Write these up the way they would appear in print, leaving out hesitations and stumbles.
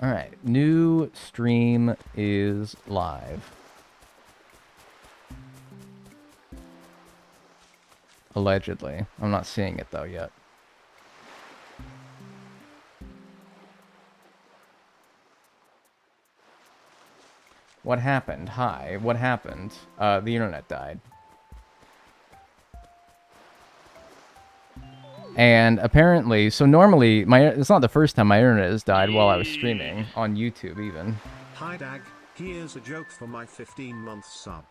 Alright, new stream is live. Allegedly. I'm not seeing it though yet. What happened? Hi, what happened? The internet died. And apparently, so normally, it's not the first time my internet has died while I was streaming, on YouTube even. Hi Dag, here's a joke for my 15-month sub.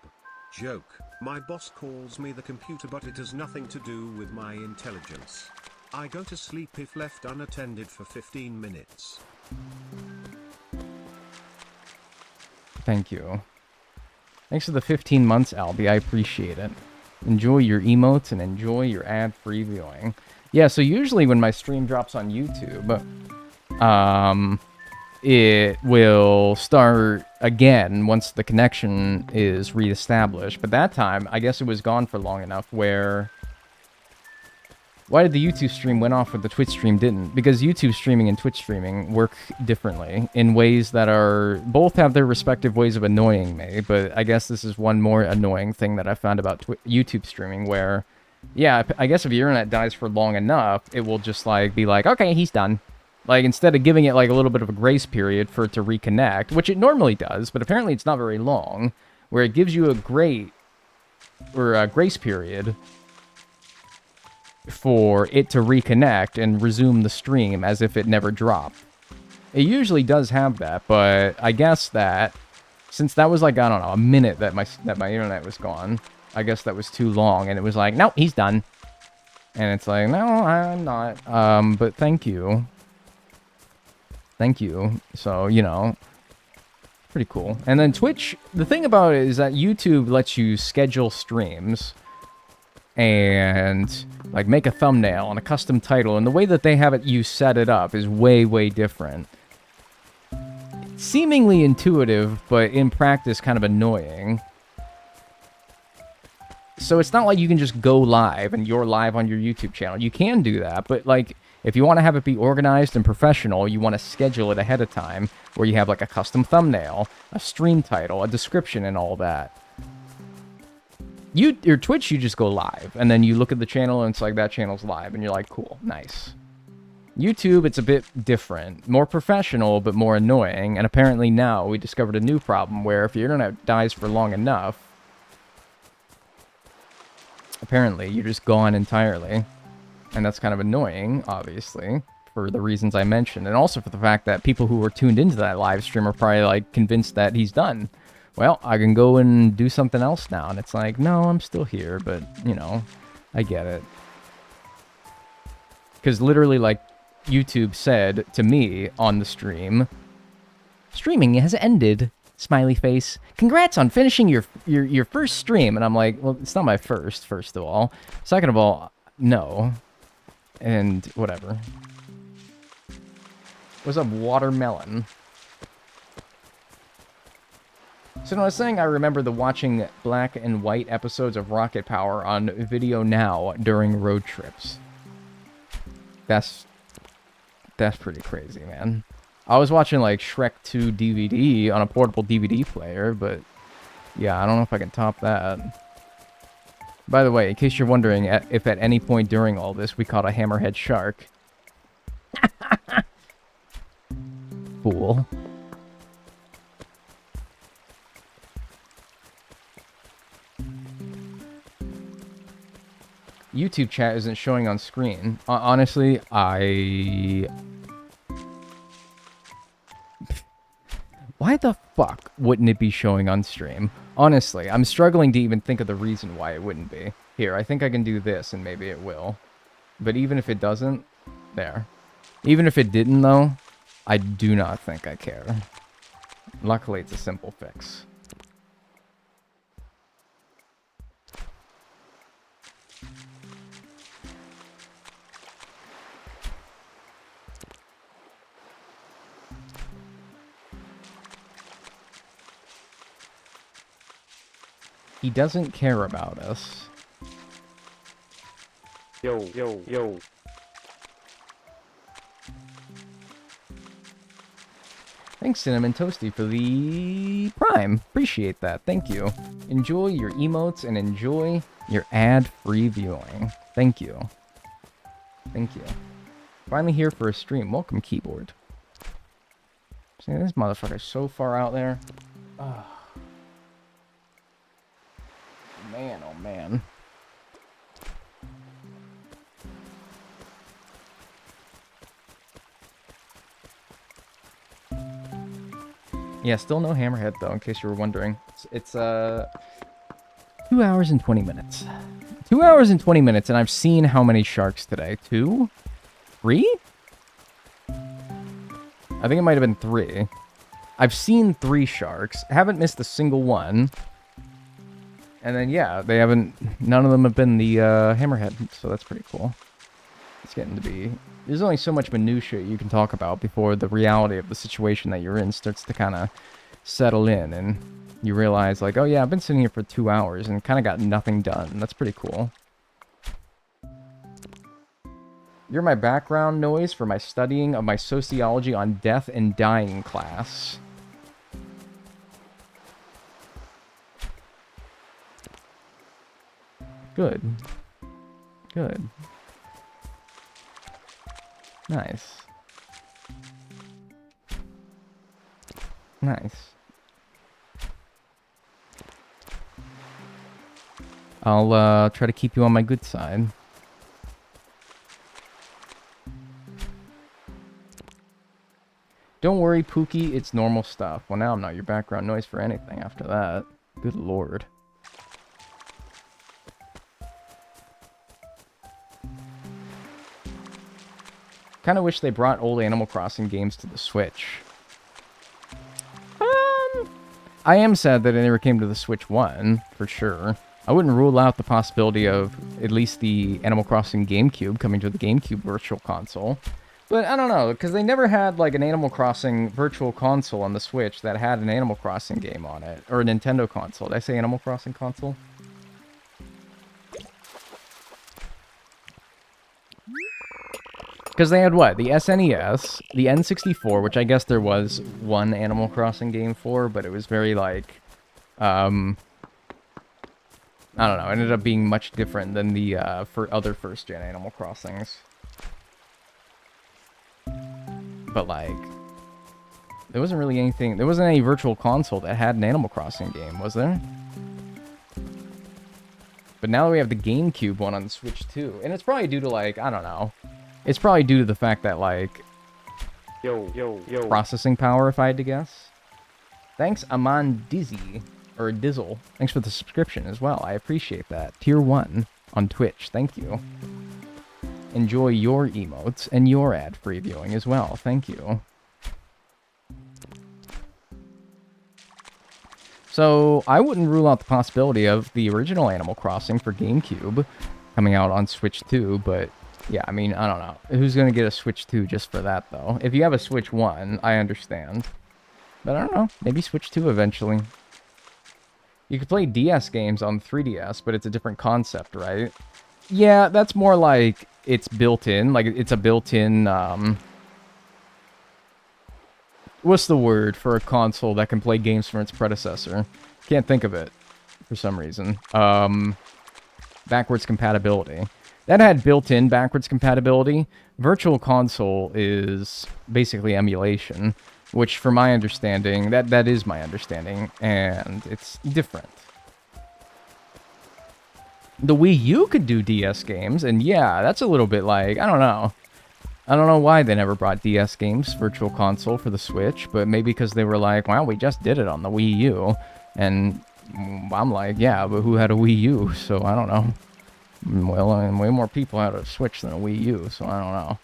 Joke, my boss calls me the computer but it has nothing to do with my intelligence. I go to sleep if left unattended for 15 minutes. Thank you. Thanks for the 15 months, Albie, I appreciate it. Enjoy your emotes and enjoy your ad-free viewing. Yeah, so usually when my stream drops on YouTube, it will start again once the connection is reestablished. But that time, I guess it was gone for long enough where... Why did the YouTube stream went off but the Twitch stream didn't? Because YouTube streaming and Twitch streaming work differently in ways that are... Both have their respective ways of annoying me, but I guess this is one more annoying thing that I found about YouTube streaming where... Yeah, I guess if your internet dies for long enough, it will just, like, be like, okay, he's done. Like, instead of giving it, like, a little bit of a grace period for it to reconnect, which it normally does, but apparently it's not very long, where it gives you a grace period for it to reconnect and resume the stream as if it never dropped. It usually does have that, but I guess that, since that was, like, I don't know, a minute that my internet was gone... I guess that was too long, and it was like, no, he's done. And it's like, no, I'm not. But thank you. Thank you. So, you know, pretty cool. And then Twitch, the thing about it is that YouTube lets you schedule streams and, like, make a thumbnail and a custom title, and the way that they have it, you set it up, is way, way different. Seemingly intuitive, but in practice kind of annoying. So it's not like you can just go live and you're live on your YouTube channel. You can do that, but like if you want to have it be organized and professional, you want to schedule it ahead of time where you have like a custom thumbnail, a stream title, a description, and all that. Your Twitch, you just go live and then you look at the channel and it's like that channel's live and you're like, cool, nice. YouTube, it's a bit different, more professional, but more annoying. And apparently now we discovered a new problem where if your internet dies for long enough, apparently, you're just gone entirely. And that's kind of annoying, obviously, for the reasons I mentioned. And also for the fact that people who were tuned into that live stream are probably, like, convinced that he's done. Well, I can go and do something else now. And it's like, no, I'm still here, but, you know, I get it. Because literally, like, YouTube said to me on the stream, streaming has ended. Smiley face. Congrats on finishing your first stream. And I'm like, well, it's not my first of all. Second of all, no. And whatever. What's up, Watermelon? So no, I was saying I remember watching black and white episodes of Rocket Power on Video Now during road trips. That's pretty crazy, man. I was watching, like, Shrek 2 DVD on a portable DVD player, but, yeah, I don't know if I can top that. By the way, in case you're wondering if at any point during all this we caught a hammerhead shark. Fool. YouTube chat isn't showing on screen. Honestly, Why the fuck wouldn't it be showing on stream? Honestly, I'm struggling to even think of the reason why it wouldn't be. Here, I think I can do this and maybe it will. But even if it doesn't, there. Even if it didn't though, I do not think I care. Luckily, it's a simple fix. He doesn't care about us. Yo, yo, yo. Thanks, Cinnamon Toasty, for the Prime. Appreciate that. Thank you. Enjoy your emotes and enjoy your ad-free viewing. Thank you. Thank you. Finally here for a stream. Welcome, keyboard. See, this motherfucker's so far out there. Oh. Man, oh man. Yeah, still no hammerhead, though, in case you were wondering. It's 2 hours and 20 minutes. 2 hours and 20 minutes, and I've seen how many sharks today? 2? 3? I think it might have been 3. I've seen 3 sharks. Haven't missed a single one. And then, yeah, they haven't... None of them have been the hammerhead, so that's pretty cool. It's getting to be... There's only so much minutia you can talk about before the reality of the situation that you're in starts to kind of settle in, and you realize, like, oh yeah, I've been sitting here for 2 hours and kind of got nothing done. That's pretty cool. You're my background noise for my studying of my sociology on death and dying class. Good. Good. Nice. Nice. I'll try to keep you on my good side. Don't worry, Pookie, it's normal stuff. Well, now I'm not your background noise for anything after that. Good lord. Kind of wish they brought old Animal Crossing games to the Switch. I am sad that it never came to the Switch 1, for sure. I wouldn't rule out the possibility of at least the Animal Crossing GameCube coming to the GameCube Virtual Console. But I don't know, because they never had like an Animal Crossing Virtual Console on the Switch that had an Animal Crossing game on it. Or a Nintendo console. Did I say Animal Crossing console? Because they had what? The SNES, the N64, which I guess there was one Animal Crossing game for, but it was very like, I don't know, it ended up being much different than the for other first-gen Animal Crossings. But like, there wasn't really anything, there wasn't any Virtual Console that had an Animal Crossing game, was there? But now that we have the GameCube one on the Switch too, and it's probably due to like, I don't know. It's probably due to the fact that, like, processing power, if I had to guess. Thanks, Aman Dizzy, or Dizzle. Thanks for the subscription as well. I appreciate that. Tier 1 on Twitch. Thank you. Enjoy your emotes and your ad-free viewing as well. Thank you. So, I wouldn't rule out the possibility of the original Animal Crossing for GameCube coming out on Switch 2, but... Yeah, I mean, I don't know. Who's going to get a Switch 2 just for that, though? If you have a Switch 1, I understand. But I don't know. Maybe Switch 2 eventually. You could play DS games on 3DS, but it's a different concept, right? Yeah, that's more like it's built in. Like, it's a built-in, what's the word for a console that can play games from its predecessor? Can't think of it for some reason. Backwards compatibility. That had built-in backwards compatibility. Virtual Console is basically emulation, which for my understanding, that is my understanding, and it's different. The Wii U could do DS games, and yeah, that's a little bit like, I don't know. I don't know why they never brought DS games, Virtual Console, for the Switch, but maybe because they were like, well, we just did it on the Wii U, and I'm like, yeah, but who had a Wii U, so I don't know. Well, and way more people had a Switch than a Wii U, so I don't know.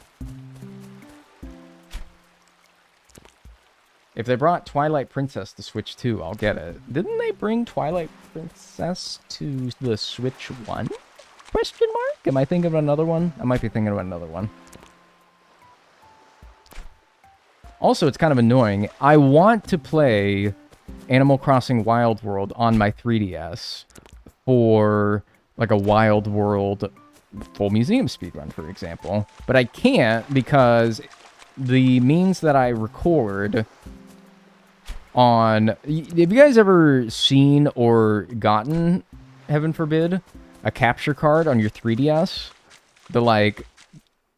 If they brought Twilight Princess to Switch 2, I'll get it. Didn't they bring Twilight Princess to the Switch 1? Question mark? Am I thinking of another one? I might be thinking of another one. Also, it's kind of annoying. I want to play Animal Crossing Wild World on my 3DS for... like a Wild World full museum speedrun, for example. But I can't because the means that I record on... Have you guys ever seen or gotten, heaven forbid, a capture card on your 3DS? The, like...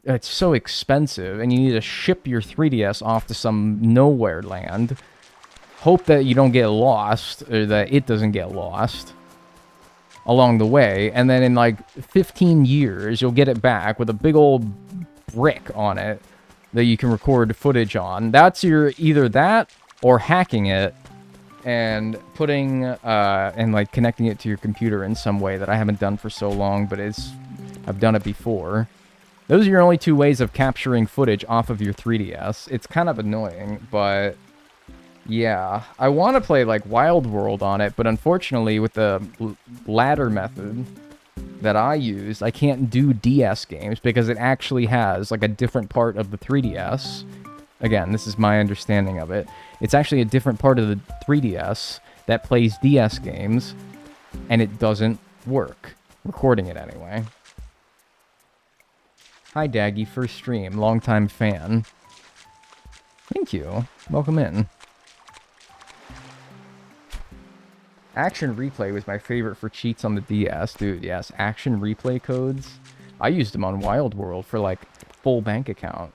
It's so expensive, and you need to ship your 3DS off to some nowhere land. Hope that you don't get lost, or that it doesn't get lost along the way, and then in like 15 years, you'll get it back with a big old brick on it that you can record footage on. That's your either that or hacking it and putting and like connecting it to your computer in some way that I haven't done for so long, but I've done it before. Those are your only two ways of capturing footage off of your 3DS. It's kind of annoying, but yeah. I want to play like Wild World on it, but unfortunately with the ladder method that I use, I can't do DS games because it actually has like a different part of the 3DS. Again, this is my understanding of it. It's actually a different part of the 3DS that plays DS games, and it doesn't work. Recording it anyway. Hi, Daggy. First stream. Longtime fan. Thank you. Welcome in. Action Replay was my favorite for cheats on the DS. Dude, yes. Action Replay codes. I used them on Wild World for, like, full bank account.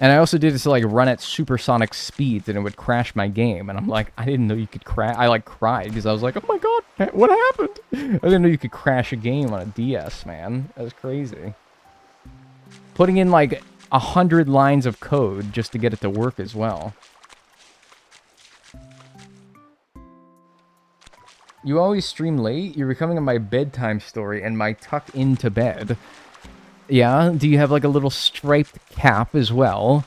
And I also did this to, like, run at supersonic speeds, and it would crash my game. And I'm like, I didn't know you could crash. I, like, cried, because I was like, oh my god, what happened? I didn't know you could crash a game on a DS, man. That was crazy. Putting in, like, 100 lines of code just to get it to work as well. You always stream late? You're becoming my bedtime story and my tuck into bed. Yeah? Do you have like a little striped cap as well?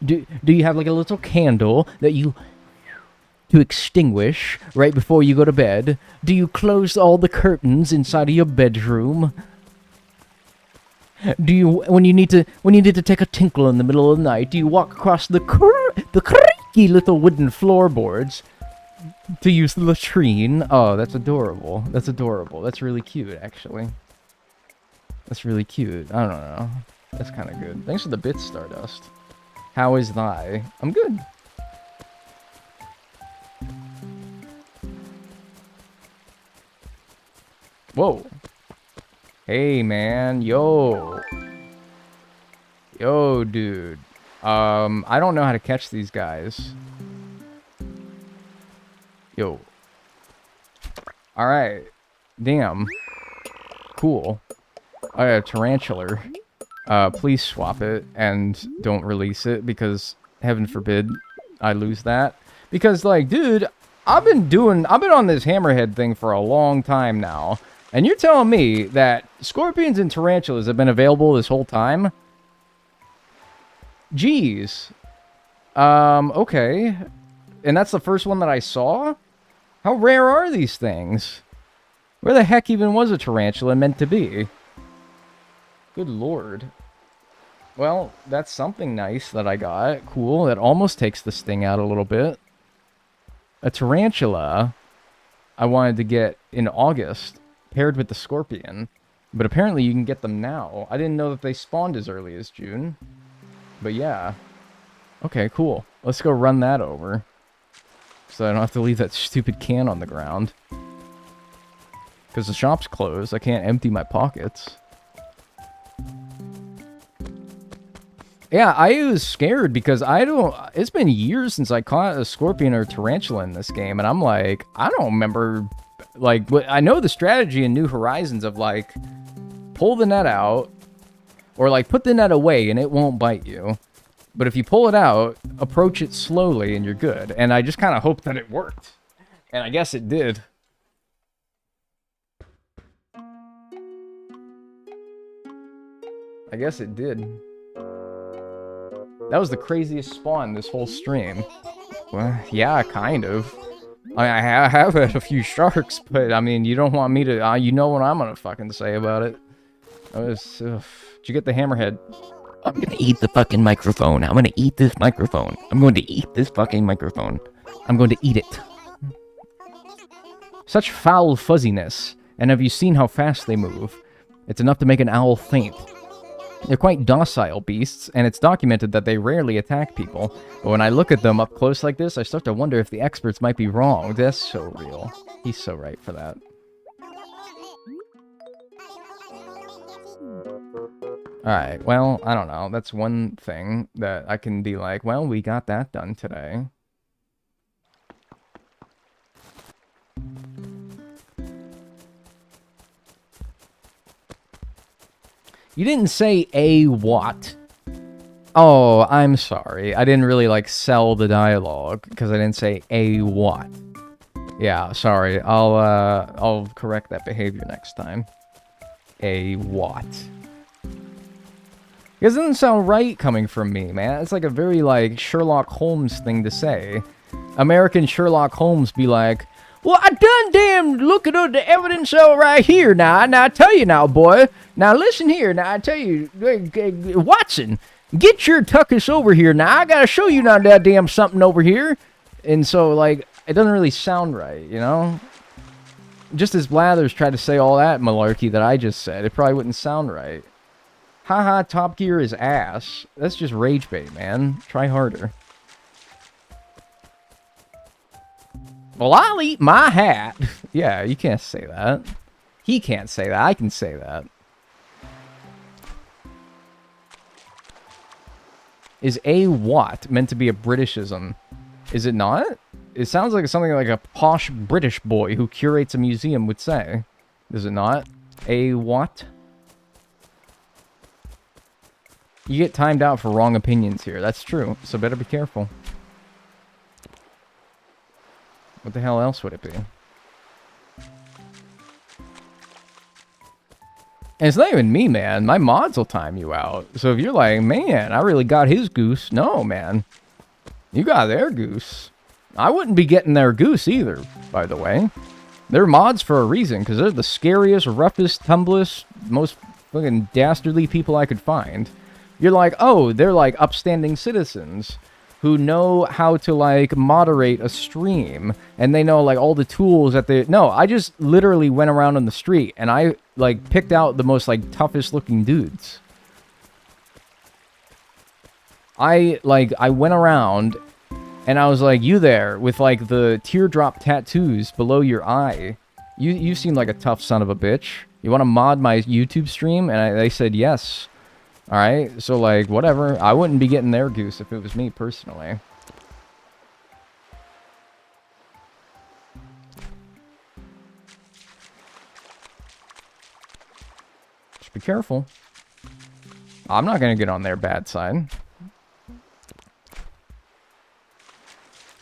Do you have like a little candle that you... to extinguish right before you go to bed? Do you close all the curtains inside of your bedroom? Do you, when you need to take a tinkle in the middle of the night, do you walk across the creaky little wooden floorboards to use the latrine? Oh, that's adorable. That's adorable. That's really cute, actually. That's really cute. I don't know. That's kind of good. Thanks for the bits, Stardust. How is thy? I'm good. Whoa. Hey, man. Yo. Yo, dude. I don't know how to catch these guys. Yo. Alright. Damn. Cool. I got a tarantula. Please swap it and don't release it because heaven forbid I lose that. Because, like, dude, I've been on this hammerhead thing for a long time now. And you're telling me that scorpions and tarantulas have been available this whole time? Jeez. Okay. And that's the first one that I saw? How rare are these things? Where the heck even was a tarantula meant to be? Good lord. Well, that's something nice that I got. Cool. That almost takes the sting out a little bit. A tarantula I wanted to get in August, paired with the scorpion. But apparently you can get them now. I didn't know that they spawned as early as June. But yeah. Okay, cool. Let's go run that over. So I don't have to leave that stupid can on the ground. Because the shop's closed. I can't empty my pockets. Yeah, I was scared because it's been years since I caught a scorpion or tarantula in this game. And I'm like, I don't remember, like, I know the strategy in New Horizons of, like, pull the net out. Or, like, put the net away and it won't bite you. But if you pull it out, approach it slowly and you're good. And I just kind of hoped that it worked. And I guess it did. I guess it did. That was the craziest spawn this whole stream. Well, yeah, kind of. I mean, I have had a few sharks, but I mean, you don't want me to... you know what I'm gonna fucking say about it. Did you get the hammerhead? I'm gonna eat the fucking microphone. I'm gonna eat this microphone. I'm going to eat this fucking microphone. I'm going to eat it. Such foul fuzziness. And have you seen how fast they move? It's enough to make an owl faint. They're quite docile beasts, and it's documented that they rarely attack people. But when I look at them up close like this, I start to wonder if the experts might be wrong. That's so real. He's so right for that. Alright, well, I don't know. That's one thing that I can be like, well, we got that done today. You didn't say a what? Oh, I'm sorry. I didn't really, like, sell the dialogue, because I didn't say a what. Yeah, sorry. I'll correct that behavior next time. A what? Because it doesn't sound right coming from me, man. It's like a very, like, Sherlock Holmes thing to say. American Sherlock Holmes be like, well, I done damn looking at the evidence all right here now. Now, I tell you now, boy. Now, listen here. Now, I tell you, Watson, get your tuckus over here. Now, I gotta show you now that damn something over here. And so, like, it doesn't really sound right, you know? Just as Blathers tried to say all that malarkey that I just said, it probably wouldn't sound right. Haha, Top Gear is ass. That's just rage bait, man. Try harder. Well, I'll eat my hat. Yeah, you can't say that. He can't say that. I can say that. Is a what meant to be a Britishism? Is it not? It sounds like something like a posh British boy who curates a museum would say. Is it not? A what? You get timed out for wrong opinions here. That's true. So better be careful. What the hell else would it be? And it's not even me, man. My mods will time you out. So if you're like, man, I really got his goose. No, man. You got their goose. I wouldn't be getting their goose either, by the way. They're mods for a reason, because they're the scariest, roughest, tumblest, most fucking dastardly people I could find. You're like, oh, they're like upstanding citizens who know how to, like, moderate a stream, and they know, like, all the tools that they... No, I just literally went around on the street, and I, like, picked out the most, like, toughest-looking dudes. I went around, and I was like, you there, with, like, the teardrop tattoos below your eye. You seem like a tough son of a bitch. You want to mod my YouTube stream? And they said yes. Alright, so, like, whatever. I wouldn't be getting their goose if it was me, personally. Just be careful. I'm not gonna get on their bad side.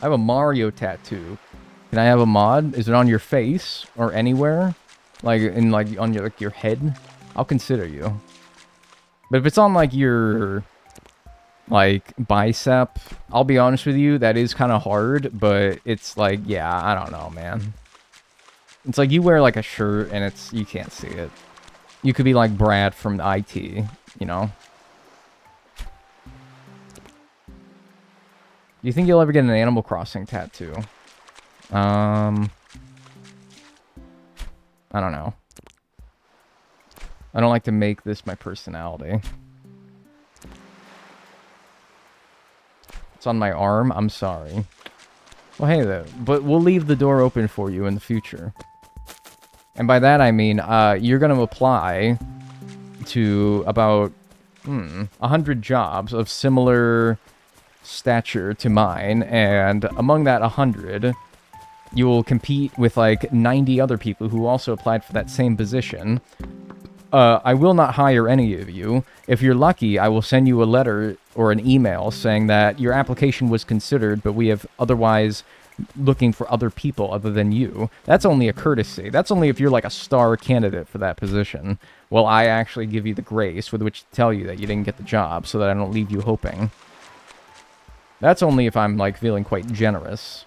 I have a Mario tattoo. Can I have a mod? Is it on your face? Or anywhere? Like, in, like, on your, like, your head? I'll consider you. But if it's on, like, your, like, bicep, I'll be honest with you, that is kind of hard, but it's, like, yeah, I don't know, man. It's like you wear, like, a shirt, and it's, you can't see it. You could be, like, Brad from IT, you know? Do you think you'll ever get an Animal Crossing tattoo? I don't know. I don't like to make this my personality. It's on my arm. I'm sorry. Well, hey, though. But we'll leave the door open for you in the future. And by that, I mean, you're going to apply to about 100 jobs of similar stature to mine. And among that 100, you will compete with, like, 90 other people who also applied for that same position. I will not hire any of you. If you're lucky, I will send you a letter or an email saying that your application was considered, but we have otherwise looking for other people other than you. That's only a courtesy. That's only if you're like a star candidate for that position. Well, I actually give you the grace with which to tell you that you didn't get the job so that I don't leave you hoping. That's only if I'm, like, feeling quite generous.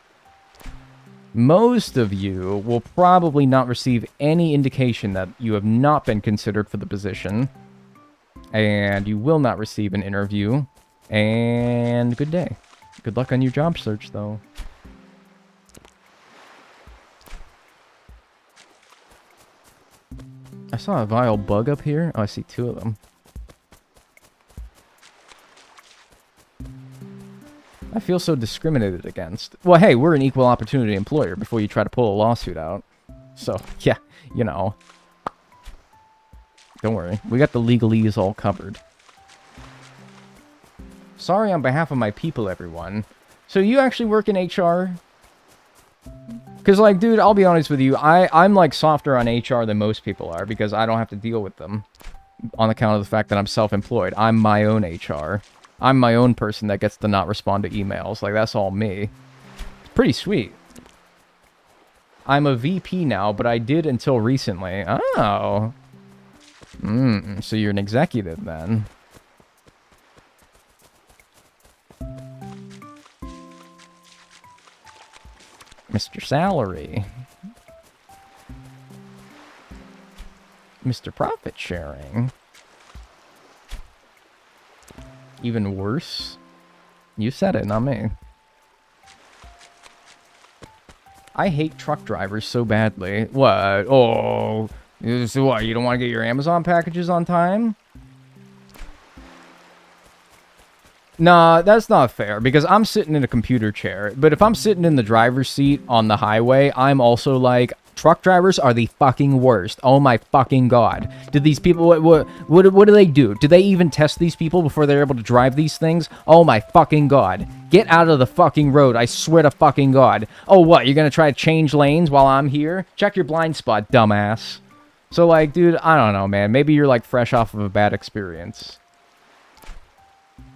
Most of you will probably not receive any indication that you have not been considered for the position. And you will not receive an interview. And good day. Good luck on your job search, though. I saw a vile bug up here. Oh, I see two of them. I feel so discriminated against. Well, hey, we're an equal opportunity employer before you try to pull a lawsuit out. So, yeah, you know. Don't worry. We got the legalese all covered. Sorry on behalf of my people, everyone. So you actually work in HR? Because, like, dude, I'll be honest with you. I'm, like, softer on HR than most people are because I don't have to deal with them on account of the fact that I'm self-employed. I'm my own HR. I'm my own person that gets to not respond to emails. Like, that's all me. It's pretty sweet. I'm a VP now, but I did until recently. Oh. So you're an executive then. Mr. Salary. Mr. Profit Sharing. Even worse? You said it, not me. I hate truck drivers so badly. What? Oh, so what? You don't want to get your Amazon packages on time? Nah, that's not fair, because I'm sitting in a computer chair. But if I'm sitting in the driver's seat on the highway, I'm also like, truck drivers are the fucking worst. Oh my fucking god. Did these people, what do they do? Do they even test these people before they're able to drive these things? Oh my fucking god. Get out of the fucking road, I swear to fucking god. Oh what, you're gonna try to change lanes while I'm here? Check your blind spot, dumbass. So like, dude, I don't know, man. Maybe you're like fresh off of a bad experience.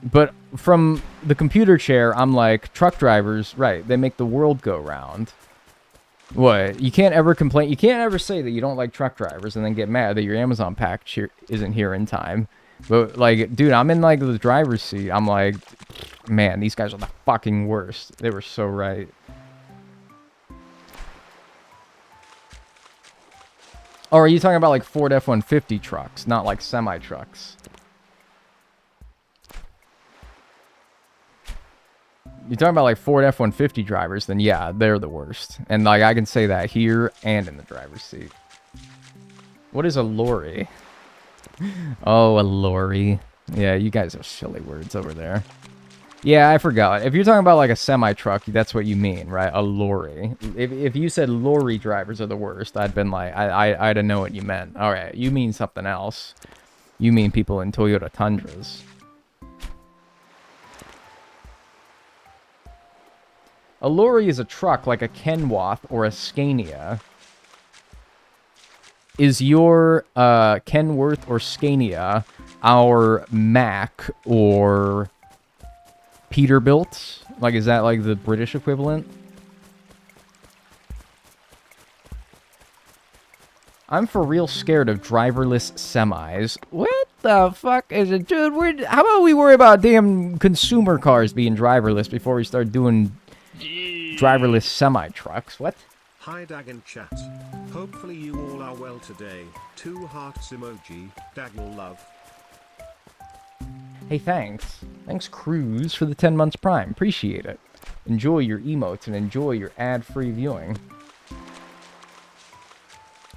But from the computer chair, I'm like, truck drivers, right, they make the world go round. What? You can't ever complain. You can't ever say that you don't like truck drivers and then get mad that your Amazon package isn't here in time. But, like, dude, I'm in, like, the driver's seat. I'm like, man, these guys are the fucking worst. They were so right. Oh, are you talking about, like, Ford F-150 trucks, not, like, semi-trucks? You're talking about, like, Ford F-150 drivers, then yeah, they're the worst. And, like, I can say that here and in the driver's seat. What is a lorry? Oh, a lorry. Yeah, you guys have silly words over there. Yeah, I forgot. If you're talking about, like, a semi-truck, that's what you mean, right? A lorry. If you said lorry drivers are the worst, I'd been like, I'd have known what you meant. All right, you mean something else. You mean people in Toyota Tundras. A lorry is a truck like a Kenworth or a Scania. Is your Kenworth or Scania our Mack or Peterbilt? Like, is that like the British equivalent? I'm for real scared of driverless semis. What the fuck is it? Dude, how about we worry about damn consumer cars being driverless before we start doing driverless semi-trucks? What? Hi Dagnel chat. Hopefully you all are well today. 2 hearts emoji. Dagnel love. Hey, thanks. Thanks, Cruz, for the 10 months Prime. Appreciate it. Enjoy your emotes and enjoy your ad-free viewing.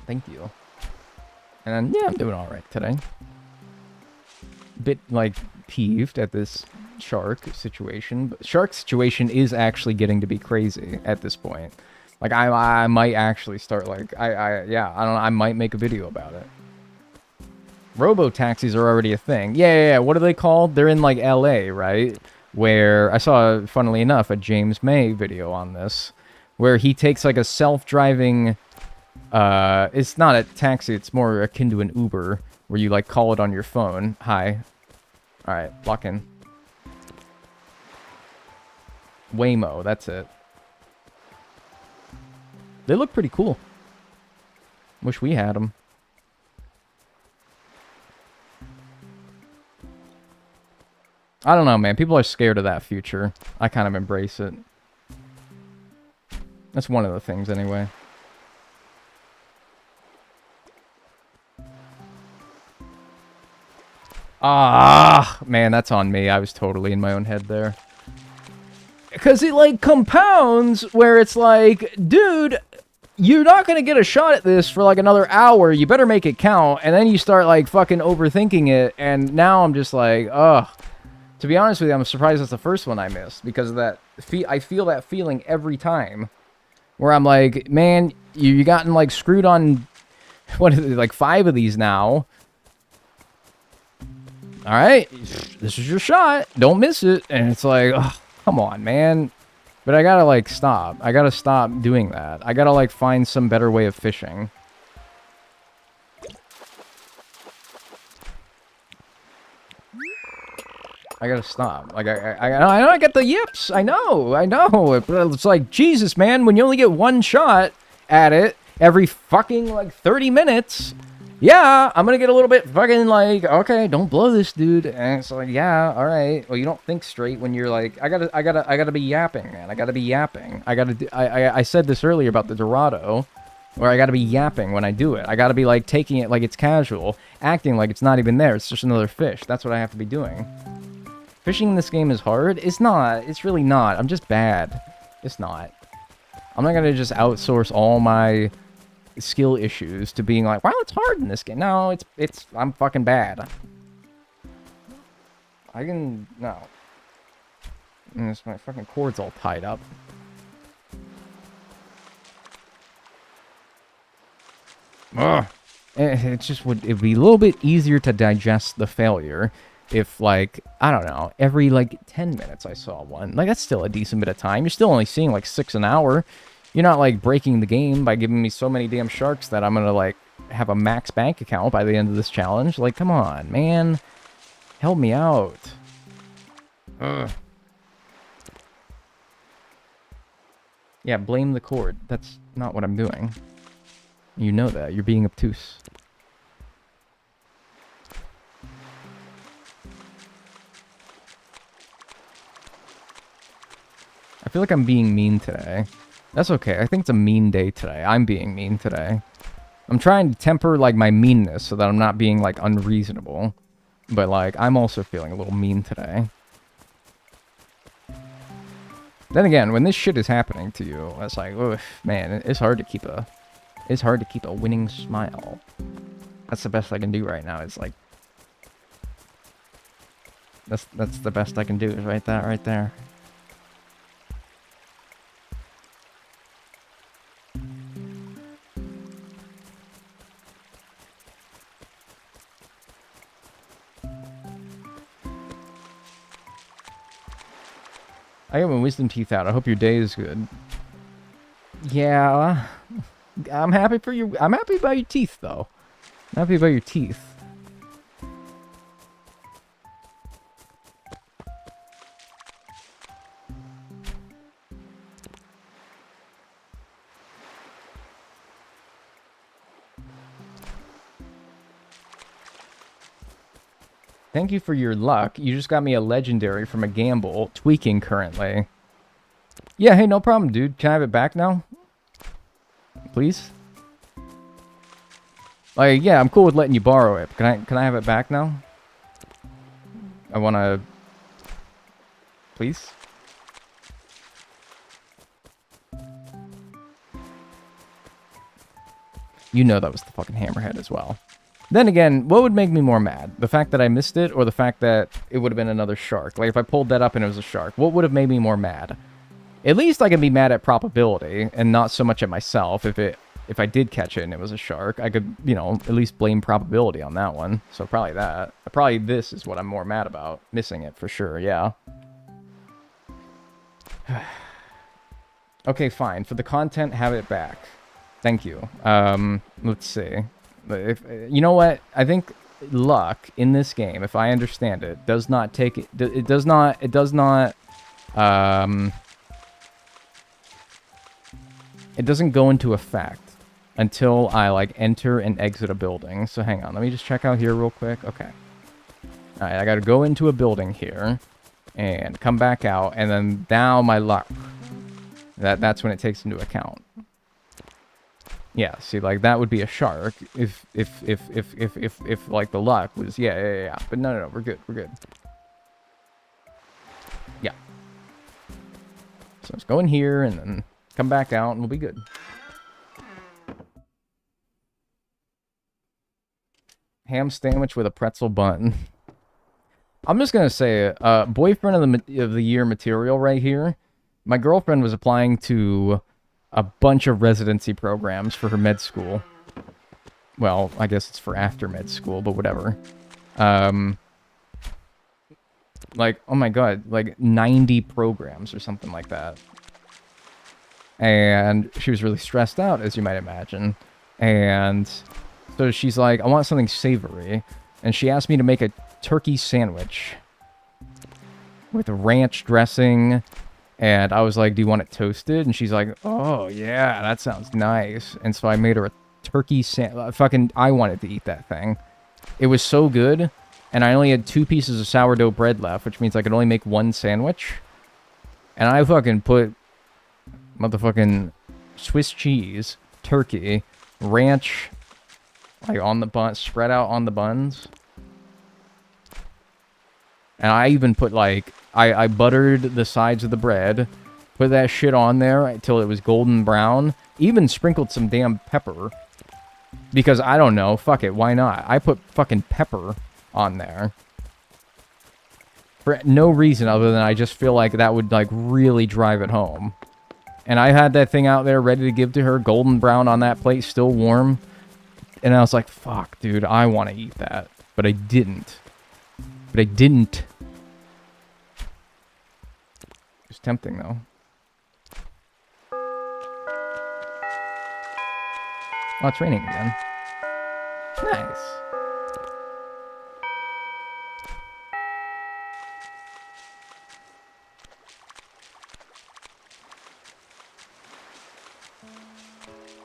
Thank you. And yeah, I'm doing alright today. Bit, like, peeved at this shark situation. But shark situation is actually getting to be crazy at this point. Like, I might actually start, like, yeah, I don't know, I might make a video about it. Robo-taxis are already a thing. Yeah, what are they called? They're in, like, LA, right? Where, I saw, funnily enough, a James May video on this, where he takes, like, a self-driving, it's not a taxi, it's more akin to an Uber, where you, like, call it on your phone. Hi. Alright, lock in. Waymo, that's it. They look pretty cool. Wish we had them. I don't know, man. People are scared of that future. I kind of embrace it. That's one of the things, anyway. Ah, man, that's on me. I was totally in my own head there. Because it, like, compounds where it's like, dude, you're not going to get a shot at this for, like, another hour. You better make it count. And then you start, like, fucking overthinking it. And now I'm just like, ugh. To be honest with you, I'm surprised it's the first one I missed, because of that. I feel that feeling every time, where I'm like, man, you gotten like screwed on, what is it, like 5 of these now. All right, this is your shot. Don't miss it. And it's like, oh, come on, man. But I gotta like stop. I gotta stop doing that. I gotta like find some better way of fishing. I gotta stop. Like, I get the yips. I know. But it's like, Jesus, man, when you only get one shot at it every fucking, like, 30 minutes, yeah, I'm gonna get a little bit fucking, like, okay, don't blow this, dude. And it's like, yeah, all right. Well, you don't think straight when you're like, I gotta be yapping, man. I gotta be yapping. I said this earlier about the Dorado, where I gotta be yapping when I do it. I gotta be, like, taking it like it's casual, acting like it's not even there. It's just another fish. That's what I have to be doing. Fishing in this game is hard? It's not. It's really not. I'm just bad. It's not. I'm not gonna just outsource all my skill issues to being like, wow, it's hard in this game. No, I'm fucking bad. No. And my fucking cord's all tied up. Ugh. It'd be a little bit easier to digest the failure if, like, I don't know, every, like, 10 minutes I saw one. Like, that's still a decent bit of time. You're still only seeing, like, 6 an hour. You're not, like, breaking the game by giving me so many damn sharks that I'm gonna, like, have a max bank account by the end of this challenge. Like, come on, man. Help me out. Ugh. Yeah, blame the cord. That's not what I'm doing. You know that. You're being obtuse. I feel like I'm being mean today. That's okay. I think it's a mean day today. I'm being mean today. I'm trying to temper, like, my meanness so that I'm not being, like, unreasonable. But, like, I'm also feeling a little mean today. Then again, when this shit is happening to you, it's like, oof, man, it's hard to keep a winning smile. That's the best I can do right now. It's like, that's the best I can do is right there. I got my wisdom teeth out. I hope your day is good. Yeah, I'm happy for you. I'm happy about your teeth, though. I'm happy about your teeth. Thank you for your luck. You just got me a legendary from a gamble. Tweaking currently. Yeah, hey, no problem, dude. Can I have it back now? Please? Like, yeah, I'm cool with letting you borrow it. Can I have it back now? I wanna... Please? You know that was the fucking hammerhead as well. Then again, what would make me more mad? The fact that I missed it, or the fact that it would have been another shark? Like, if I pulled that up and it was a shark, what would have made me more mad? At least I can be mad at probability, and not so much at myself. If I did catch it and it was a shark, I could, you know, at least blame probability on that one. So probably that. Probably this is what I'm more mad about. Missing it, for sure, yeah. Okay, fine. For the content, have it back. Thank you. Let's see. If you know what, I think luck in this game, if I understand it, does not take it. It does not. It doesn't go into effect until I like enter and exit a building. So hang on, let me just check out here real quick. Okay. All right, I got to go into a building here and come back out, and then now my luck. That's when it takes into account. Yeah, see, like, that would be a shark if like, the luck was, yeah. But no, we're good. Yeah. So let's go in here and then come back out and we'll be good. Ham sandwich with a pretzel bun. I'm just gonna say, boyfriend of the year material right here. My girlfriend was applying to a bunch of residency programs for her med school. Well, I guess it's for after med school, but whatever. Like, oh my god, like 90 programs or something like that. And she was really stressed out, as you might imagine. And so she's like, I want something savory. And she asked me to make a turkey sandwich with ranch dressing. And I was like, do you want it toasted? And she's like, oh, yeah, that sounds nice. And so I made her a turkey sandwich. I wanted to eat that thing. It was so good. And I only had 2 pieces of sourdough bread left, which means I could only make 1 sandwich. And I fucking put motherfucking Swiss cheese, turkey, ranch, like on the bun, spread out on the buns. And I even put like, I buttered the sides of the bread, put that shit on there until it was golden brown, even sprinkled some damn pepper. Because I don't know, fuck it, why not? I put fucking pepper on there. For no reason other than I just feel like that would like really drive it home. And I had that thing out there ready to give to her, golden brown on that plate, still warm. And I was like, fuck, dude, I want to eat that. But I didn't. It was tempting, though. Oh, it's raining again. Nice.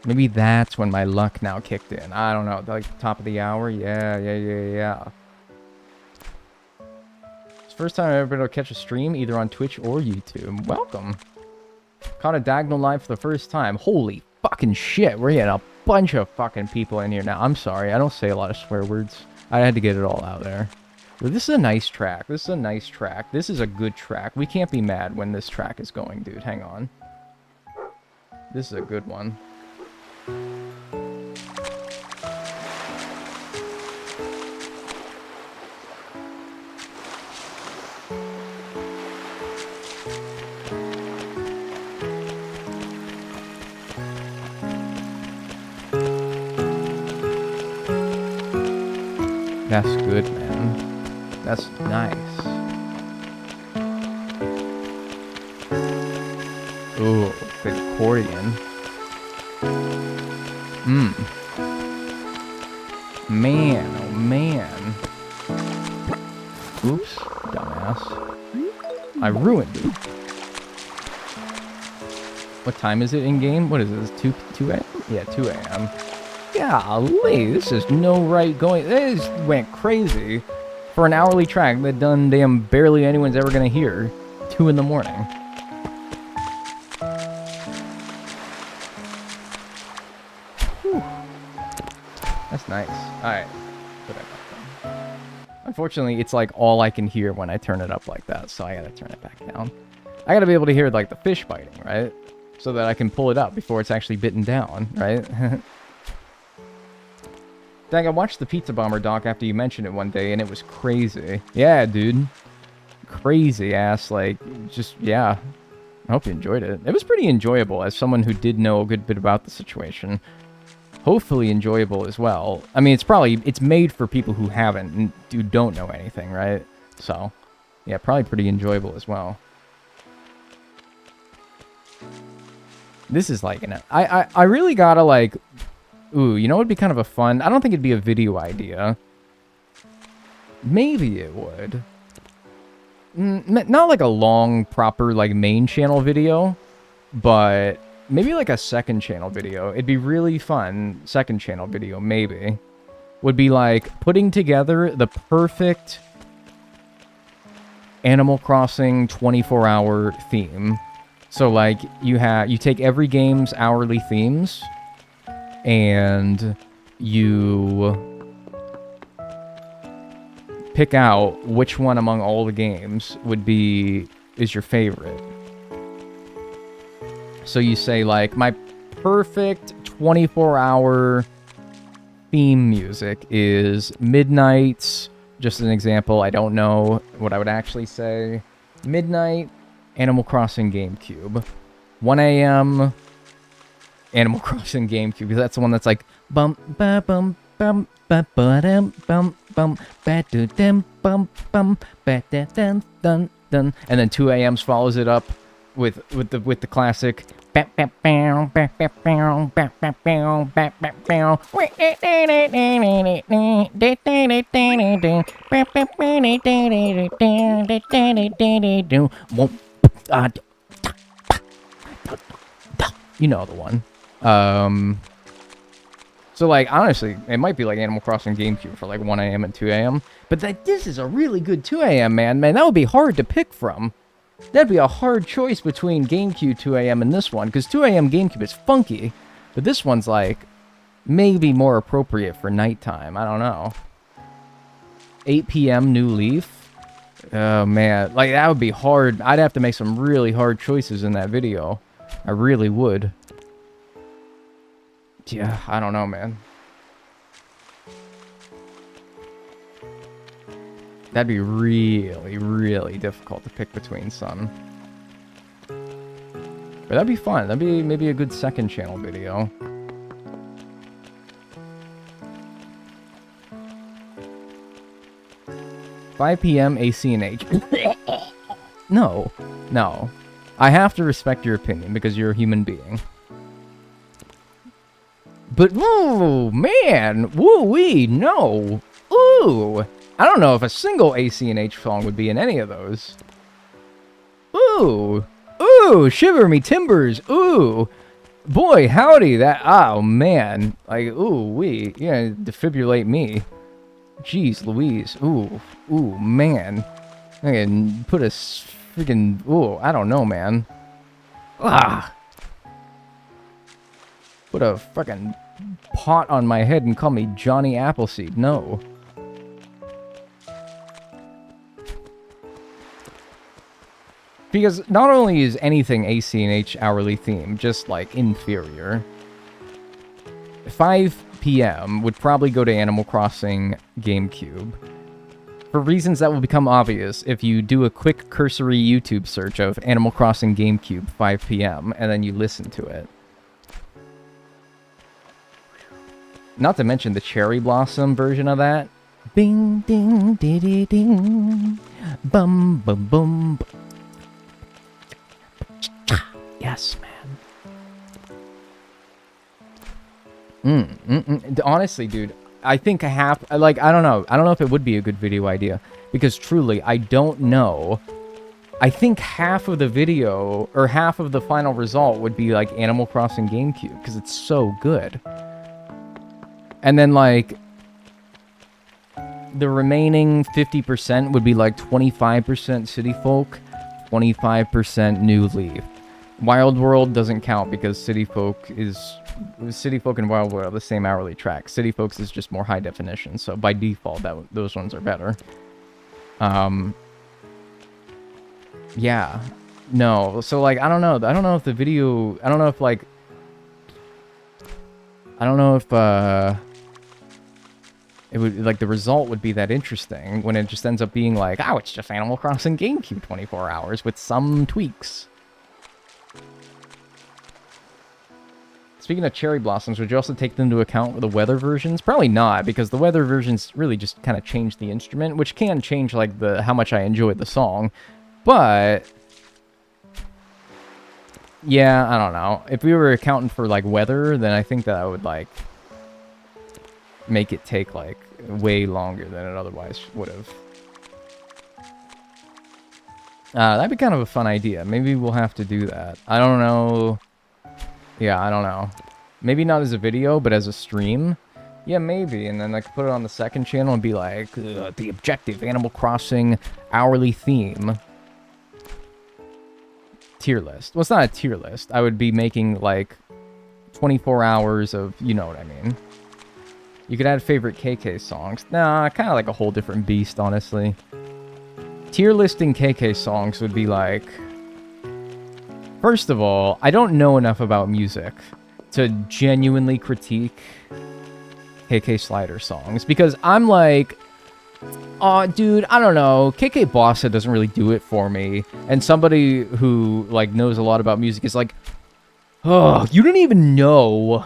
Maybe that's when my luck now kicked in. I don't know. Like, top of the hour? Yeah. It's the first time I've ever been able to catch a stream, either on Twitch or YouTube. Welcome. Caught a Dagnel live for the first time. Holy fucking shit. We're getting a bunch of fucking people in here now. I'm sorry. I don't say a lot of swear words. I had to get it all out there. But this is a nice track. This is a good track. We can't be mad when this track is going, dude. Hang on. This is a good one. That's good, man. That's nice. Ooh, the accordion. Man, oh man. Oops, dumbass. I ruined it. What time is it in game? What is it? It's 2 a.m.? Yeah, 2 a.m. Golly, this is no right going. This went crazy for an hourly track that done damn barely anyone's ever gonna hear. 2 in the morning. Whew. That's nice. Alright. Unfortunately, it's like all I can hear when I turn it up like that, so I gotta turn it back down. I gotta be able to hear like the fish biting, right? So that I can pull it up before it's actually bitten down, right? Dang, I watched the Pizza Bomber doc after you mentioned it one day, and it was crazy. Yeah, dude. Crazy ass, like, just, yeah. I hope you enjoyed it. It was pretty enjoyable as someone who did know a good bit about the situation. Hopefully enjoyable as well. I mean, it's made for people who haven't and who don't know anything, right? So, yeah, probably pretty enjoyable as well. This is like, I really gotta, like, ooh, you know what would be kind of a fun, I don't think it'd be a video idea. Maybe it would. Not like a long, proper, like, main channel video, but maybe like a second channel video. It'd be really fun. Second channel video, maybe. Would be like putting together the perfect Animal Crossing 24-hour theme. So like you take every game's hourly themes and you pick out which one among all the games is your favorite. So you say, like, my perfect 24-hour theme music is Midnight's just an example. I don't know what I would actually say. Midnight, Animal Crossing GameCube. 1 a.m., Animal Crossing GameCube, because that's the one that's like bum ba bum bum ba ba dum bum bum ba do dum bum bum ba da dun dun dun, and then 2 a.m.s follows it up with the classic. You know the one. So, like, honestly, it might be like Animal Crossing GameCube for like 1 a.m. and 2 a.m. But this is a really good 2 a.m., man. Man, that would be hard to pick from. That'd be a hard choice between GameCube 2 a.m. and this one, because 2 a.m. GameCube is funky, but this one's, like, maybe more appropriate for nighttime. I don't know. 8 p.m. New Leaf? Oh, man. Like, that would be hard. I'd have to make some really hard choices in that video. I really would. Yeah, I don't know, man. That'd be really, really difficult to pick between some. But that'd be fun. That'd be maybe a good second channel video. "5 p.m. ACNH." No. No. I have to respect your opinion because you're a human being. But, ooh, man. Woo-wee, no. Ooh. I don't know if a single ACNH song would be in any of those. Ooh. Ooh, shiver me timbers. Ooh. Boy, howdy, that, oh, man. Like, ooh, wee. Yeah, defibrillate me. Jeez Louise. Ooh. Ooh, man. I can put a freaking, ooh, I don't know, man. Ah. Put a fucking pot on my head and call me Johnny Appleseed. No. Because not only is anything ACNH hourly theme just, like, inferior, 5 p.m. would probably go to Animal Crossing GameCube. For reasons that will become obvious if you do a quick cursory YouTube search of Animal Crossing GameCube 5 p.m. and then you listen to it. Not to mention the Cherry Blossom version of that. Bing, ding, diddy, ding. Bum, bum, bum. Yes, man. Honestly, dude, I think half, like, I don't know. I don't know if it would be a good video idea. Because truly, I don't know. I think half of the video, or half of the final result would be, like, Animal Crossing GameCube. Because it's so good. And then, like, the remaining 50% would be, like, 25% City Folk, 25% New Leaf. Wild World doesn't count because City Folk and Wild World are the same hourly track. City Folks is just more high definition, so by default, those ones are better. Yeah. No, so, like, I don't know. I don't know if the video... I don't know if, like... I don't know if, it would, like, the result would be that interesting when it just ends up being like, oh, it's just Animal Crossing GameCube 24 hours with some tweaks. Speaking of Cherry Blossoms, would you also take them into account with the weather versions? Probably not, because the weather versions really just kind of change the instrument, which can change, like, how much I enjoyed the song. But... yeah, I don't know. If we were accounting for, like, weather, then I think that I would, like... make it take, like, way longer than it otherwise would have. That'd be kind of a fun idea. Maybe we'll have to do that. I don't know. Yeah, I don't know. Maybe not as a video, but as a stream. Yeah, maybe. And then I could put it on the second channel and be like, the objective Animal Crossing hourly theme. Tier list. Well, it's not a tier list. I would be making, like, 24 hours of, you know what I mean. You could add favorite KK songs. Nah, kind of like a whole different beast, honestly. Tier listing KK songs would be like... First of all, I don't know enough about music to genuinely critique KK Slider songs. Because I'm like... Dude, I don't know. KK Bossa doesn't really do it for me. And somebody who, like, knows a lot about music is like, oh, you don't even know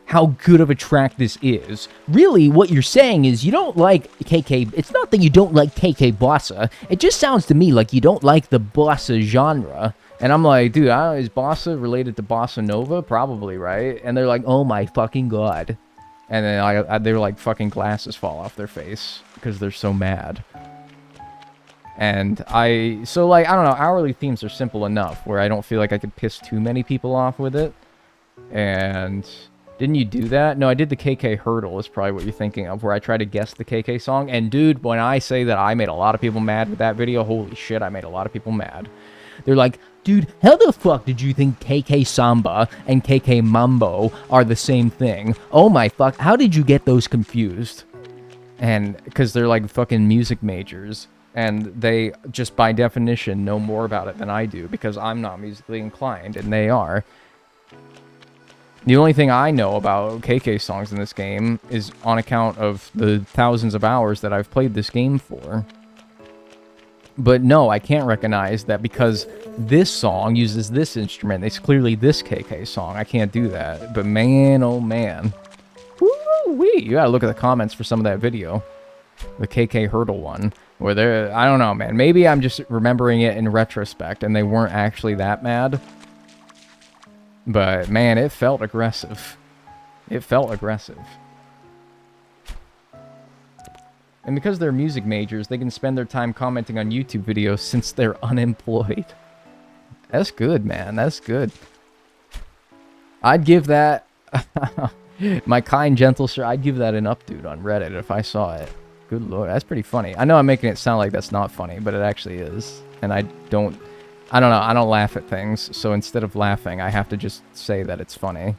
how good of a track this is. Really, what you're saying is you don't like KK... It's not that you don't like KK Bossa. It just sounds to me like you don't like the Bossa genre. And I'm like, dude, is Bossa related to Bossa Nova? Probably, right? And they're like, oh my fucking god. And then they're like, fucking glasses fall off their face because they're so mad. And so like, I don't know, hourly themes are simple enough where I don't feel like I could piss too many people off with it. And didn't you do that? No, I did the KK Hurdle is probably what you're thinking of, where I try to guess the KK song. And dude, when I say that I made a lot of people mad with that video, holy shit, I made a lot of people mad. They're like, dude, how the fuck did you think KK Samba and KK Mambo are the same thing? Oh my fuck, how did you get those confused? And because they're like fucking music majors, and they just by definition know more about it than I do because I'm not musically inclined and they are. The only thing I know about KK songs in this game is on account of the thousands of hours that I've played this game for. But no, I can't recognize that because this song uses this instrument. It's clearly this KK song. I can't do that. But man, oh man. Woo-wee. You gotta look at the comments for some of that video. The KK Hurdle one. Where they're, I don't know, man. Maybe I'm just remembering it in retrospect and they weren't actually that mad. But man, it felt aggressive. It felt aggressive. And because they're music majors, they can spend their time commenting on YouTube videos since they're unemployed. That's good, man. That's good. I'd give that... my kind, gentle sir, I'd give that an up, dude, on Reddit if I saw it. Good lord, that's pretty funny. I know I'm making it sound like that's not funny, but it actually is. And I don't know, I don't laugh at things, so instead of laughing, I have to just say that it's funny.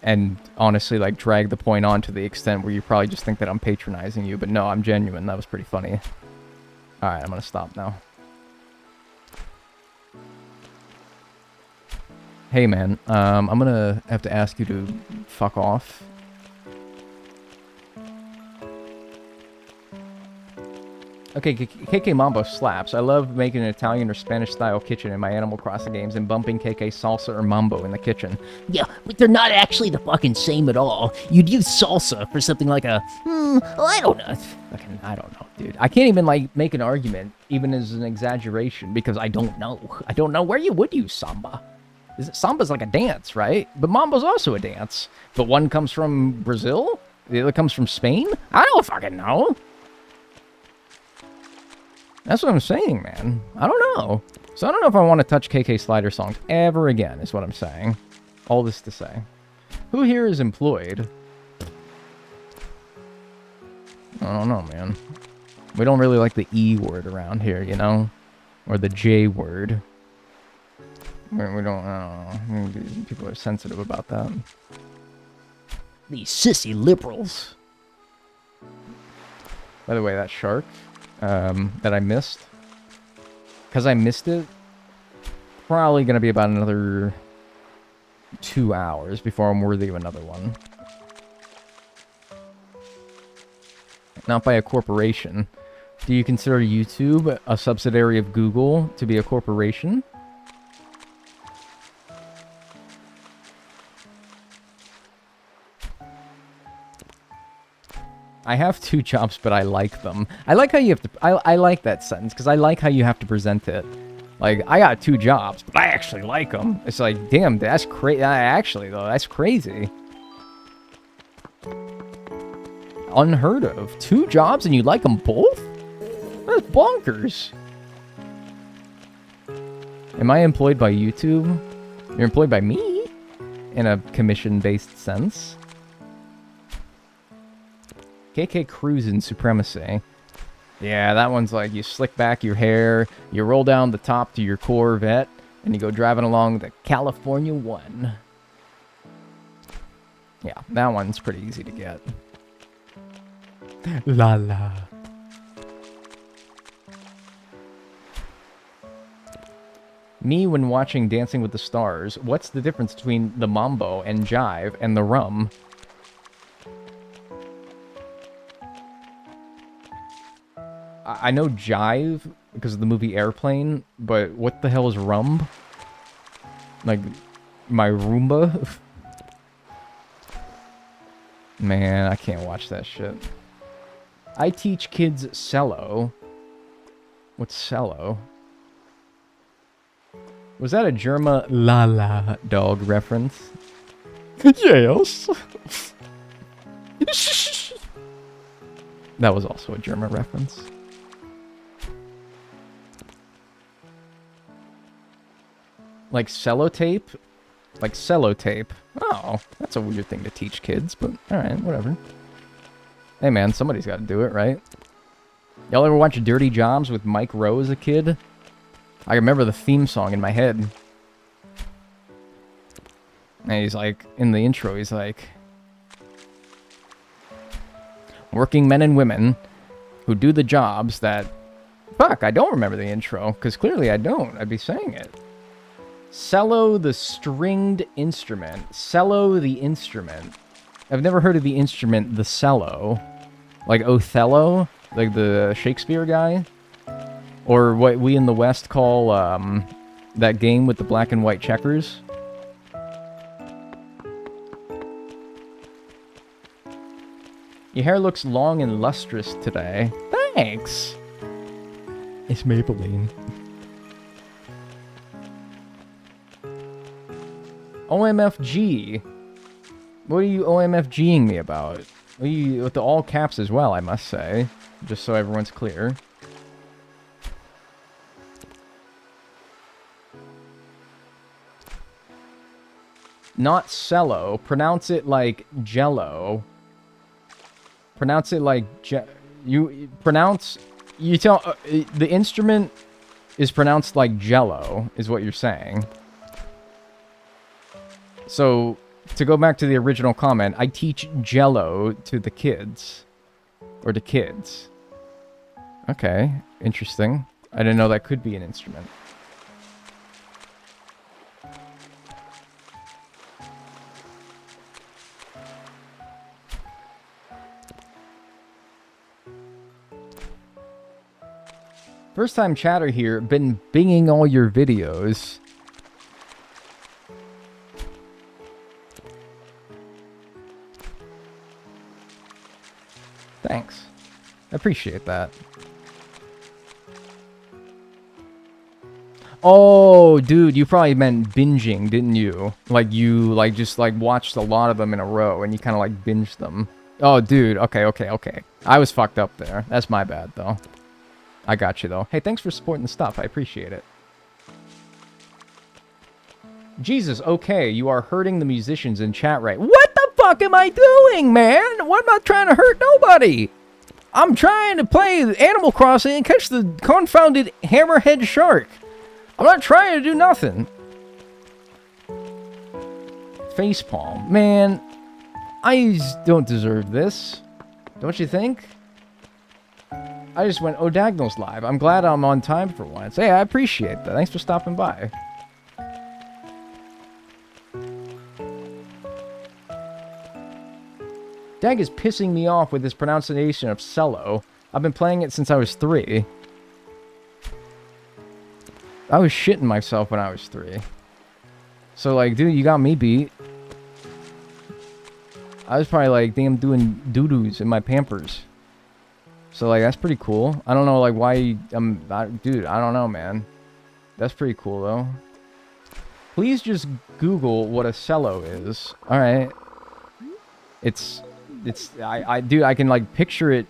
And honestly, like, drag the point on to the extent where you probably just think that I'm patronizing you, but no, I'm genuine. That was pretty funny. Alright, I'm gonna stop now. Hey, man, I'm gonna have to ask you to fuck off. Okay, KK Mambo slaps. I love making an Italian or Spanish-style kitchen in my Animal Crossing games and bumping KK salsa or mambo in the kitchen. Yeah, but they're not actually the fucking same at all. You'd use salsa for something like a, I don't know. Fucking, I don't know, dude. I can't even, like, make an argument, even as an exaggeration, because I don't know. I don't know where you would use samba. Samba's like a dance, right? But mambo's also a dance. But one comes from Brazil? The other comes from Spain? I don't fucking know. That's what I'm saying, man. I don't know. So I don't know if I want to touch KK Slider songs ever again, is what I'm saying. All this to say. Who here is employed? I don't know, man. We don't really like the E word around here, you know? Or the J word. We don't, I don't know. People are sensitive about that. These sissy liberals. By the way, that shark... that I missed. Because I missed it, probably going to be about another 2 hours before I'm worthy of another one. Not by a corporation. Do you consider YouTube a subsidiary of Google to be a corporation? I have 2 jobs, but I like them. I like how you have to... I like that sentence, because I like how you have to present it. Like, I got 2 jobs, but I actually like them. It's like, damn, that's crazy. Actually, though, that's crazy. Unheard of. 2 jobs and you like them both? That's bonkers. Am I employed by YouTube? You're employed by me? In a commission-based sense. KK Cruisin' Supremacy. Yeah, that one's like you slick back your hair, you roll down the top to your Corvette, and you go driving along the California 1. Yeah, that one's pretty easy to get. La la. Me when watching Dancing with the Stars, what's the difference between the mambo and jive and the rum? I know jive because of the movie Airplane, but what the hell is rumb? Like, my Roomba? Man, I can't watch that shit. I teach kids cello. What's cello? Was that a Germa la la dog reference? Yes. That was also a German reference. Like cellotape? Like cellotape. Oh, that's a weird thing to teach kids, but alright, whatever. Hey man, somebody's got to do it, right? Y'all ever watch Dirty Jobs with Mike Rowe as a kid? I remember the theme song in my head. And he's like, in the intro, he's like... Working men and women who do the jobs that... Fuck, I don't remember the intro, because clearly I don't. I'd be saying it. Cello, the stringed instrument. Cello, the instrument. I've never heard of the instrument, the cello. Like Othello, like the Shakespeare guy. Or what we in the West call that game with the black and white checkers. Your hair looks long and lustrous today. Thanks. It's Maybelline. OMFG. What are you OMFGing me about? What are you, with the all caps as well, I must say. Just so everyone's clear. Not cello. Pronounce it like jello. Pronounce it like you pronounce... You tell... the instrument is pronounced like jello, is what you're saying. So, to go back to the original comment, I teach jello to the kids. Or to kids. Okay, interesting. I didn't know that could be an instrument. First time chatter here, been binging all your videos. Thanks. I appreciate that. Oh, dude, you probably meant binging, didn't you? Like you just watched a lot of them in a row and you kind of like binged them. Oh, dude. Okay. I was fucked up there. That's my bad, though. I got you, though. Hey, thanks for supporting the stuff. I appreciate it. Jesus, okay, you are hurting the musicians in chat right. What the fuck am I doing, man? I'm not trying to hurt nobody. I'm trying to play Animal Crossing and catch the confounded hammerhead shark. I'm not trying to do nothing. Facepalm. Man, I don't deserve this. Don't you think? I just went, oh, Dagnel's live. I'm glad I'm on time for once. Hey, I appreciate that. Thanks for stopping by. Dag is pissing me off with his pronunciation of cello. I've been playing it since I was 3. I was shitting myself when I was 3. So, like, dude, you got me beat. I was probably, like, damn doing doo-doos in my Pampers. So, like, that's pretty cool. I don't know, like, why dude, I don't know, man. That's pretty cool, though. Please just Google what a cello is. Alright. Dude, I can, like, picture it.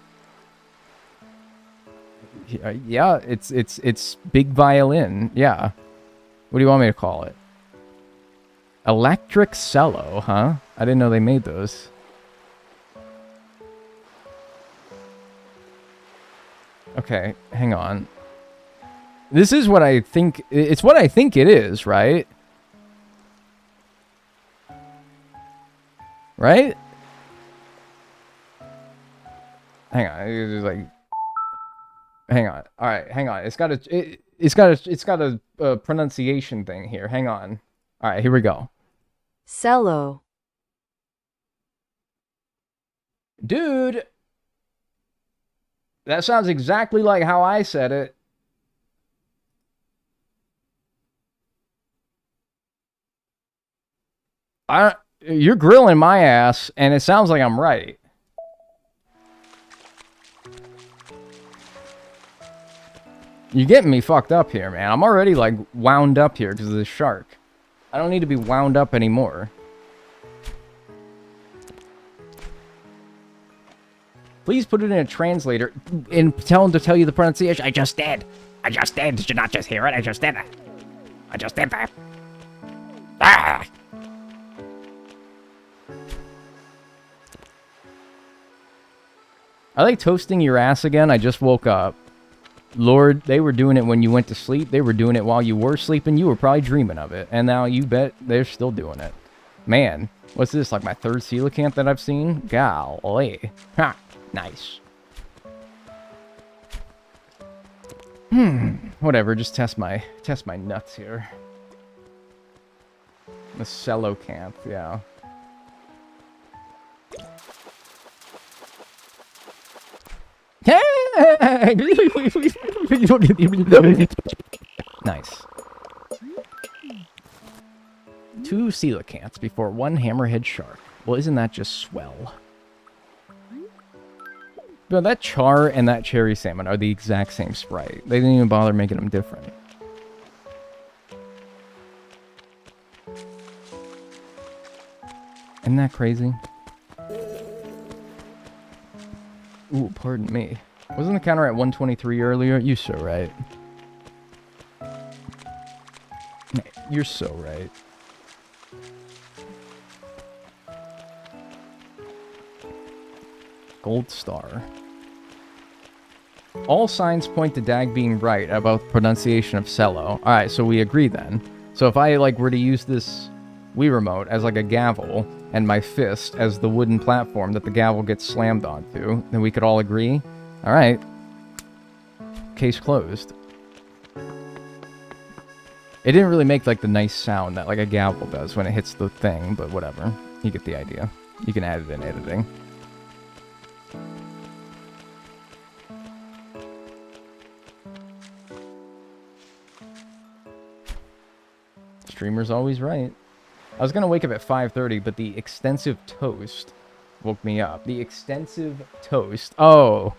Yeah, it's big violin. Yeah. What do you want me to call it? Electric cello, huh? I didn't know they made those. Okay, hang on. This is what I think... It's what I think it is, right? Right? Hang on. It's like... Hang on. All right, hang on. It's got a pronunciation thing here. Hang on. All right, here we go. Cello. Dude. That sounds exactly like how I said it. You're grilling my ass, and it sounds like I'm right. You're getting me fucked up here, man. I'm already, like, wound up here because of this shark. I don't need to be wound up anymore. Please put it in a translator and tell him to tell you the pronunciation. I just did. I just did. Did you not just hear it? I just did it. I just did that. Ah! I like toasting your ass again. I just woke up. Lord, they were doing it when you went to sleep. They were doing it while you were sleeping. You were probably dreaming of it. And now you bet they're still doing it. Man, what's this? Like my third coelacanth that I've seen? Golly. Ha! Nice. Whatever, just test my nuts here. The cello-canth, yeah. Nice. 2 coelacanths before 1 hammerhead shark. Well, isn't that just swell? But that char and that cherry salmon are the exact same sprite. They didn't even bother making them different. Isn't that crazy? Ooh, pardon me. Wasn't the counter at 123 earlier? You're so right. You're so right. Gold star. All signs point to Dag being right about the pronunciation of cello. Alright, so we agree then. So if I, like, were to use this Wii Remote as, like, a gavel, and my fist as the wooden platform that the gavel gets slammed onto, then we could all agree? Alright. Case closed. It didn't really make, like, the nice sound that, like, a gavel does when it hits the thing, but whatever. You get the idea. You can add it in editing. Streamer's always right. I was gonna wake up at 5:30, but the extensive toast woke me up. The extensive toast. Oh,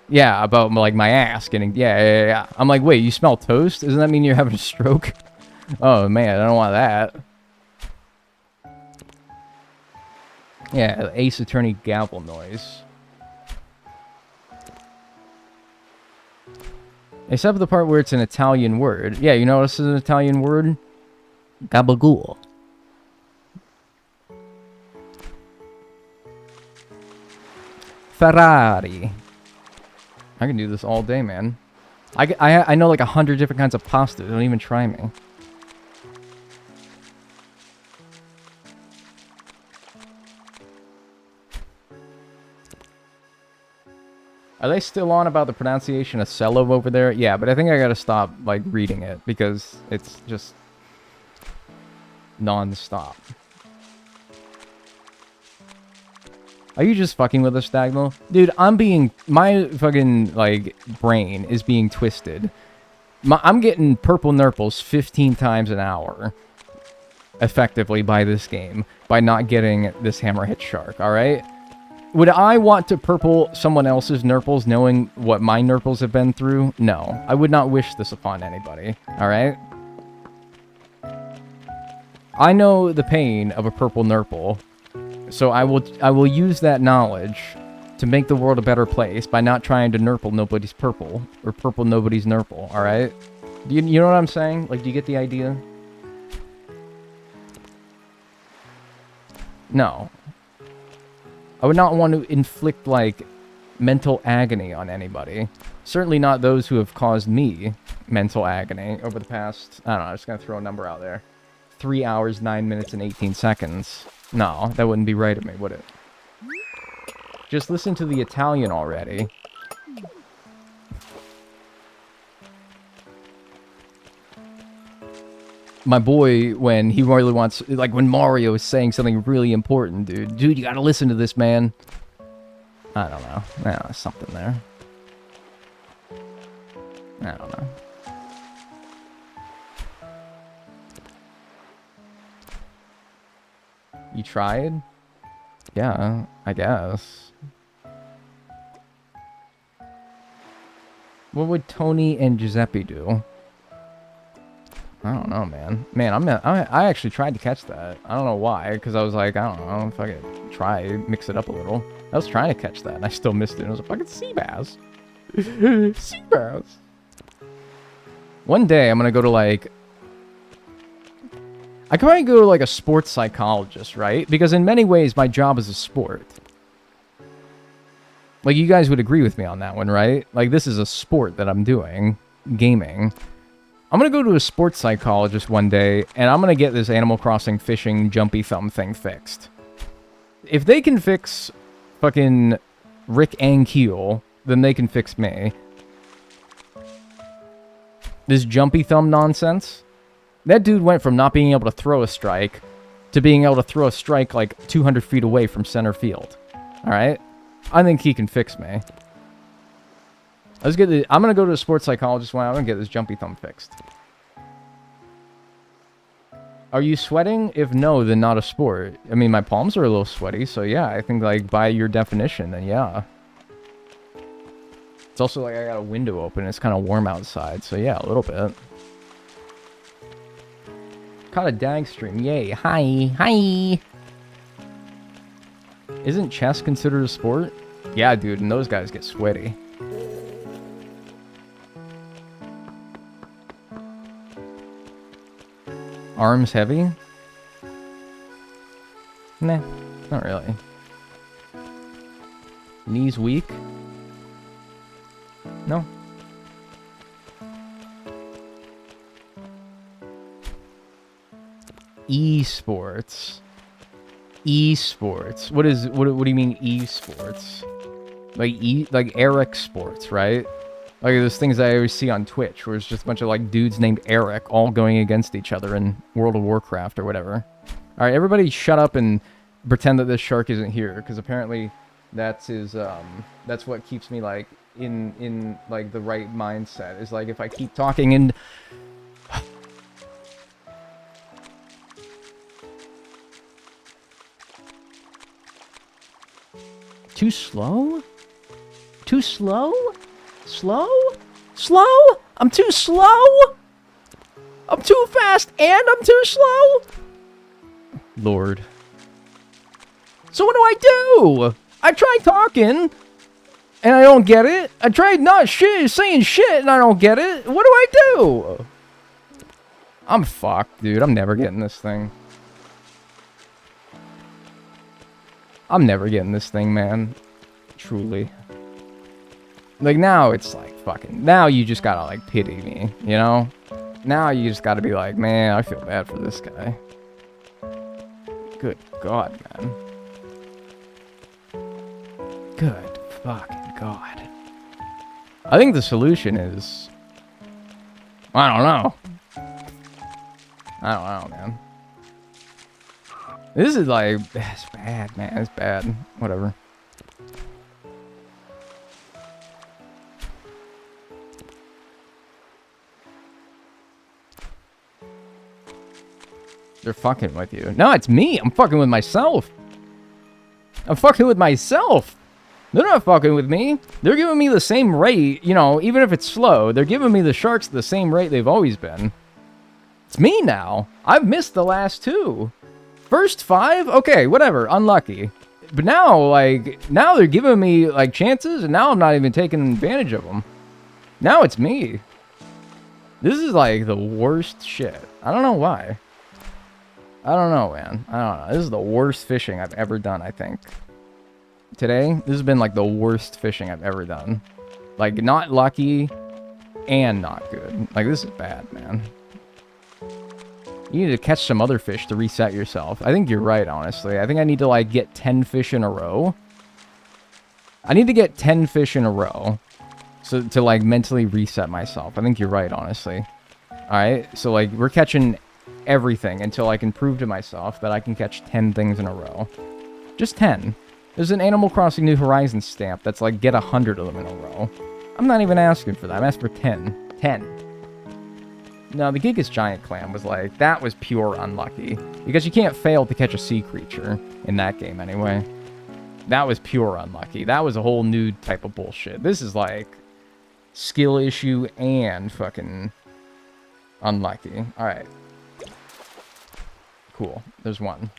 yeah, about like my ass getting. Yeah. I'm like, wait, you smell toast? Doesn't that mean you're having a stroke? Oh man, I don't want that. Yeah, Ace Attorney gavel noise. Except the part where it's an Italian word. Yeah, you know what is an Italian word? Gabagool. Ferrari. I can do this all day, man. I know like 100 different kinds of pasta. Don't even try me. Are they still on about the pronunciation of cello over there? Yeah, but I think I gotta stop, like, reading it because it's just non-stop. Are you just fucking with us, Dagnel? Dude, my fucking, like, brain is being twisted. I'm getting purple nurples 15 times an hour, effectively, by this game, by not getting this hammerhead shark, alright? Would I want to purple someone else's nurples knowing what my nurples have been through? No. I would not wish this upon anybody, alright? I know the pain of a purple nurple. So I will use that knowledge to make the world a better place by not trying to nurple nobody's purple or purple nobody's nurple, all right? You know what I'm saying? Like, do you get the idea? No. I would not want to inflict, like, mental agony on anybody. Certainly not those who have caused me mental agony over the past, I don't know, I'm just going to throw a number out there. 3 hours, 9 minutes, and 18 seconds. No, that wouldn't be right of me, would it? Just listen to the Italian already. My boy, when he really wants... Like, when Mario is saying something really important, dude. Dude, you gotta listen to this, man. I don't know. Something there. I don't know. You tried? Yeah, I guess. What would Tony and Giuseppe do? I don't know, man. Man, I actually tried to catch that. I don't know why, because I was like, I don't know, if I could try, mix it up a little. I was trying to catch that, and I still missed it. It was a fucking sea bass. Sea bass. One day, I'm gonna go to, like... I could probably go to, like, a sports psychologist, right? Because in many ways, my job is a sport. Like, you guys would agree with me on that one, right? Like, this is a sport that I'm doing. Gaming. I'm gonna go to a sports psychologist one day, and I'm gonna get this Animal Crossing fishing jumpy thumb thing fixed. If they can fix fucking Rick Ankiel, then they can fix me. This jumpy thumb nonsense? That dude went from not being able to throw a strike to being able to throw a strike like 200 feet away from center field. Alright? I think he can fix me. I'm gonna go to a sports psychologist when I'm gonna get this jumpy thumb fixed. Are you sweating? If no, then not a sport. I mean, my palms are a little sweaty, so yeah, I think, like, by your definition, then yeah. It's also like I got a window open, it's kind of warm outside, so yeah, a little bit. Caught a dag stream, yay, hi! Isn't chess considered a sport? Yeah, dude, and those guys get sweaty. Arms heavy? Nah, not really. Knees weak? No. Esports. Esports. What do you mean esports? Like Eric Sports, right? Like those things I always see on Twitch, where it's just a bunch of like dudes named Eric all going against each other in World of Warcraft or whatever. All right, everybody, shut up and pretend that this shark isn't here, because apparently that's that's what keeps me like in like the right mindset. Is like if I keep talking and. Too slow? Too slow? Slow? Slow? I'm too slow? I'm too fast and I'm too slow? Lord. So what do I do? I tried talking and I don't get it. I tried not saying shit and I don't get it. What do I do? I'm fucked, dude. I'm never getting this thing. I'm never getting this thing, man. Truly. Like, now it's like, fucking... Now you just gotta, like, pity me, you know? Now you just gotta be like, man, I feel bad for this guy. Good God, man. Good fucking God. I think the solution is... I don't know. I don't know, man. This is like, it's bad, man. It's bad. Whatever. They're fucking with you. No, it's me. I'm fucking with myself. I'm fucking with myself. They're not fucking with me. They're giving me the same rate, you know, even if it's slow. They're giving me the sharks the same rate they've always been. It's me now. I've missed the last two. First 5? Okay, whatever. Unlucky. But now, like, now they're giving me, like, chances, and now I'm not even taking advantage of them. Now it's me. This is, like, the worst shit. I don't know why. I don't know, man. I don't know. This is the worst fishing I've ever done, I think. Today, this has been, like, the worst fishing I've ever done. Like, not lucky and not good. Like, this is bad, man. You need to catch some other fish to reset yourself. I think you're right, honestly. I think I need to, like, get 10 fish in a row. I need to get 10 fish in a row. So, to, like, mentally reset myself. I think you're right, honestly. Alright? So, like, we're catching everything until I can prove to myself that I can catch 10 things in a row. Just 10. There's an Animal Crossing New Horizons stamp that's, like, get 100 of them in a row. I'm not even asking for that. I'm asking for 10. 10. No, the Gigas Giant Clam was like, that was pure unlucky. Because you can't fail to catch a sea creature in that game anyway. That was pure unlucky. That was a whole new type of bullshit. This is like skill issue and fucking unlucky. Alright. Cool. There's one.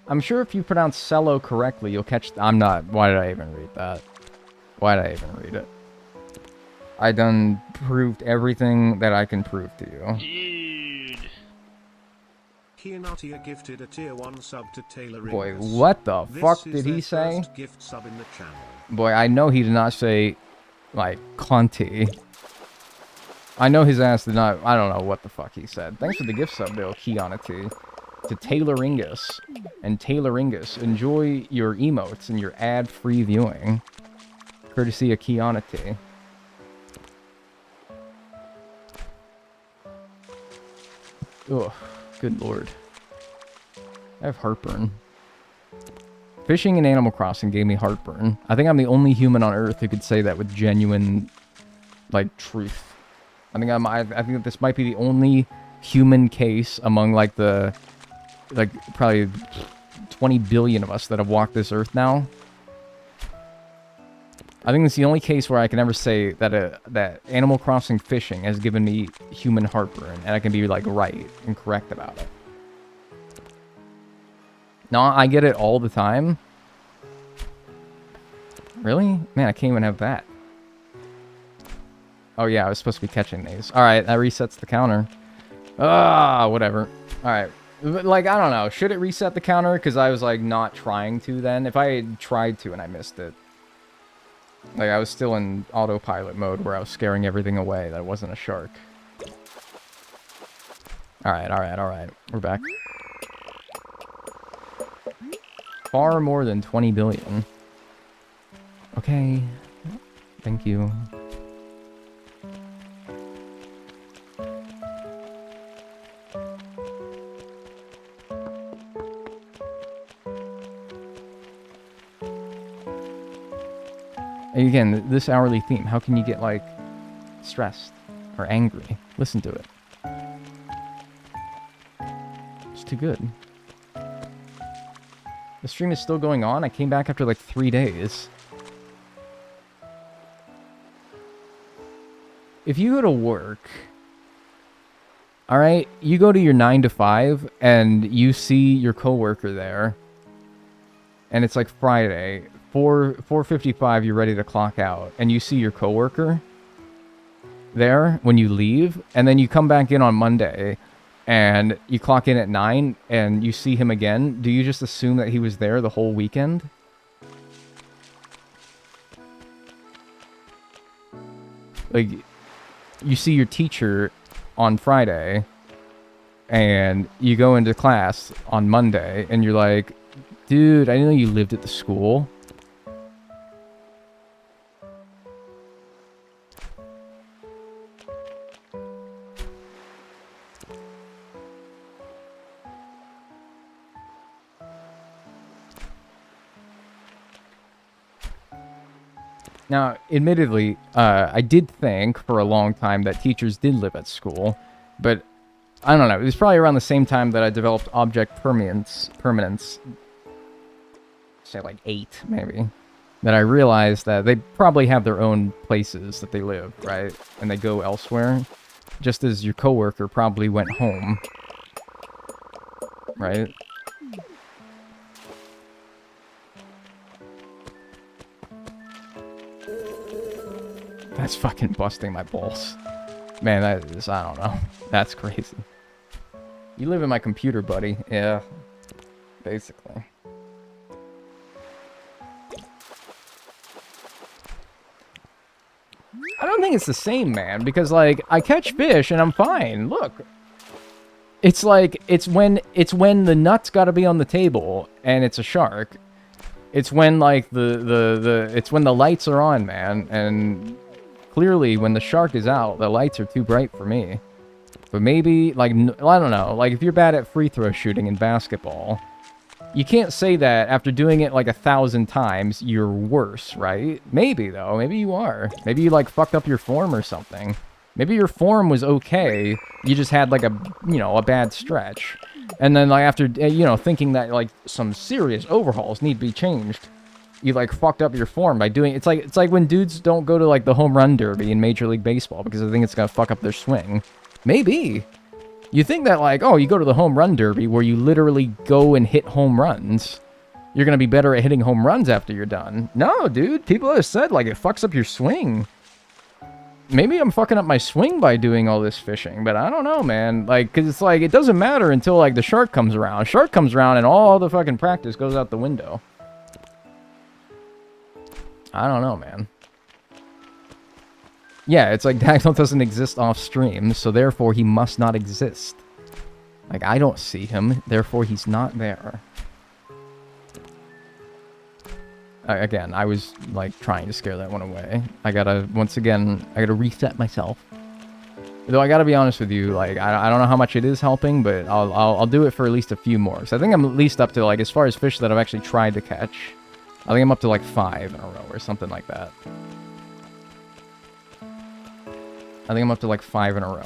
I'm sure if you pronounce cello correctly, you'll catch... I'm not... Why did I even read that? Why did I even read it? I done proved everything that I can prove to you. Dude. Kianatia gifted a tier 1 sub to Taylor Boy, Ingus. what the fuck This is did he their say? first gift sub in the channel. Boy, I know he did not say, like, Conti. I know his ass did not... I don't know what the fuck he said. Thanks for the gift sub, though, Kianati. To Taylor Ingus. And Taylor Ingus, enjoy your emotes and your ad-free viewing. Courtesy of Kianati. Ugh, good lord. I have heartburn. Fishing in Animal Crossing gave me heartburn. I think I'm the only human on Earth who could say that with genuine, like, truth. I think I think that this might be the only human case among, like, the... like, probably 20 billion of us that have walked this earth now. I think it's the only case where I can ever say that that Animal Crossing fishing has given me human heartburn, and I can be, like, right and correct about it. No, I get it all the time. Really? Man, I can't even have that. Oh yeah, I was supposed to be catching these. Alright, that resets the counter. Ah, whatever. Alright. Like, I don't know. Should it reset the counter? Because I was, like, not trying to then. If I had tried to and I missed it. Like, I was still in autopilot mode where I was scaring everything away that it wasn't a shark. Alright, alright, alright. We're back. Far more than 20 billion. Okay. Thank you. Again, this hourly theme, how can you get, like, stressed or angry? Listen to it. It's too good. The stream is still going on. I came back after, like, 3 days. If you go to work, alright, you go to your 9 to 5, and you see your coworker there, and it's, like, Friday, 4:55, you're ready to clock out, and you see your coworker there when you leave, and then you come back in on Monday, and you clock in at 9, and you see him again, do you just assume that he was there the whole weekend? Like, you see your teacher on Friday, and you go into class on Monday, and you're like, dude, I didn't know you lived at the school. Now, admittedly, I did think for a long time that teachers did live at school, but I don't know. It was probably around the same time that I developed object permanence, say like 8 maybe, that I realized that they probably have their own places that they live, right? And they go elsewhere, just as your coworker probably went home, right? That's fucking busting my balls. Man, that is, I don't know. That's crazy. You live in my computer, buddy. Yeah. Basically. I don't think it's the same, man, because, like, I catch fish and I'm fine. Look. It's like, it's when the nuts gotta be on the table and it's a shark. It's when, like, it's when the lights are on, man, and clearly when the shark is out, the lights are too bright for me. But maybe, like, I don't know. Like, if you're bad at free throw shooting in basketball, you can't say that after doing it like 1,000 times, you're worse, right? Maybe, though. Maybe you are. Maybe you, like, fucked up your form or something. Maybe your form was okay. You just had, like, a bad stretch. And then, like, after, thinking that, like, some serious overhauls need to be changed, you, like, fucked up your form by doing... It's like when dudes don't go to, like, the home run derby in Major League Baseball because they think it's gonna fuck up their swing. Maybe. You think that, like, oh, you go to the home run derby where you literally go and hit home runs. You're going to be better at hitting home runs after you're done. No, dude. People have said, like, it fucks up your swing. Maybe I'm fucking up my swing by doing all this fishing, but I don't know, man. Like, because it's like, it doesn't matter until, like, the shark comes around. Shark comes around and all the fucking practice goes out the window. I don't know, man. Yeah, it's like Dagnel doesn't exist off stream, so therefore he must not exist. Like, I don't see him, therefore he's not there. Again, I was, like, trying to scare that one away. I gotta, once again, I gotta reset myself. Though I gotta be honest with you, like, I don't know how much it is helping, but I'll do it for at least a few more. So I think I'm at least up to, like, as far as fish that I've actually tried to catch, I think I'm up to, like, 5 in a row or something like that. I think I'm up to like 5 in a row.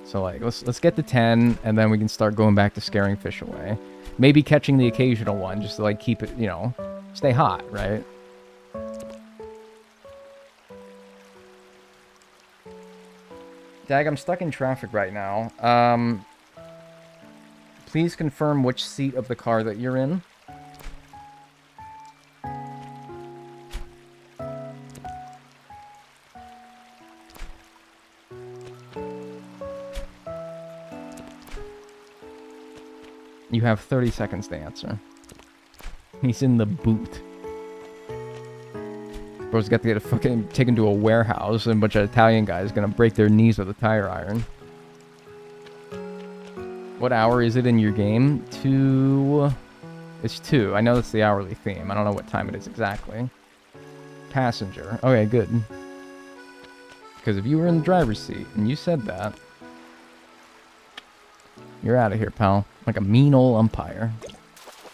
So like, let's get to 10, and then we can start going back to scaring fish away. Maybe catching the occasional one, just to like keep it, stay hot, right? Dag, I'm stuck in traffic right now. Please confirm which seat of the car that you're in. You have 30 seconds to answer. He's in the boot. Bro's got to get fucking taken to a warehouse, and a bunch of Italian guys gonna break their knees with a tire iron. What hour is it in your game? 2... It's 2. I know that's the hourly theme. I don't know what time it is exactly. Passenger. Okay, good. Because if you were in the driver's seat, and you said that... You're out of here, pal. Like a mean old umpire.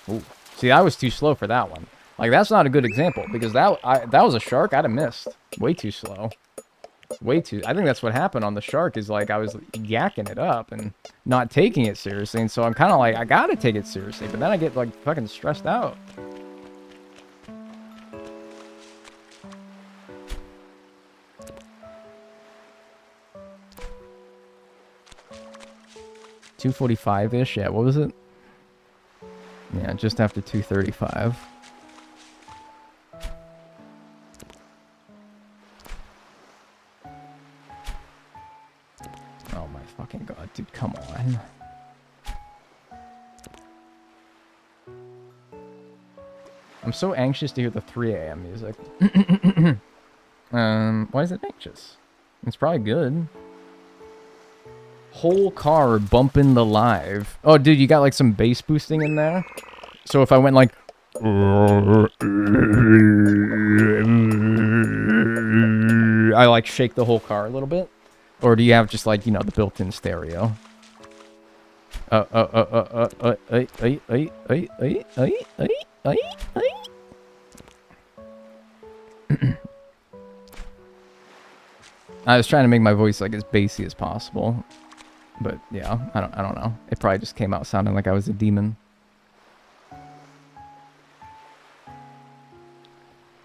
Ooh. See, I was too slow for that one. Like, that's not a good example, because that was a shark I'd have missed. Way too slow. Way too... I think that's what happened on the shark, is like, I was yakking it up and not taking it seriously, and so I'm kind of like, I gotta take it seriously, but then I get, like, fucking stressed out. $2:45-ish? Yeah, what was it? Yeah, just after 2:35. Oh my fucking god, dude, come on. I'm so anxious to hear the 3 a.m. music. Why is it anxious? It's probably good. Whole car bumping the live. Oh, dude, you got like some bass boosting in there? So if I went like... I like shake the whole car a little bit? Or do you have just like, the built-in stereo? I was trying to make my voice like as bassy as possible. But yeah, I don't know. It probably just came out sounding like I was a demon.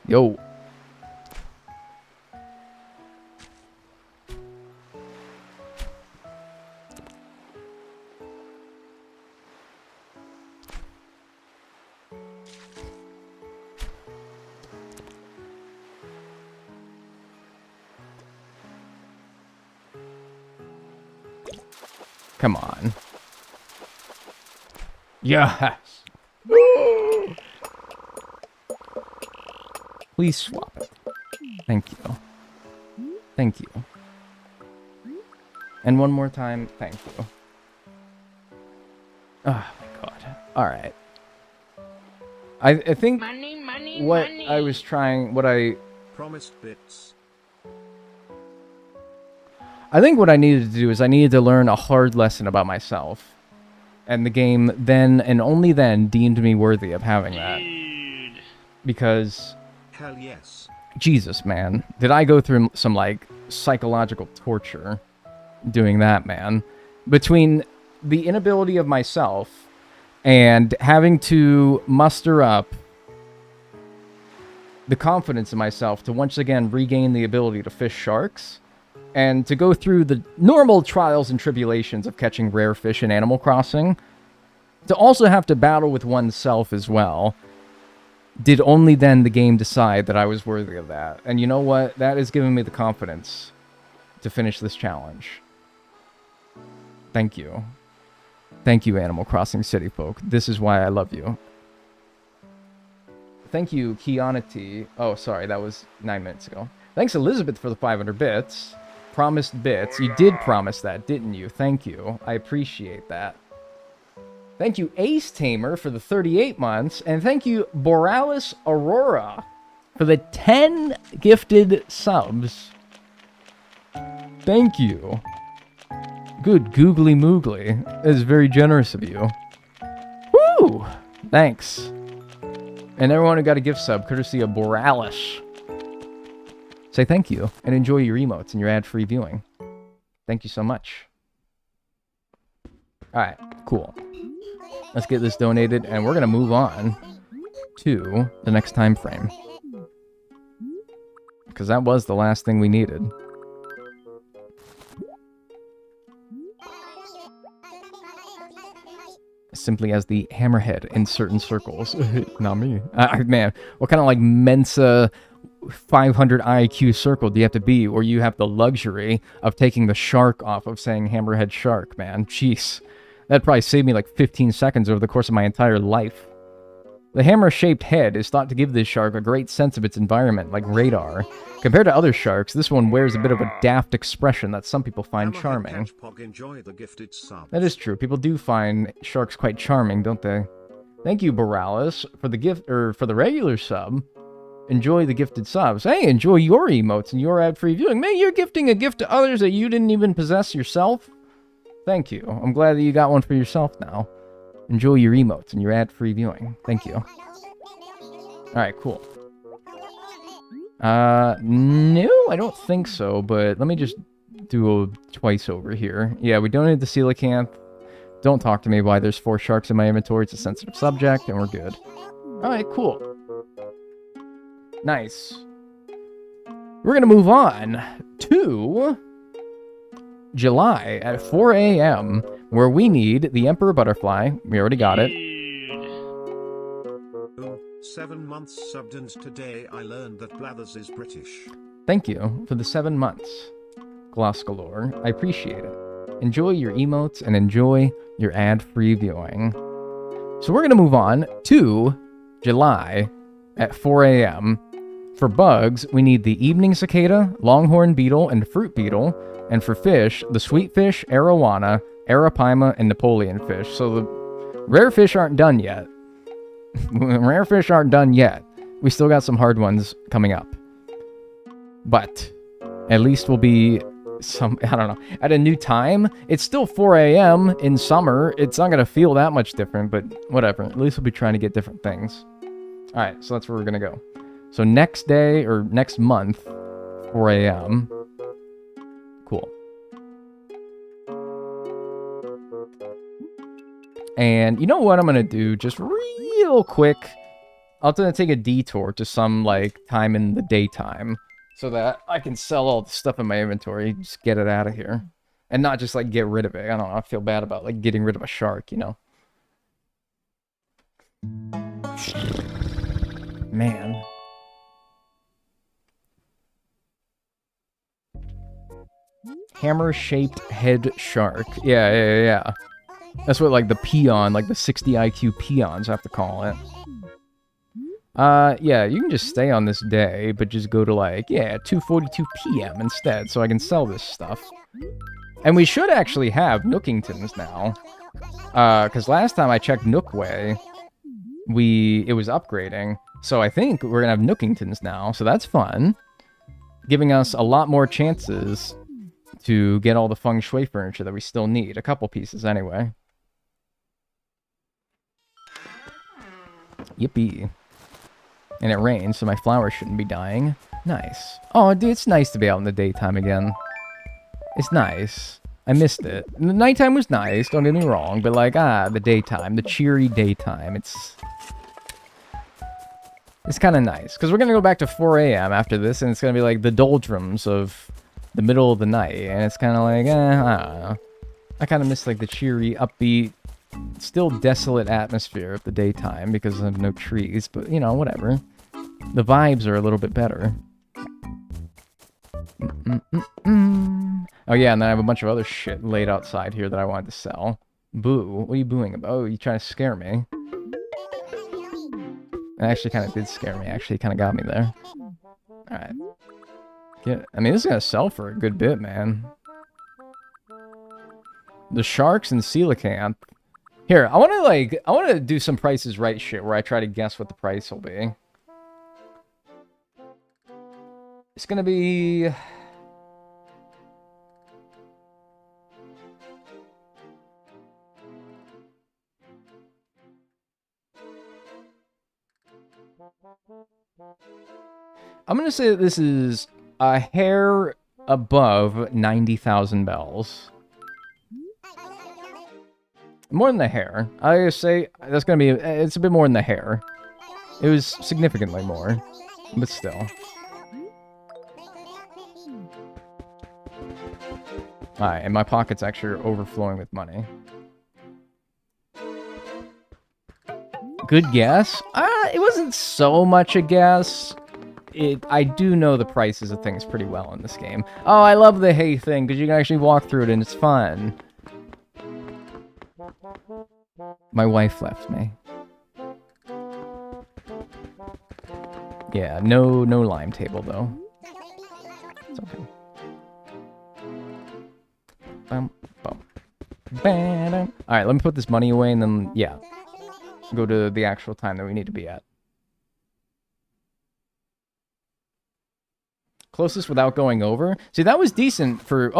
Yo. Come on. Yes. Please swap it. Thank you. Thank you. And one more time, thank you. Oh my god. Alright. I think what I was trying, what I... Promised bits. I think what I needed to do is I needed to learn a hard lesson about myself. And the game then, and only then, deemed me worthy of having that. Because... Hell yes. Jesus, man. Did I go through some, like, psychological torture doing that, man? Between the inability of myself and having to muster up the confidence in myself to once again regain the ability to fish sharks, and to go through the normal trials and tribulations of catching rare fish in Animal Crossing, to also have to battle with oneself as well, did only then the game decide that I was worthy of that. And you know what? That has given me the confidence to finish this challenge. Thank you. Thank you, Animal Crossing City folk. This is why I love you. Thank you, Kianity. Oh, sorry, that was 9 minutes ago. Thanks, Elizabeth, for the 500 bits. Promised bits. You did promise that, didn't you? Thank you. I appreciate that. Thank you, Ace Tamer, for the 38 months. And thank you, Borealis Aurora, for the 10 gifted subs. Thank you. Good googly moogly. That is very generous of you. Woo! Thanks. And everyone who got a gift sub, courtesy of Borealis. Say thank you, and enjoy your emotes and your ad-free viewing. Thank you so much. Alright, cool. Let's get this donated, and we're going to move on to the next time frame. Because that was the last thing we needed. Simply as the hammerhead in certain circles. Not me. Man, what kind of like Mensa 500 IQ circle do you have to be where you have the luxury of taking the shark off of saying hammerhead shark, man? Jeez. That'd probably save me like 15 seconds over the course of my entire life. The hammer-shaped head is thought to give this shark a great sense of its environment, like radar. Compared to other sharks, this one wears a bit of a daft expression that some people find charming. Enjoy the gifted subs. That is true. People do find sharks quite charming, don't they? Thank you, Borealis, for the gift, or for the regular sub. Enjoy the gifted subs. Hey, enjoy your emotes and your ad-free viewing. Man, you're gifting a gift to others that you didn't even possess yourself. Thank you. I'm glad that you got one for yourself now. Enjoy your emotes and your ad-free viewing. Thank you. Alright, cool. No, I don't think so, but let me just do a twice over here. Yeah, we donated the coelacanth. Don't talk to me why there's 4 sharks in my inventory. It's a sensitive subject, and we're good. Alright, cool. Nice. We're gonna move on to July at 4 a.m., where we need the Emperor Butterfly. We already got it. 7 months subbed, and today I learned that Blathers is British. Thank you for the 7 months, Gloss Galore. I appreciate it. Enjoy your emotes and enjoy your ad-free viewing. So we're going to move on to July at 4 a.m. For bugs, we need the evening cicada, longhorn beetle, and fruit beetle. And for fish, the sweet fish, arowana, arapaima, and Napoleon fish. So the rare fish aren't done yet. Rare fish aren't done yet. We still got some hard ones coming up. But at least we'll be some, I don't know, at a new time. It's still 4 a.m. in summer. It's not going to feel that much different, but whatever. At least we'll be trying to get different things. All right, so that's where we're going to go. So next day, or next month, 4 a.m. Cool. And you know what I'm going to do just real quick? I'm going to take a detour to some, like, time in the daytime so that I can sell all the stuff in my inventory, just get it out of here. And not just, like, get rid of it. I don't know, I feel bad about, like, getting rid of a shark, you know? Man. Hammer-shaped head shark. Yeah. That's what, like, the peon, like the 60 IQ peons have to call it. Yeah, you can just stay on this day, but just go to, like, yeah, 2:42 p.m. instead, so I can sell this stuff. And we should actually have Nookingtons now. Because last time I checked Nookway, it was upgrading. So I think we're gonna have Nookingtons now, so that's fun. Giving us a lot more chances to get all the feng shui furniture that we still need. A couple pieces, anyway. Yippee. And it rains, so my flowers shouldn't be dying. Nice. Oh, dude, it's nice to be out in the daytime again. It's nice. I missed it. The nighttime was nice, don't get me wrong, but like, the daytime, the cheery daytime, it's kind of nice. Because we're going to go back to 4 a.m. after this, and it's going to be like the doldrums of the middle of the night, and it's kind of like, I don't know. I kind of miss like the cheery, upbeat, still desolate atmosphere of the daytime because of no trees, but you know, whatever. The vibes are a little bit better. Oh yeah, and then I have a bunch of other shit laid outside here that I wanted to sell. Boo. What are you booing about? Oh, you trying to scare me? It actually kind of did scare me. Actually, kind of got me there. Alright. Yeah, I mean, this is gonna sell for a good bit, man. The sharks and coelacanth. Here, I want to do some Prices Right shit where I try to guess what the price will be. It's gonna be... I'm gonna say that this is a hair above 90,000 bells. More than the hair. I say that's gonna be... It's a bit more than the hair. It was significantly more, but still. Alright, and my pocket's actually overflowing with money. Good guess? It wasn't so much a guess. I do know the prices of things pretty well in this game. Oh, I love the hay thing, because you can actually walk through it and it's fun. My wife left me. Yeah, no lime table, though. It's okay. Alright, let me put this money away and then, yeah. Go to the actual time that we need to be at. Closest without going over. See, that was decent for...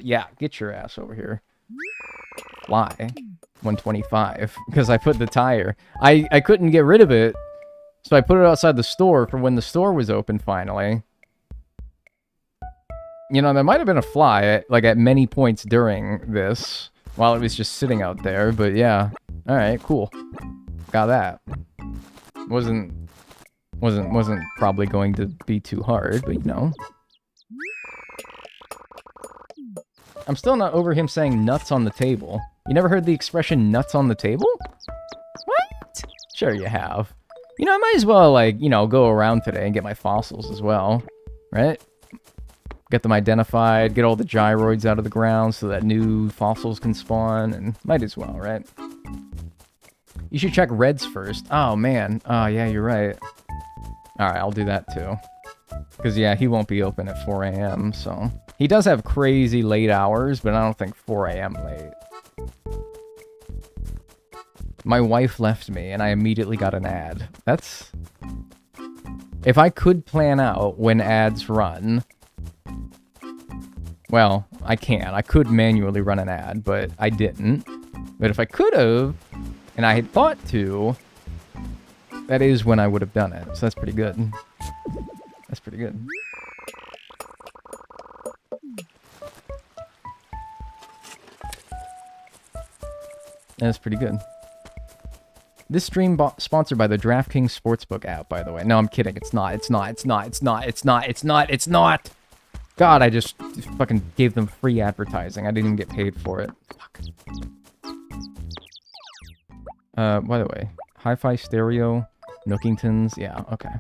Yeah, get your ass over here. Fly. 125. Because I put the tire. I couldn't get rid of it. So I put it outside the store for when the store was open finally. You know, there might have been a fly at many points during this while it was just sitting out there, but yeah. Alright, cool. Got that. Wasn't probably going to be too hard, but you know. I'm still not over him saying nuts on the table. You never heard the expression nuts on the table? What? Sure you have. You know, I might as well, like, you know, go around today and get my fossils as well. Right? Get them identified, get all the gyroids out of the ground so that new fossils can spawn, and might as well, right? You should check Reds first. Oh, man. Oh, yeah, you're right. Alright, I'll do that too. Because, yeah, he won't be open at 4 a.m., so... He does have crazy late hours, but I don't think 4 a.m. late. My wife left me, and I immediately got an ad. That's... If I could plan out when ads run... Well, I can. I could manually run an ad, but I didn't. But if I could have, and I had thought to, that is when I would have done it. So that's pretty good. That's pretty good. That's pretty good. This stream sponsored by the DraftKings Sportsbook app, by the way. No, I'm kidding. It's not. It's not. It's not. It's not. It's not. It's not. It's not. God, I just fucking gave them free advertising. I didn't even get paid for it. Fuck. By the way, Hi-Fi Stereo, Nookingtons, yeah, okay.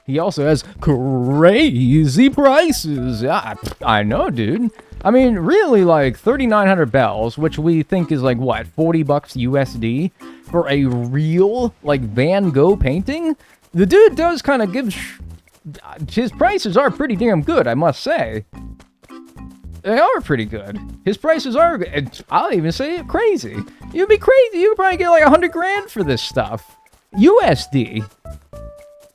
He also has crazy prices. Yeah, I know, dude. I mean, really, like, 3,900 bells, which we think is, like, what, 40 bucks USD for a real, like, Van Gogh painting? The dude does kind of give... His prices are pretty damn good, I must say. They are pretty good. His prices are... I'll even say it crazy. You'd be crazy. You would probably get like 100 grand for this stuff. USD.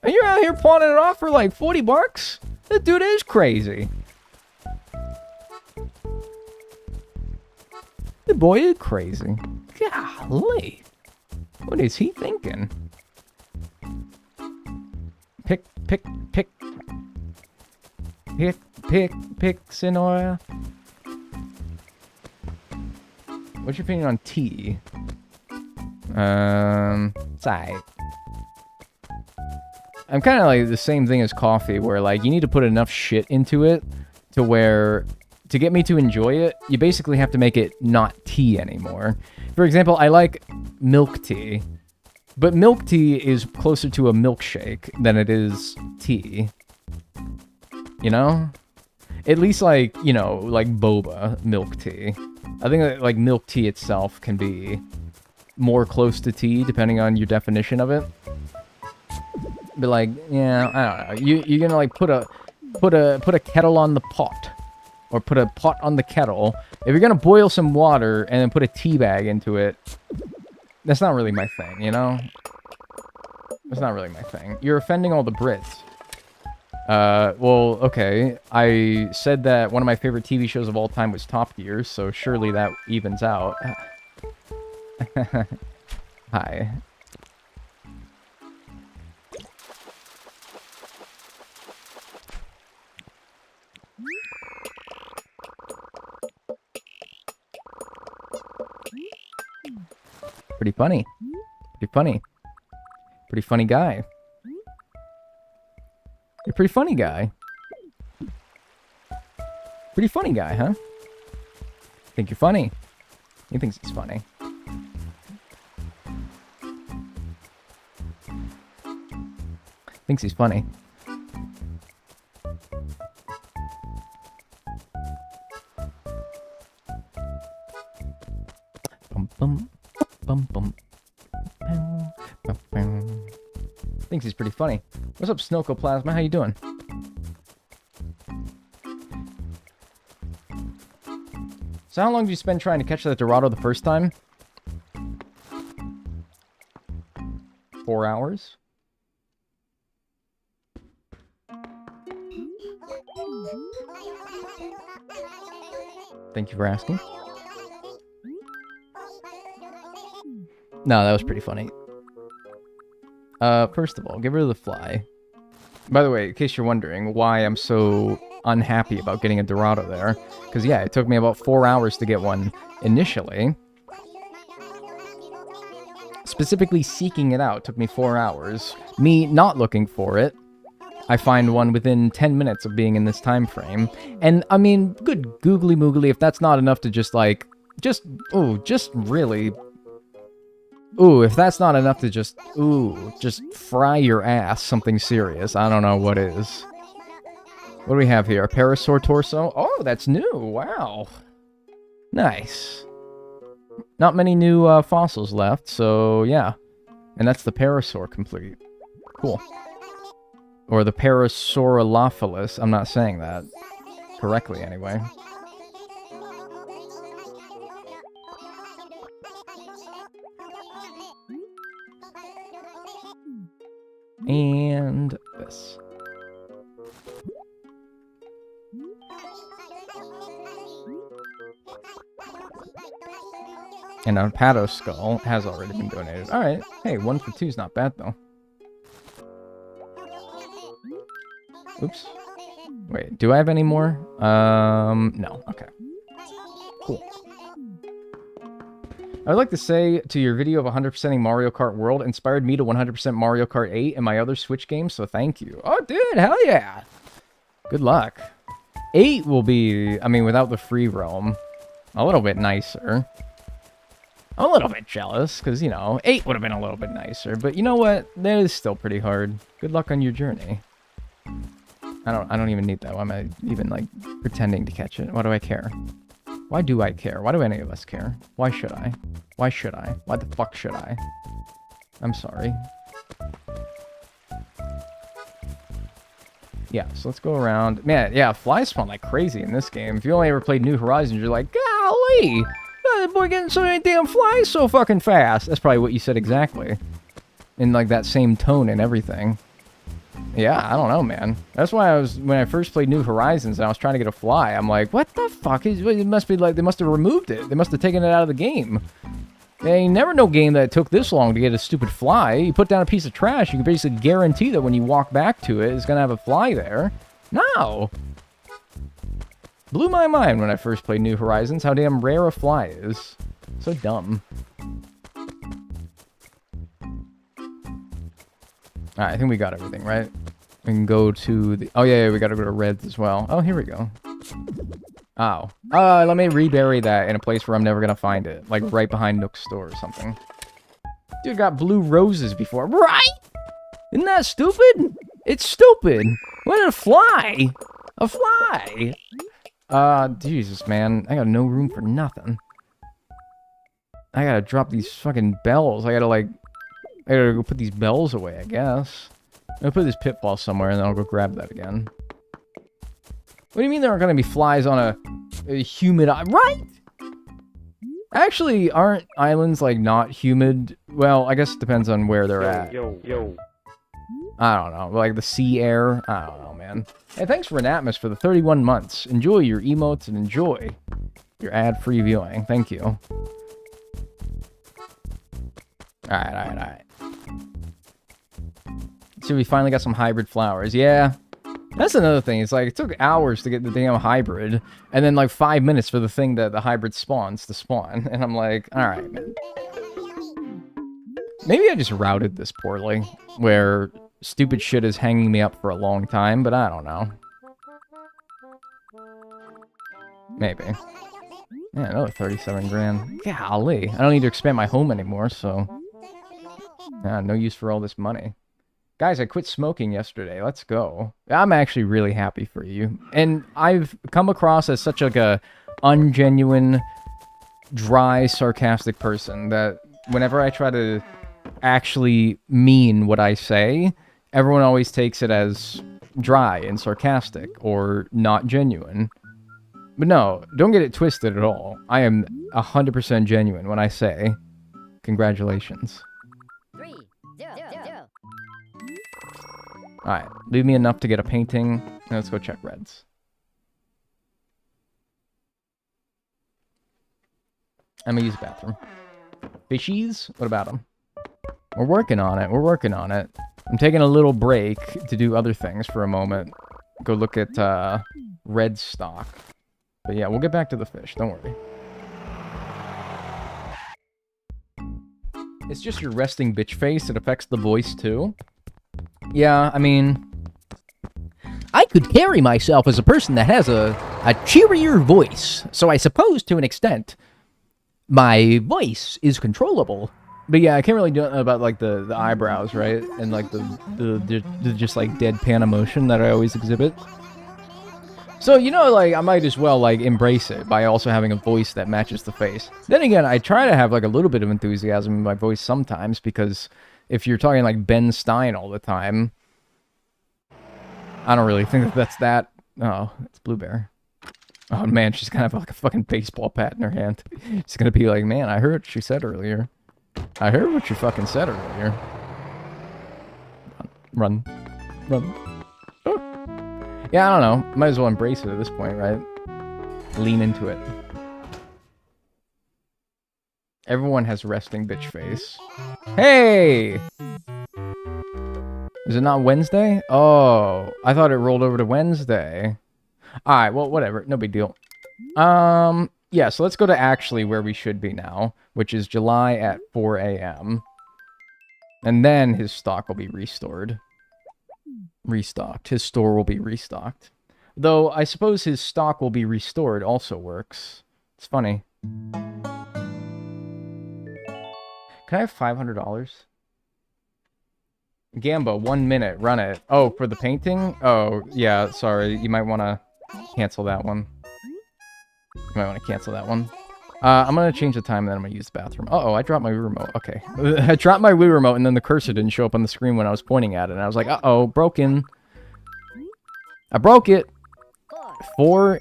And you're out here pawning it off for like 40 bucks? That dude is crazy. The boy is crazy. Golly. What is he thinking? Pick, Sinora. What's your opinion on tea? It's alright. I'm kind of like the same thing as coffee, where like you need to put enough shit into it to where, to get me to enjoy it, you basically have to make it not tea anymore. For example, I like milk tea, but milk tea is closer to a milkshake than it is tea. You know? At least like, you know, like boba milk tea. I think that like milk tea itself can be more close to tea depending on your definition of it. But like, yeah, I don't know. You're gonna like put a kettle on the pot, or put a pot on the kettle. If you're gonna boil some water and then put a tea bag into it, that's not really my thing, you know? That's not really my thing. You're offending all the Brits. Well, okay. I said that one of my favorite TV shows of all time was Top Gear, so surely that evens out. Hi. Pretty funny. Pretty funny. Pretty funny guy. You're a pretty funny guy. Pretty funny guy, huh? Think you're funny. He thinks he's funny. Thinks he's funny. Bum bum bum bum. Thinks he's pretty funny. What's up, Snokoplasma? How you doing? So how long did you spend trying to catch that Dorado the first time? 4 hours? Thank you for asking. No, that was pretty funny. First of all, get rid of the fly. By the way, in case you're wondering why I'm so unhappy about getting a Dorado there, because yeah, it took me about 4 hours to get one initially. Specifically seeking it out took me 4 hours. Me not looking for it, I find one within 10 minutes of being in this time frame. And I mean, good googly moogly, if that's not enough to just like, just really... Ooh, if that's not enough to just fry your ass something serious, I don't know what is. What do we have here? A parasaur torso? Oh, that's new. Wow. Nice. Not many new fossils left, so yeah. And that's the parasaur complete. Cool. Or the Parasaurolophilus. I'm not saying that correctly anyway. And this. And a Pato skull has already been donated. Alright. Hey, 1 for 2 is not bad, though. Oops. Wait, do I have any more? No. Okay. Cool. I would like to say to your video of 100%ing Mario Kart World inspired me to 100% Mario Kart 8 and my other Switch games, so thank you. Oh, dude, hell yeah. Good luck. 8 will be, I mean, without the free roam, a little bit nicer. I'm a little bit jealous, because, you know, 8 would have been a little bit nicer, but you know what? That is still pretty hard. Good luck on your journey. I don't even need that. Why am I even, like, pretending to catch it? Why do I care? Why do I care? Why do any of us care? Why should I? Why should I? Why the fuck should I? I'm sorry. Yeah, so let's go around. Man, yeah, flies spawn like crazy in this game. If you only ever played New Horizons, you're like, golly! That boy getting so many damn flies so fucking fast! That's probably what you said exactly. In, like, that same tone and everything. Yeah, I don't know, man. That's why when I first played New Horizons and I was trying to get a fly, I'm like, what the fuck? It must be like, they must have removed it. They must have taken it out of the game. There ain't never no game that took this long to get a stupid fly. You put down a piece of trash, you can basically guarantee that when you walk back to it, it's gonna have a fly there. No! Blew my mind when I first played New Horizons how damn rare a fly is. So dumb. Alright, I think we got everything, right? We can go to the... Oh, yeah, we gotta go to Reds as well. Oh, here we go. Oh. Let me rebury that in a place where I'm never gonna find it. Like, right behind Nook's store or something. Dude got blue roses before. Right? Isn't that stupid? It's stupid. What did a fly? A fly! Jesus, man. I got no room for nothing. I gotta drop these fucking bells. I gotta go put these bells away, I guess. I'm gonna put this pitfall somewhere, and then I'll go grab that again. What do you mean there aren't gonna be flies on a humid island? Right? Actually, aren't islands, like, not humid? Well, I guess it depends on where they're at. I don't know. Like, the sea air? I don't know, man. Hey, thanks, Renatmus, for the 31 months. Enjoy your emotes and enjoy your ad-free viewing. Thank you. Alright. So we finally got some hybrid flowers. Yeah. That's another thing. It's like, it took hours to get the damn hybrid, and then like 5 minutes for the thing that the hybrid spawns to spawn. And I'm like, alright, man. Maybe I just routed this poorly, where stupid shit is hanging me up for a long time, but I don't know. Maybe. Yeah, another 37 grand. Golly. I don't need to expand my home anymore, so... Yeah, no use for all this money. Guys, I quit smoking yesterday. Let's go. I'm actually really happy for you. And I've come across as such like a ungenuine, dry, sarcastic person that whenever I try to actually mean what I say, everyone always takes it as dry and sarcastic or not genuine. But no, don't get it twisted at all. I am 100% genuine when I say congratulations. 3, 0, 0. Alright, leave me enough to get a painting. Let's go check Reds. I'm gonna use the bathroom. Fishies? What about them? We're working on it. We're working on it. I'm taking a little break to do other things for a moment. Go look at red stock. But yeah, we'll get back to the fish. Don't worry. It's just your resting bitch face. It affects the voice too. Yeah, I mean... I could carry myself as a person that has a cheerier voice, so I suppose to an extent, my voice is controllable. But yeah, I can't really do it about like the eyebrows, right? And like the just like deadpan emotion that I always exhibit. So, you know, like, I might as well, like, embrace it by also having a voice that matches the face. Then again, I try to have, like, a little bit of enthusiasm in my voice sometimes, because if you're talking, like, Ben Stein all the time, I don't really think that's that... Oh, it's Blue Bear. Oh, man, she's gonna have, like, a fucking baseball bat in her hand. She's gonna be like, man, I heard what she said earlier. I heard what you fucking said earlier. Run. Run. Oh. Yeah, I don't know. Might as well embrace it at this point, right? Lean into it. Everyone has resting bitch face. Hey! Is it not Wednesday? Oh, I thought it rolled over to Wednesday. Alright, well, whatever. No big deal. Yeah, so let's go to actually where we should be now, which is July at 4 a.m. And then his stock will be restored. Restocked. His store will be restocked. Though, I suppose his stock will be restored also works. It's funny. Can I have $500? Gambo, 1 minute. Run it. Oh, for the painting? Oh, yeah, sorry. You might want to cancel that one. You might want to cancel that one. I'm going to change the time, and then I'm going to use the bathroom. Uh-oh, I dropped my Wii remote. Okay. I dropped my Wii remote, and then the cursor didn't show up on the screen when I was pointing at it. And I was like, uh-oh, broken. I broke it. 4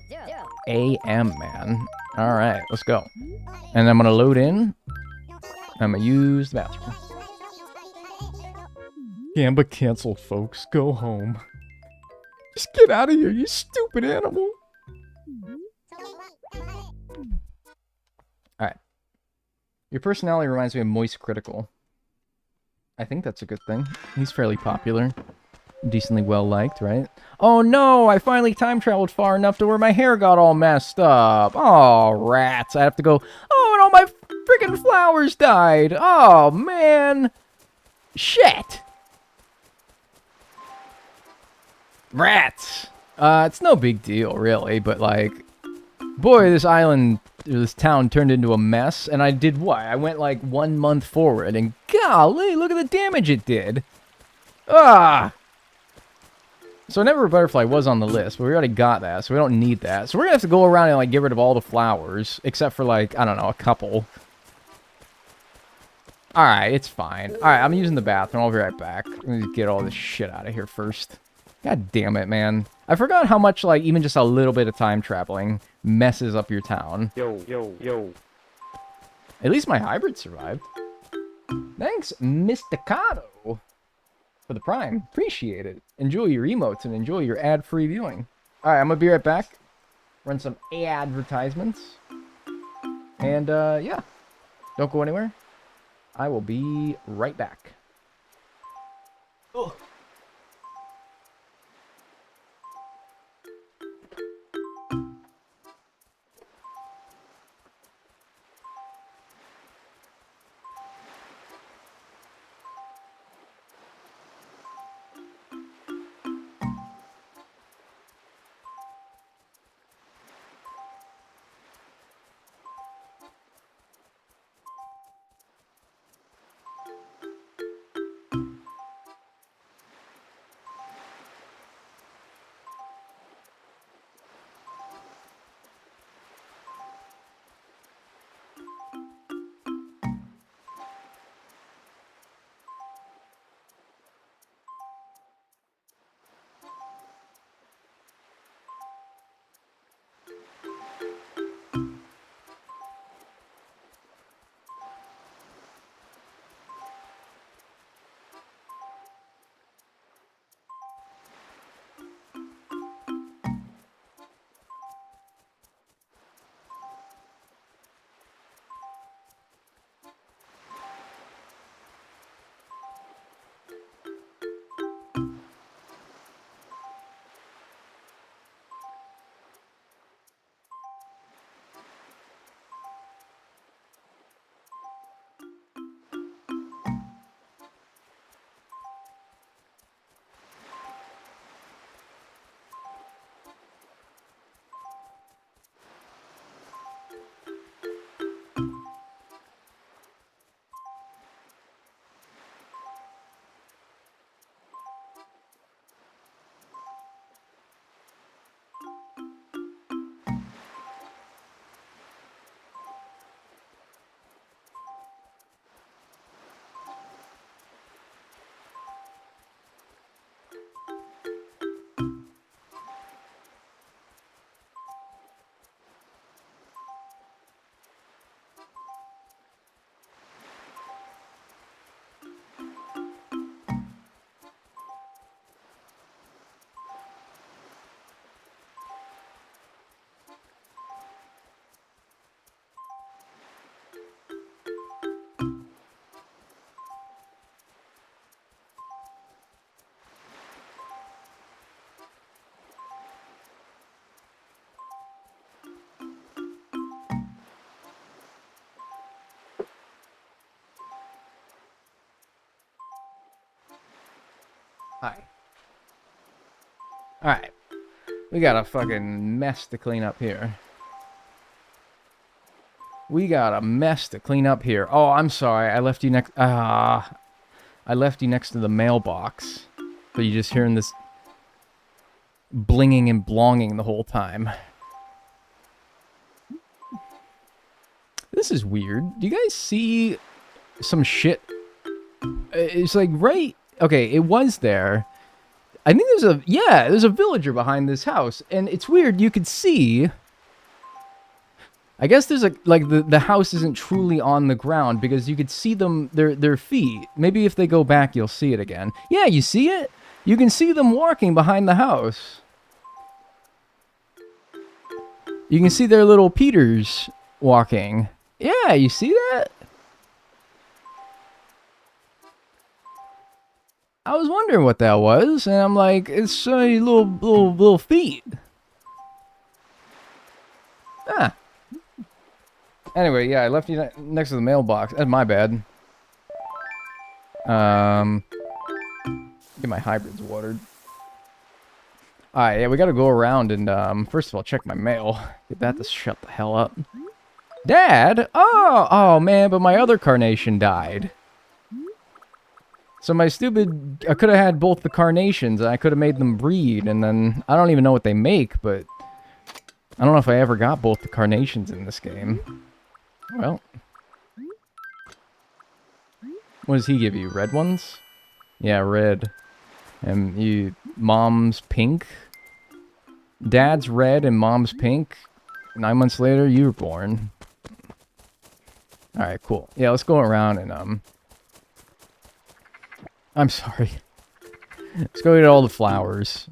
a.m., man. All right, let's go. And I'm going to load in. I'm going to use the bathroom. Gamba canceled, folks. Go home. Just get out of here, you stupid animal. Alright. Your personality reminds me of Moist Critical. I think that's a good thing. He's fairly popular. Decently well-liked, right? Oh no! I finally time-traveled far enough to where my hair got all messed up. Oh, rats. I have to go... Oh, and all my freaking flowers died. Oh, man. Shit. Rats. It's no big deal, really, but, like... Boy, this island... This town turned into a mess, and I did what? I went, like, 1 month forward, and golly, look at the damage it did. Ah! So Never a Butterfly was on the list, but we already got that, so we don't need that. So we're gonna have to go around and, like, get rid of all the flowers, except for, like, I don't know, a couple. Alright, it's fine. Alright, I'm using the bathroom. I'll be right back. Let me get all this shit out of here first. God damn it, man. I forgot how much, like, even just a little bit of time traveling messes up your town. Yo. At least my hybrid survived. Thanks, Mysticato, for the Prime. Appreciate it. Enjoy your emotes and enjoy your ad-free viewing. Alright, I'm gonna be right back. Run some advertisements. And, yeah. Don't go anywhere. I will be right back. Oh. Hi. Alright. We got a fucking mess to clean up here. We got a mess to clean up here. Oh, I'm sorry. I left you next... I left you next to the mailbox. But you're just hearing this blinging and blonging the whole time. This is weird. Do you guys see some shit? It's like right... Okay, it was there. I think there's a... Yeah, there's a villager behind this house. And it's weird. You could see... I guess there's like the house isn't truly on the ground because you could see them their feet. Maybe if they go back, you'll see it again. Yeah, you see it? You can see them walking behind the house. You can see their little Peters walking. Yeah, you see that? I was wondering what that was, and I'm like, it's little feet. Ah. Anyway, yeah, I left you next to the mailbox. That's my bad. Get my hybrids watered. Alright, yeah, we gotta go around and, first of all, check my mail. Get that to shut the hell up. Dad? Oh, man, but my other carnation died. So my stupid... I could have had both the carnations, and I could have made them breed, and then... I don't even know what they make, but... I don't know if I ever got both the carnations in this game. Well. What does he give you? Red ones? Yeah, red. And you... Mom's pink? Dad's red and mom's pink. 9 months later, you were born. Alright, cool. Yeah, let's go around and, I'm sorry. Let's go get all the flowers.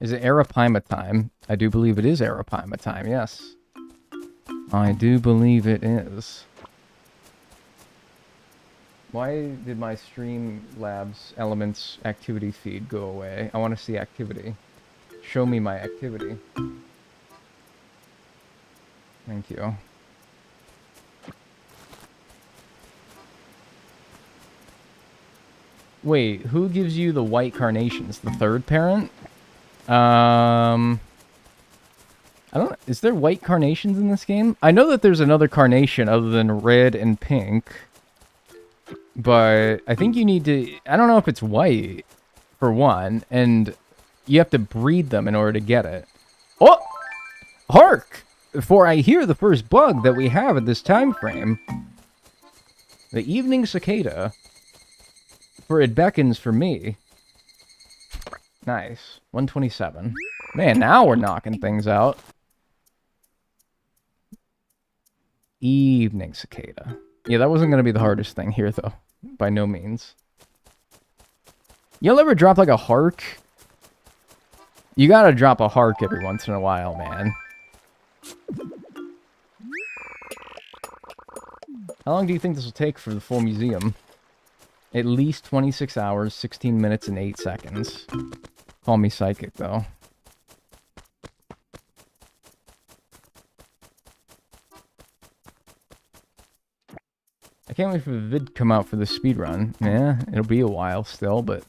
Is it Arapaima time? I do believe it is Arapaima time, yes. I do believe it is. Why did my Streamlabs Elements activity feed go away? I want to see activity. Show me my activity. Thank you. Wait, who gives you the white carnations? The third parent? I don't... Is there white carnations in this game? I know that there's another carnation other than red and pink. But I think you need to... I don't know if it's white, for one. And you have to breed them in order to get it. Oh! Hark! For I hear the first bug that we have at this time frame. The evening cicada. For it beckons for me. Nice. 127. Man, now we're knocking things out. Evening cicada. Yeah, that wasn't going to be the hardest thing here, though. By no means. You'll ever drop, like, a hark? You gotta drop a hark every once in a while, man. How long do you think this will take for the full museum? At least 26 hours, 16 minutes, and 8 seconds. Call me psychic, though. I can't wait for the vid to come out for the speedrun. Yeah, it'll be a while still, but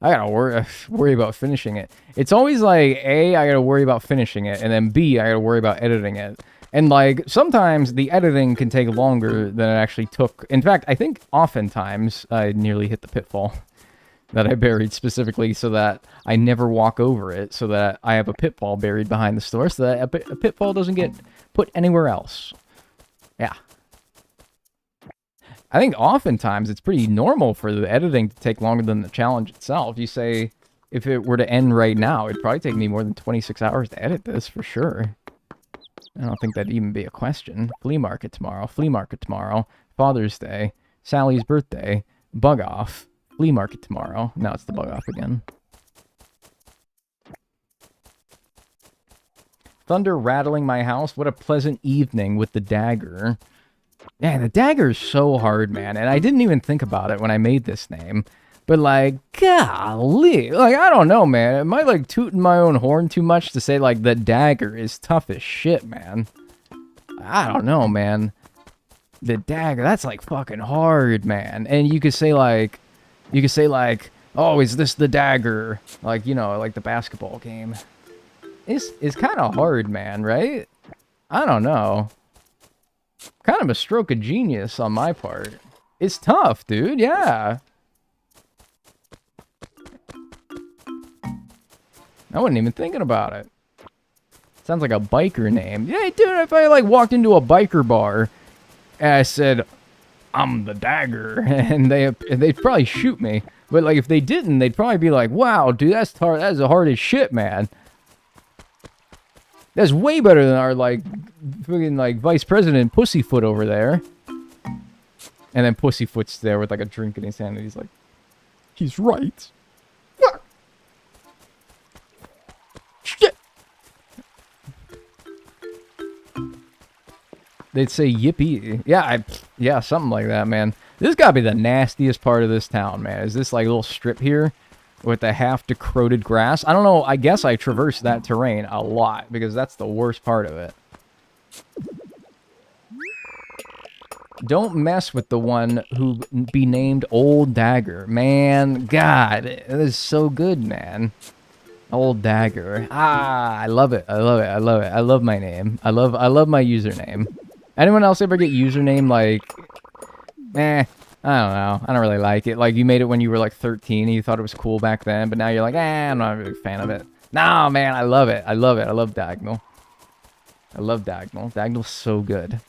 I gotta worry about finishing it. It's always like, A, I gotta worry about finishing it, and then B, I gotta worry about editing it. And, like, sometimes the editing can take longer than it actually took. In fact, I think oftentimes I nearly hit the pitfall that I buried specifically so that I never walk over it, so that I have a pitfall buried behind the store, so that a pitfall doesn't get put anywhere else. Yeah. I think oftentimes it's pretty normal for the editing to take longer than the challenge itself. You say, if it were to end right now, it'd probably take me more than 26 hours to edit this, for sure. I don't think that'd even be a question. Flea market tomorrow, Father's Day, Sally's birthday, bug off, flea market tomorrow. Now it's the bug off again. Thunder rattling my house. What a pleasant evening with the dagger. Yeah, the dagger is so hard, man. And I didn't even think about it when I made this name. But, like, golly. Like, I don't know, man. Am I, like, tooting my own horn too much to say, like, the dagger is tough as shit, man? I don't know, man. The dagger, that's, like, fucking hard, man. And you could say, like, oh, is this the dagger? Like, you know, like the basketball game. It's kind of hard, man, right? I don't know. Kind of a stroke of genius on my part. It's tough, dude, yeah. I wasn't even thinking about it. Sounds like a biker name. Yeah, dude, if I, like, walked into a biker bar and I said, I'm the dagger, and they'd probably shoot me. But like if they didn't, they'd probably be like, wow, dude, that's the hard as shit, man. That's way better than our like freaking like vice president Pussyfoot over there. And then Pussyfoot's there with like a drink in his hand and he's like, he's right. Shit. They'd say yippee. Yeah, something like that, man. This gotta be the nastiest part of this town, man. Is this like little strip here with the half decroded grass? I don't know. I guess I traverse that terrain a lot because that's the worst part of it. Don't mess with the one who be named Old Dagger. Man, God, it is so good, man. Old Dagger. Ah, I love it. I love it. I love it. I love my name. I love my username. Anyone else ever get username like, I don't know. I don't really like it. Like you made it when you were like 13 and you thought it was cool back then, but now you're like, I'm not really a fan of it. No, man, I love it. I love it. I love Dagnel. I love Dagnel. Dagnel's so good.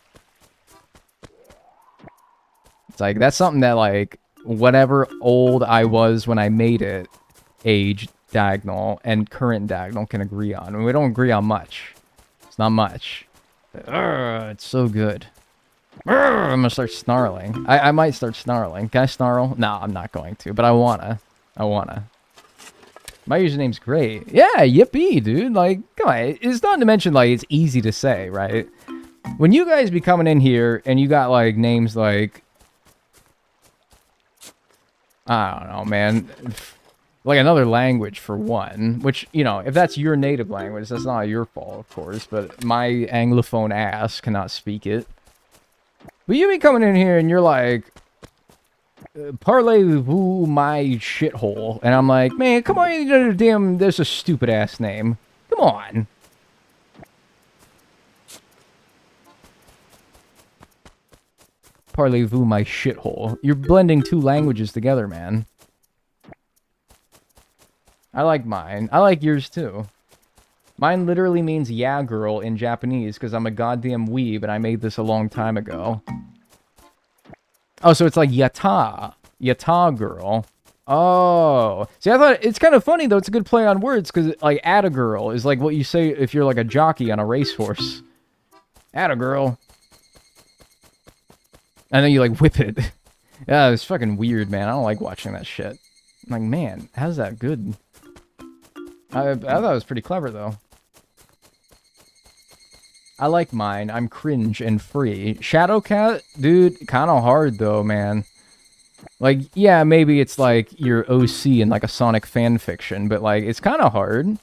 It's like, that's something that like, whatever old I was when I made it, age Dagnel and current Dagnel can agree on. And we don't agree on much. It's not much. It's so good. I'm gonna start snarling. I might start snarling. Can I snarl? No, I'm not going to, but I wanna. My username's great. Yeah, yippee, dude. Like, come on. It's not to mention, like, it's easy to say, right? When you guys be coming in here and you got, like, names like... I don't know, man. Like another language for one, which, you know, if that's your native language, that's not your fault, of course, but my Anglophone ass cannot speak it. But you be coming in here and you're like, parlez-vous my shithole, and I'm like, man, come on, damn, there's a stupid ass name. Come on. Parlez-vous my shithole. You're blending two languages together, man. I like mine. I like yours too. Mine literally means yeah girl in Japanese because I'm a goddamn weeb and I made this a long time ago. Oh, so it's like yata. Yata girl. Oh. See, I thought it's kind of funny though. It's a good play on words because like atta girl is like what you say if you're like a jockey on a racehorse. Atta girl. And then you like whip it. Yeah, it's fucking weird, man. I don't like watching that shit. I'm like, man, how's that good? I thought it was pretty clever, though. I like mine. I'm cringe and free. Shadowcat? Dude, kind of hard, though, man. Like, yeah, maybe it's like your OC in like a Sonic fan fiction, but like, it's kind of hard.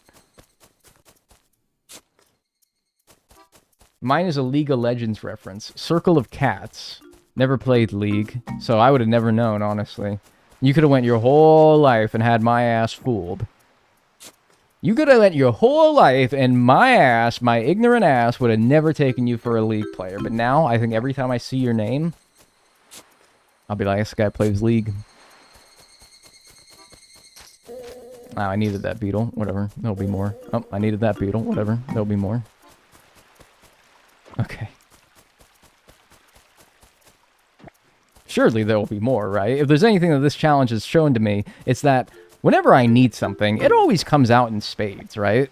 Mine is a League of Legends reference. Circle of Cats. Never played League, so I would have never known, honestly. You could have went your whole life and had my ass fooled. You could have went your whole life and my ass, my ignorant ass, would have never taken you for a League player. But now, I think every time I see your name, I'll be like, this guy plays League. Oh, I needed that beetle. Whatever. There'll be more. Oh, I needed that beetle. Whatever. There'll be more. Okay. Surely there will be more, right? If there's anything that this challenge has shown to me, it's that whenever I need something, it always comes out in spades, right?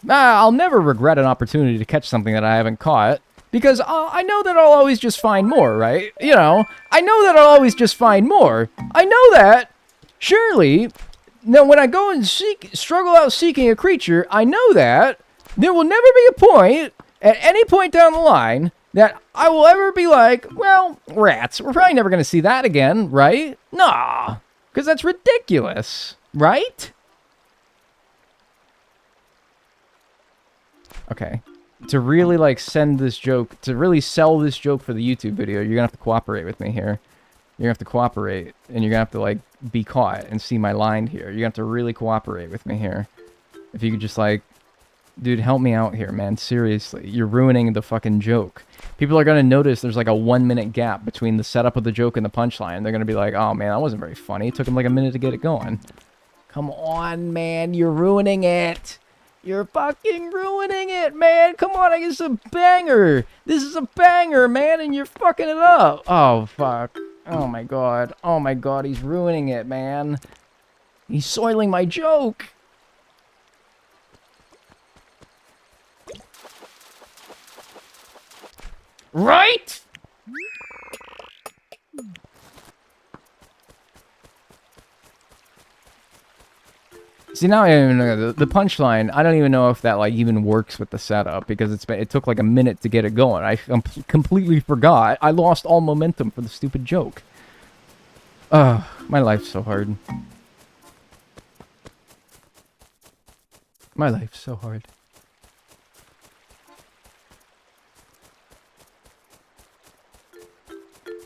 I'll never regret an opportunity to catch something that I haven't caught, because I know that I'll always just find more, right? You know, I know that I'll always just find more. I know that. Surely, now when I go and struggle out seeking a creature, I know that there will never be a point, at any point down the line, that I will ever be like, well, rats, we're probably never going to see that again, right? Nah. Because that's ridiculous, right? Okay. To really, like, send this joke, to really sell this joke for the YouTube video, you're going to have to cooperate with me here. You're going to have to cooperate, and you're going to have to, like, be caught and see my line here. You're going to have to really cooperate with me here. If you could just, like, dude, help me out here, man. Seriously. You're ruining the fucking joke. People are going to notice there's like a 1 minute gap between the setup of the joke and the punchline. They're going to be like, oh man, that wasn't very funny. It took him like a minute to get it going. Come on, man. You're ruining it. You're fucking ruining it, man. Come on, it's a banger. This is a banger, man, and you're fucking it up. Oh, fuck. Oh my god. Oh my god, he's ruining it, man. He's soiling my joke. Right? See, now I don't even know the punchline. I don't even know if that like even works with the setup because it took like a minute to get it going. I completely forgot. I lost all momentum for the stupid joke. Ugh, my life's so hard. My life's so hard.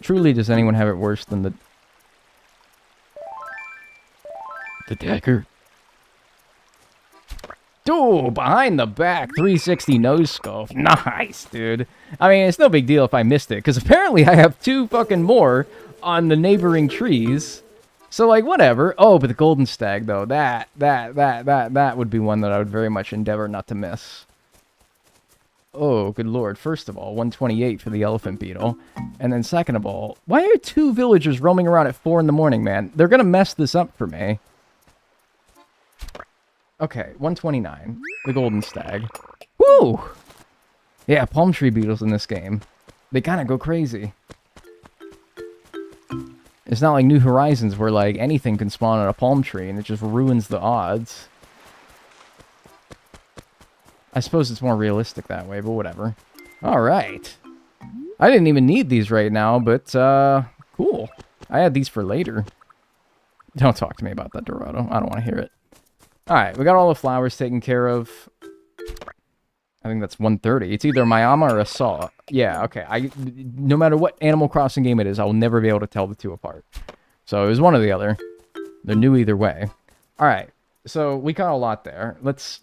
Truly, does anyone have it worse than the dagger? Dude, behind the back, 360 nose scope. Nice, dude. I mean, it's no big deal if I missed it, because apparently I have 2 fucking more on the neighboring trees. So, like, whatever. Oh, but the golden stag, though, that would be one that I would very much endeavor not to miss. Oh, good lord. First of all, 128 for the elephant beetle. And then second of all, why are 2 villagers roaming around at 4 in the morning, man? They're gonna mess this up for me. Okay, 129. The golden stag. Woo! Yeah, palm tree beetles in this game. They kind of go crazy. It's not like New Horizons where, like, anything can spawn on a palm tree and it just ruins the odds. I suppose it's more realistic that way, but whatever. Alright. I didn't even need these right now, but, cool. I had these for later. Don't talk to me about that, Dorado. I don't want to hear it. Alright, we got all the flowers taken care of. I think that's 130. It's either a Mayama or a Saw. Yeah, okay. No matter what Animal Crossing game it is, I will never be able to tell the 2 apart. So it was one or the other. They're new either way. Alright, so we got a lot there. Let's,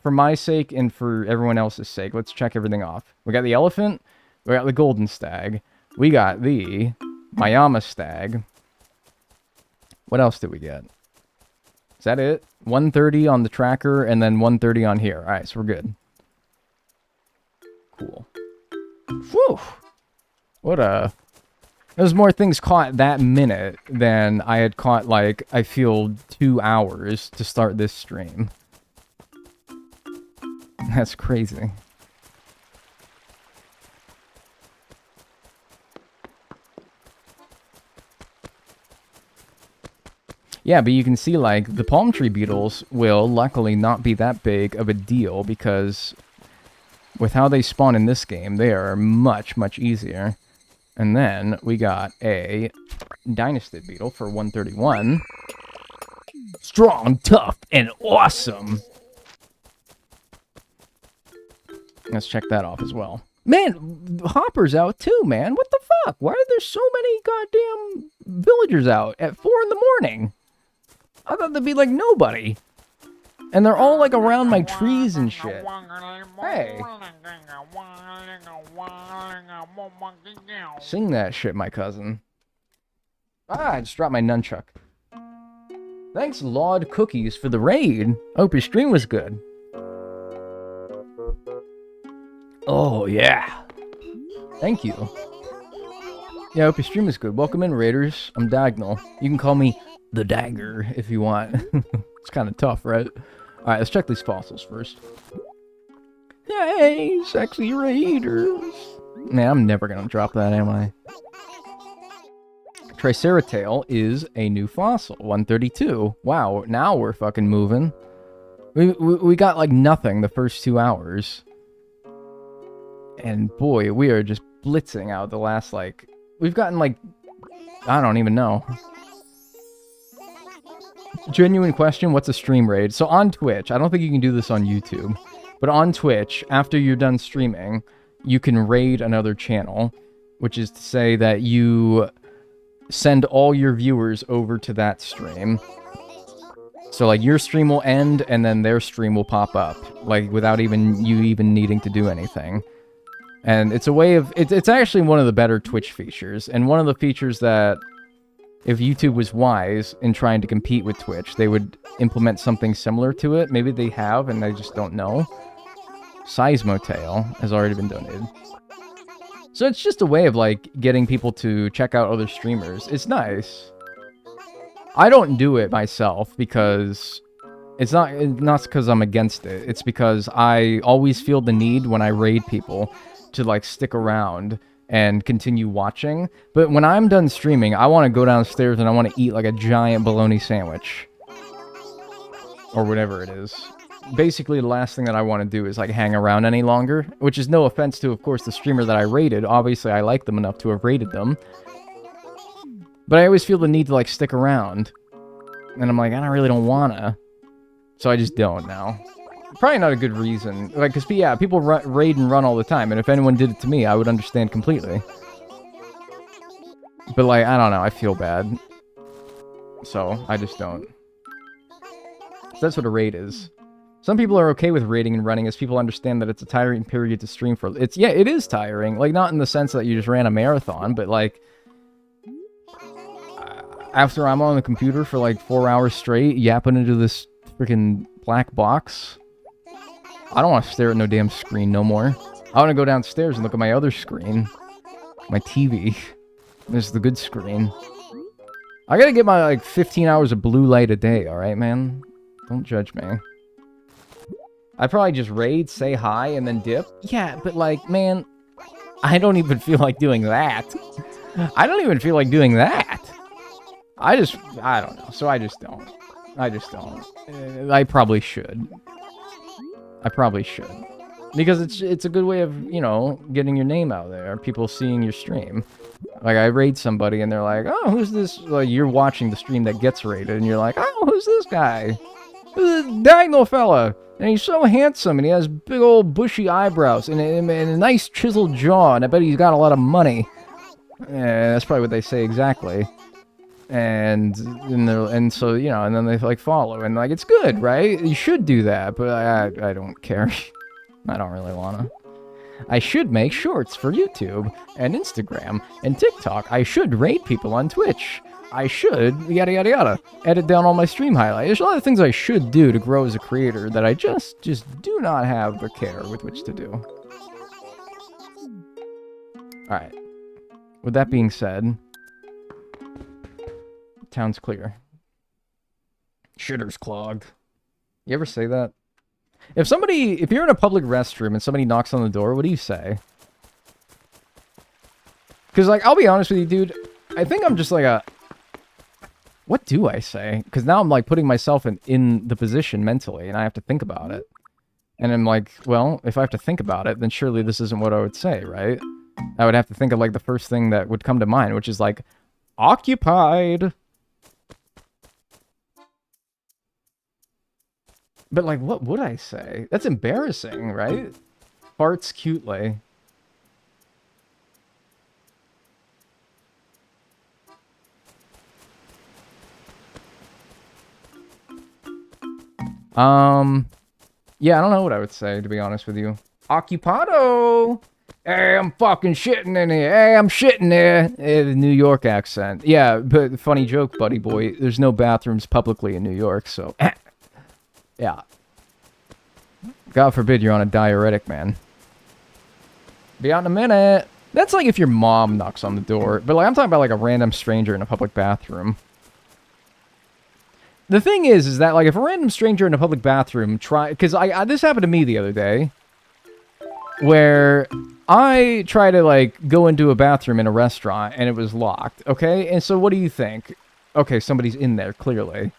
for my sake and for everyone else's sake, let's check everything off. We got the elephant. We got the golden stag. We got the Mayama stag. What else did we get? Is that it? 130 on the tracker, and then 130 on here. Alright, so we're good. Cool. Whew! What a... There's more things caught that minute than I had caught, like, I feel 2 hours to start this stream. That's crazy. Yeah, but you can see, like, the palm tree beetles will luckily not be that big of a deal because with how they spawn in this game, they are much, much easier. And then we got a dynasty beetle for 131. Strong, tough, and awesome. Let's check that off as well. Man, Hopper's out too, man. What the fuck? Why are there so many goddamn villagers out at 4 in the morning? I thought there'd be, like, nobody. And they're all, like, around my trees and shit. Hey. Sing that shit, my cousin. Ah, I just dropped my nunchuck. Thanks, Laud Cookies, for the raid. Hope your stream was good. Oh, yeah. Thank you. Yeah, hope your stream is good. Welcome in, Raiders. I'm Dagnel. You can call me the Dagger if you want. It's kind of tough, right? Alright, let's check these fossils first. Hey, sexy Raiders. Man, I'm never gonna drop that, am I? Triceratail is a new fossil. 132. Wow, now we're fucking moving. We got, like, nothing the first 2 hours. And boy, we are just blitzing out the last, like... We've gotten, like... I don't even know. Genuine question, what's a stream raid? So on Twitch, I don't think you can do this on YouTube, but on Twitch, after you're done streaming, you can raid another channel, which is to say that you send all your viewers over to that stream. So, like, your stream will end, and then their stream will pop up, like, without even you needing to do anything. And it's a way of... It's actually one of the better Twitch features, and one of the features that... If YouTube was wise in trying to compete with Twitch, they would implement something similar to it. Maybe they have, and they just don't know. Seismotail has already been donated. So it's just a way of, like, getting people to check out other streamers. It's nice. I don't do it myself because it's not because I'm against it. It's because I always feel the need when I raid people to, like, stick around and continue watching. But when I'm done streaming, I want to go downstairs and I want to eat, like, a giant bologna sandwich. Or whatever it is. Basically, the last thing that I want to do is, like, hang around any longer. Which is no offense to, of course, the streamer that I raided. Obviously, I like them enough to have raided them. But I always feel the need to, like, stick around. And I'm like, I really don't wanna. So I just don't now. Probably not a good reason. Like, because, yeah, people raid and run all the time. And if anyone did it to me, I would understand completely. But, like, I don't know. I feel bad. So, I just don't. So that's what a raid is. Some people are okay with raiding and running as people understand that it's a tiring period to stream for. Yeah, it is tiring. Like, not in the sense that you just ran a marathon, but, like, after I'm on the computer for, like, 4 hours straight, yapping into this freaking black box, I don't want to stare at no damn screen no more. I want to go downstairs and look at my other screen. My TV. This is the good screen. I gotta get my, like, 15 hours of blue light a day, alright, man? Don't judge me. I'd probably just raid, say hi, and then dip. Yeah, but, like, man, I don't even feel like doing that. I don't even feel like doing that. I don't know. So I just don't. I probably should. Because it's a good way of, you know, getting your name out there. People seeing your stream. Like, I raid somebody and they're like, oh, who's this? Like, you're watching the stream that gets raided and you're like, oh, who's this guy? Who's this Dagnel fella? And he's so handsome and he has big old bushy eyebrows and a nice chiseled jaw, and I bet he's got a lot of money. Yeah, that's probably what they say exactly. And so, you know, and then they, like, follow, and, like, it's good, right? You should do that, but I don't care. I don't really wanna. I should make shorts for YouTube, and Instagram, and TikTok. I should raid people on Twitch. I should, yada yada yada, edit down all my stream highlights. There's a lot of things I should do to grow as a creator that I just do not have the care with which to do. Alright. With that being said, town's clear. Shitter's clogged. You ever say that? If you're in a public restroom and somebody knocks on the door, what do you say? Because, like, I'll be honest with you, dude. I think I'm just like a... What do I say? Because now I'm, like, putting myself in the position mentally, and I have to think about it. And I'm like, well, if I have to think about it, then surely this isn't what I would say, right? I would have to think of, like, the first thing that would come to mind, which is, like, occupied. But, like, what would I say? That's embarrassing, right? Farts cutely. Yeah, I don't know what I would say, to be honest with you. Occupado! Hey, I'm fucking shitting in here. Hey, I'm shitting there. Hey, the New York accent. Yeah, but funny joke, buddy boy. There's no bathrooms publicly in New York, so... Yeah. God forbid you're on a diuretic, man. Be out in a minute. That's like if your mom knocks on the door. But, like, I'm talking about, like, a random stranger in a public bathroom. The thing is that, like, if a random stranger in a public bathroom because this happened to me the other day, where I try to, like, go into a bathroom in a restaurant, and it was locked, okay? And so what do you think? Okay, somebody's in there, clearly.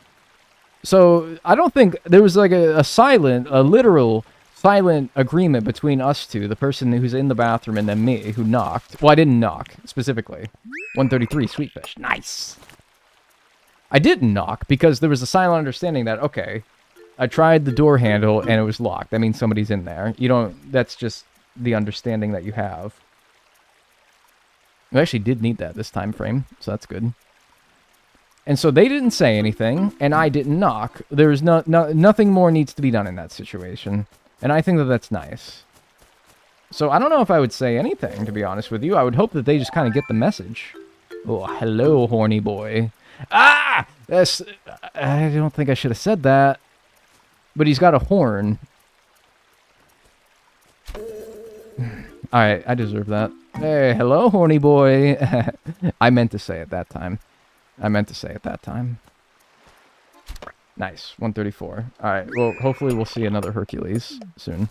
So, I don't think there was, like, a literal silent agreement between us two, the person who's in the bathroom and then me, who knocked. Well, I didn't knock, specifically. 133, sweet fish. Nice! I didn't knock because there was a silent understanding that, okay, I tried the door handle and it was locked. That means somebody's in there. You don't, that's just the understanding that you have. I actually did need that this time frame, so that's good. And so they didn't say anything, and I didn't knock. There's nothing more needs to be done in that situation. And I think that that's nice. So I don't know if I would say anything, to be honest with you. I would hope that they just kind of get the message. Oh, hello, horny boy. Ah! I don't think I should have said that. But he's got a horn. Alright, I deserve that. Hey, hello, horny boy. I meant to say it that time. Nice, 134. Alright, well, hopefully we'll see another Hercules soon.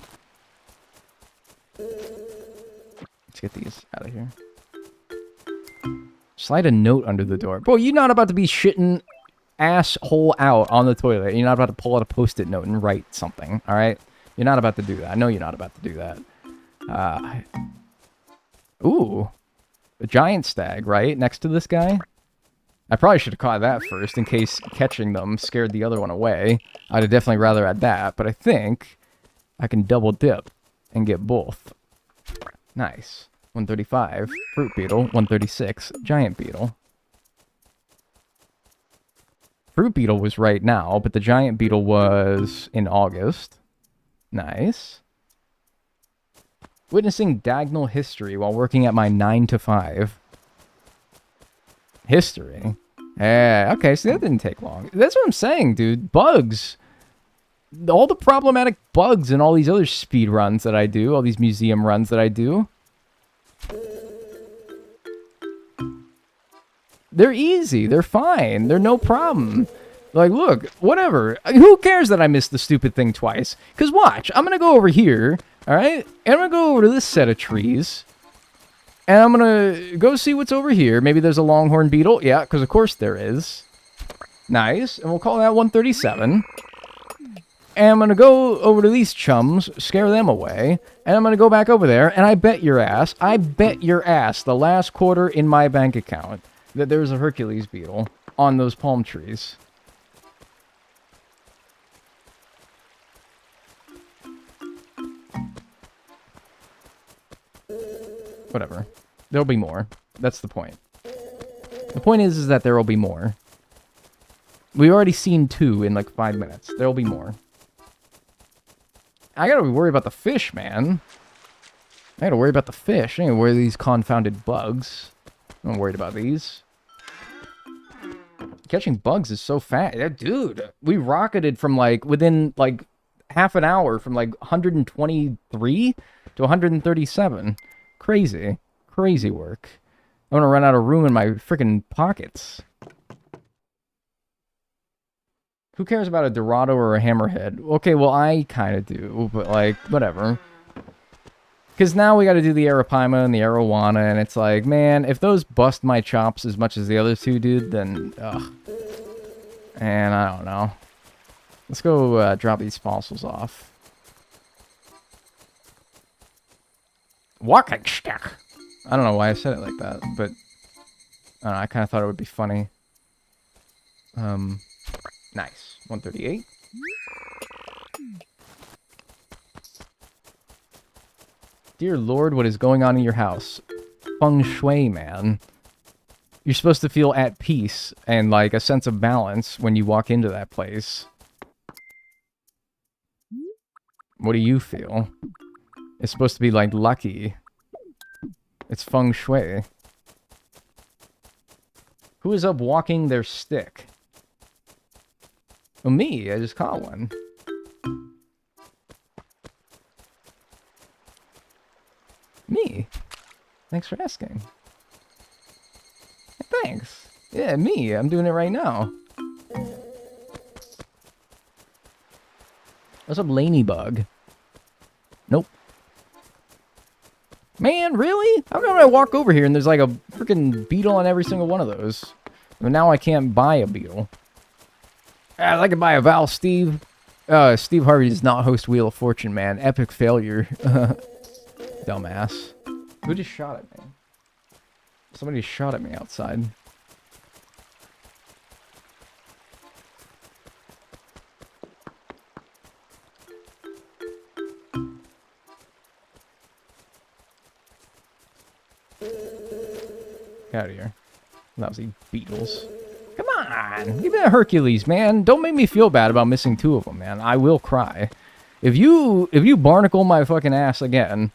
Let's get these out of here. Slide a note under the door. Bro, you're not about to be shitting asshole out on the toilet. You're not about to pull out a post-it note and write something, alright? You're not about to do that. I know you're not about to do that. Ooh. A giant stag, right? Next to this guy? I probably should have caught that first in case catching them scared the other one away. I'd have definitely rather had that, but I think I can double dip and get both. Nice. 135. Fruit beetle. 136. Giant beetle. Fruit beetle was right now, but the giant beetle was in August. Nice. Witnessing Dagnel history while working at my 9 to 5. History? Yeah, okay, so that didn't take long. That's what I'm saying, dude. Bugs. All the problematic bugs in all these other speed runs that I do, all these museum runs that I do. They're easy. They're fine. They're no problem. Like, look, whatever. Who cares that I missed the stupid thing twice? Because watch, I'm going to go over here, all right? And I'm going to go over to this set of trees. And I'm going to go see what's over here. Maybe there's a longhorn beetle. Yeah, because of course there is. Nice. And we'll call that 137. And I'm going to go over to these chums, scare them away. And I'm going to go back over there. And I bet your ass, the last quarter in my bank account, that there's a Hercules beetle on those palm trees. Whatever. There'll be more. That's the point. The point is that there will be more. We've already seen 2 in like 5 minutes. There'll be more. I gotta worry about the fish, man. I gotta worry about the fish. I ain't worry about these confounded bugs. I'm not worried about these. Catching bugs is so fast. Yeah, dude, we rocketed from like, within like half an hour, from like 123 to 137. Crazy. Crazy work. I'm gonna run out of room in my freaking pockets. Who cares about a Dorado or a hammerhead? Okay, well, I kind of do, but, like, whatever. Because now we got to do the Arapaima and the Arowana, and it's like, man, if those bust my chops as much as the other two, dude, then, ugh. And I don't know. Let's go drop these fossils off. Walking stick. I don't know why I said it like that, but I don't know, I kind of thought it would be funny. Nice. 138. Dear Lord, what is going on in your house? Feng shui, man. You're supposed to feel at peace and, like, a sense of balance when you walk into that place. What do you feel? It's supposed to be, like, lucky. It's feng shui. Who is up walking their stick? Well, me. I just caught one. Me. Thanks for asking. Thanks. Yeah, me. I'm doing it right now. What's up, Lanebug? Nope. Man, really? How come I walk over here and there's like a freaking beetle on every single one of those? And now I can't buy a beetle. I'd like to buy a Val, Steve. Steve Harvey does not host Wheel of Fortune, man. Epic failure. Dumbass. Who just shot at me? Somebody shot at me outside. Get out of here. Lousy beetles. Come on! Give me a Hercules, man. Don't make me feel bad about missing 2 of them, man. I will cry. If you barnacle my fucking ass again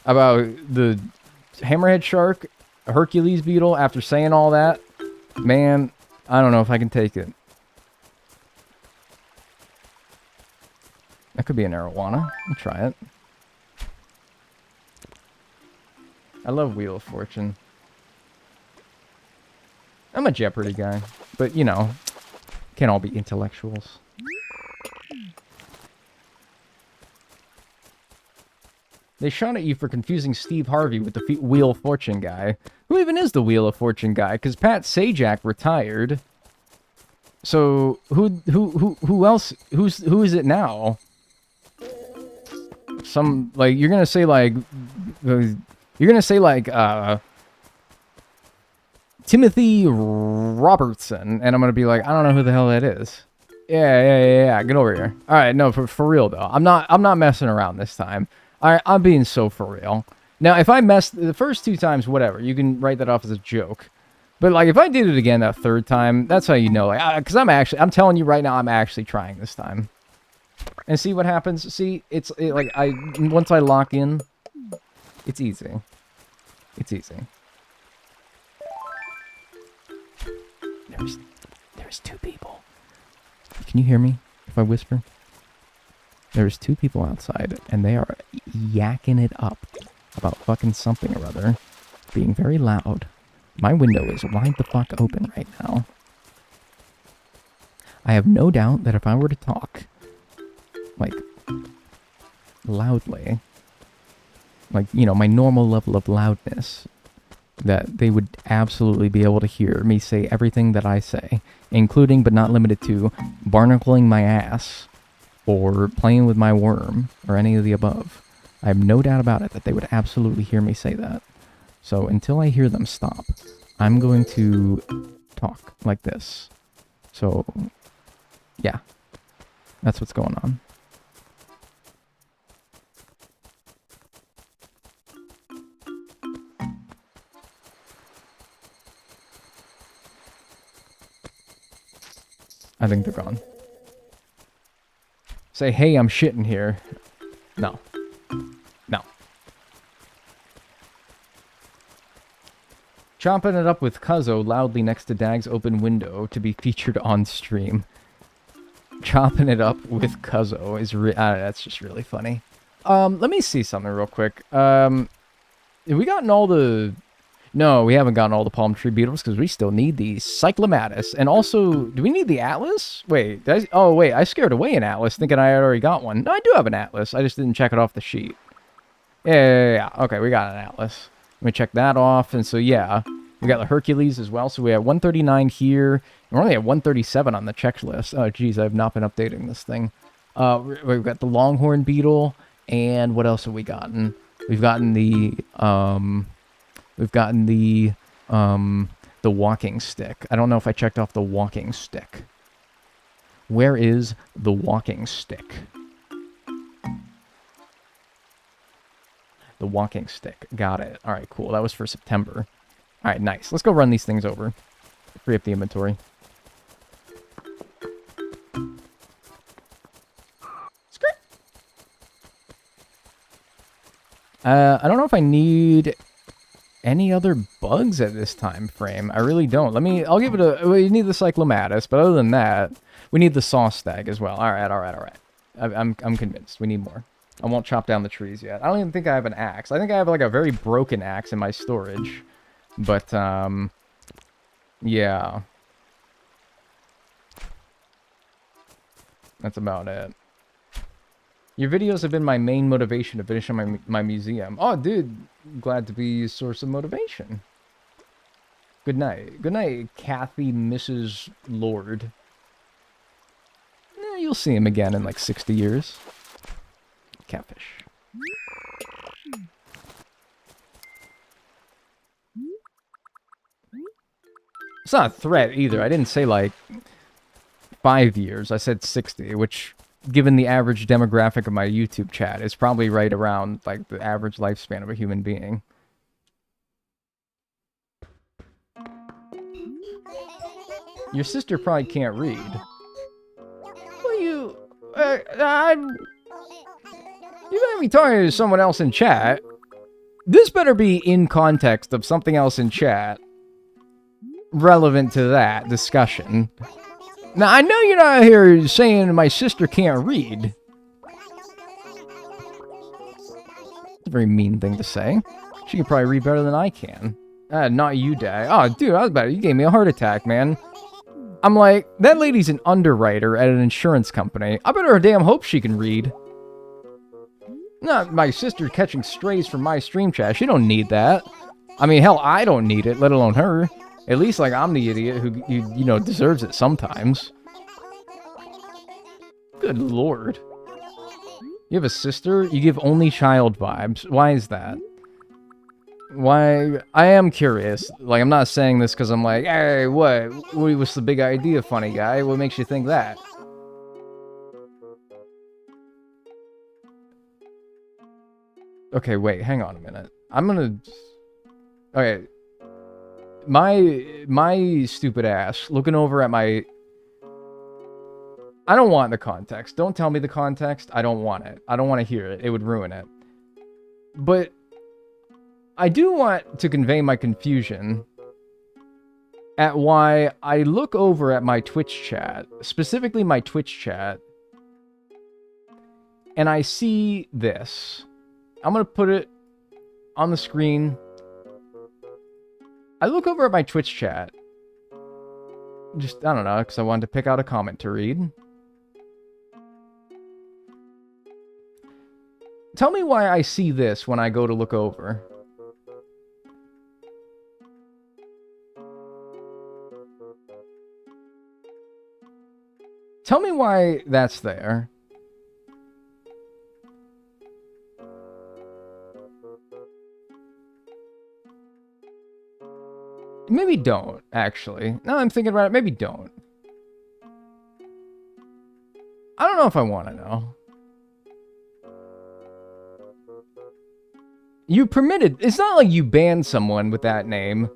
about the hammerhead shark, a Hercules beetle, after saying all that, man, I don't know if I can take it. That could be an arowana. I'll try it. I love Wheel of Fortune. I'm a Jeopardy guy, but you know, can't all be intellectuals. They shot at you for confusing Steve Harvey with the Wheel of Fortune guy. Who even is the Wheel of Fortune guy? Because Pat Sajak retired. So who else? Who is it now? Some like you're gonna say like Timothy Robertson, and I'm gonna be like, I don't know who the hell that is. Yeah. Get over here. All right, no, for real though. I'm not messing around this time. I'm being so for real. Now, if I messed the first 2 times, whatever, you can write that off as a joke. But like, if I did it again that 3rd time, that's how you know. Like, because I'm telling you right now, I'm actually trying this time. And see what happens. See, once I lock in, it's easy. It's easy. There's 2 people. Can you hear me if I whisper? There's 2 people outside, and they are yakking it up about fucking something or other, being very loud. My window is wide the fuck open right now. I have no doubt that if I were to talk, like, loudly, like, you know, my normal level of loudness, that they would absolutely be able to hear me say everything that I say, including but not limited to barnacling my ass, or playing with my worm, or any of the above. I have no doubt about it that they would absolutely hear me say that. So until I hear them stop, I'm going to talk like this. So, yeah. That's what's going on. I think they're gone. Say, hey, I'm shitting here. No. No. Chopping it up with Cuzzo loudly next to Dag's open window to be featured on stream. Chopping it up with Cuzzo is that's just really funny. Let me see something real quick. Have we gotten all the... No, we haven't gotten all the palm tree beetles because we still need the cyclamatus. And also, do we need the atlas? Wait, I scared away an atlas thinking I had already got one. No, I do have an atlas. I just didn't check it off the sheet. Yeah. Okay, we got an atlas. Let me check that off. And so, yeah, we got the Hercules as well. So we have 139 here. And we're only at 137 on the checklist. Oh, geez, I have not been updating this thing. We've got the longhorn beetle. And what else have we gotten? We've gotten the... We've gotten the walking stick. I don't know if I checked off the walking stick. Where is the walking stick? The walking stick. Got it. All right, cool. That was for September. All right, nice. Let's go run these things over. Free up the inventory. Skirt. I don't know if I need... any other bugs at this time frame? I really don't. I'll give it a... We need the cyclamatus, but other than that, we need the saw stag as well. All right. I'm convinced. We need more. I won't chop down the trees yet. I don't even think I have an axe. I think I have like a very broken axe in my storage. But, yeah. That's about it. Your videos have been my main motivation to finish on my museum. Oh, dude. Glad to be a source of motivation. Good night. Good night, Kathy Mrs. Lord. You'll see him again in like 60 years. Catfish. It's not a threat either. I didn't say like 5 years. I said 60, which... given the average demographic of my YouTube chat, is probably right around, like, the average lifespan of a human being. Your sister probably can't read. Well, you better be talking to someone else in chat. This better be in context of something else in chat relevant to that discussion. Now, I know you're not here saying my sister can't read. It's a very mean thing to say. She can probably read better than I can. Not you, Dag. Oh, dude, I was about it. You gave me a heart attack, man. I'm like, that lady's an underwriter at an insurance company. I better damn hope she can read. Not my sister catching strays from my stream chat. She don't need that. I mean, hell, I don't need it, let alone her. At least, like, I'm the idiot who, you know, deserves it sometimes. Good lord. You have a sister? You give only child vibes. Why is that? Why? I am curious. Like, I'm not saying this because I'm like, hey, what's the big idea, funny guy? What makes you think that? Okay, wait, hang on a minute. I'm gonna... Okay. My stupid ass looking over at my... I don't want the context. Don't tell me the context. I don't want it. I don't want to hear it. It would ruin it. But I do want to convey my confusion at why I look over at my Twitch chat, specifically my Twitch chat, and I see this. I'm going to put it on the screen. I look over at my Twitch chat. Just, I don't know, because I wanted to pick out a comment to read. Tell me why I see this when I go to look over. Tell me why that's there. Maybe don't, actually. Now I'm thinking about it, maybe don't. I don't know if I want to know. You permitted... It's not like you banned someone with that name.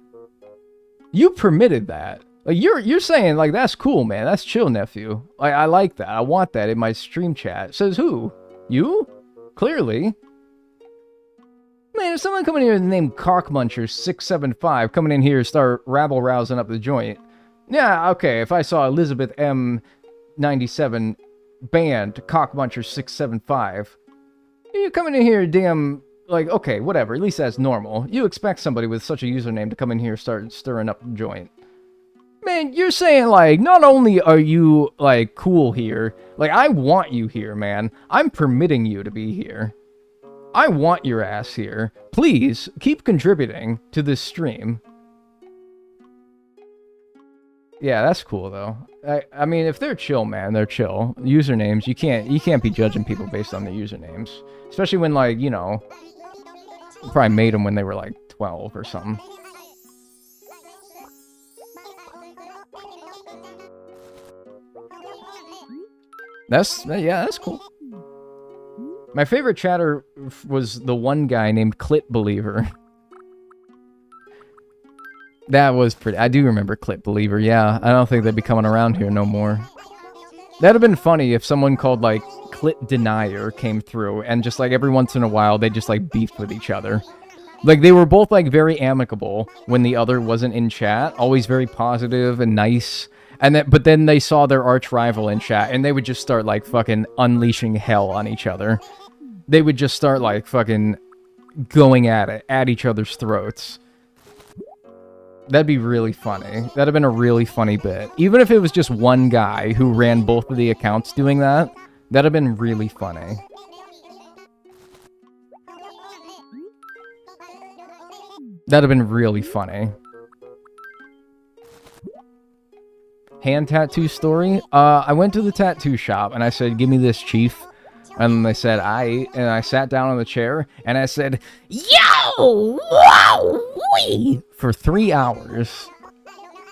You permitted that. Like, you're saying, like, that's cool, man. That's chill, nephew. Like, I like that. I want that in my stream chat. Says who? You? Clearly. Man, if someone coming in here with the name Cockmuncher675 coming in here start rabble-rousing up the joint. Yeah, okay, if I saw Elizabeth M97 banned Cockmuncher675. You coming in here damn... Like, okay, whatever. At least that's normal. You expect somebody with such a username to come in here and start stirring up the joint. Man, you're saying, like, not only are you, like, cool here, like, I want you here, man. I'm permitting you to be here. I want your ass here. Please, keep contributing to this stream. Yeah, that's cool, though. I mean, if they're chill, man, they're chill. Usernames, you can't be judging people based on their usernames. Especially when, like, you know... Probably made them when they were like 12 or something. That's cool. My favorite chatter was the one guy named Clit Believer. That was pretty... I do remember Clit Believer, yeah. I don't think they'd be coming around here no more. That'd have been funny if someone called, like, Clit Denier came through, and just, like, every once in a while, they just, like, beefed with each other. Like, they were both, like, very amicable when the other wasn't in chat, always very positive and nice, and then, but then they saw their arch rival in chat, and they would just start, like, fucking unleashing hell on each other. They would just start, like, fucking going at it, at each other's throats. That'd be really funny. That'd have been a really funny bit. Even if it was just one guy who ran both of the accounts doing that, that'd have been really funny. That'd have been really funny. Hand tattoo story? I went to the tattoo shop and I said, give me this, chief. And they said, and I sat down on the chair, and I said, yo! Wow! Wee! For 3 hours.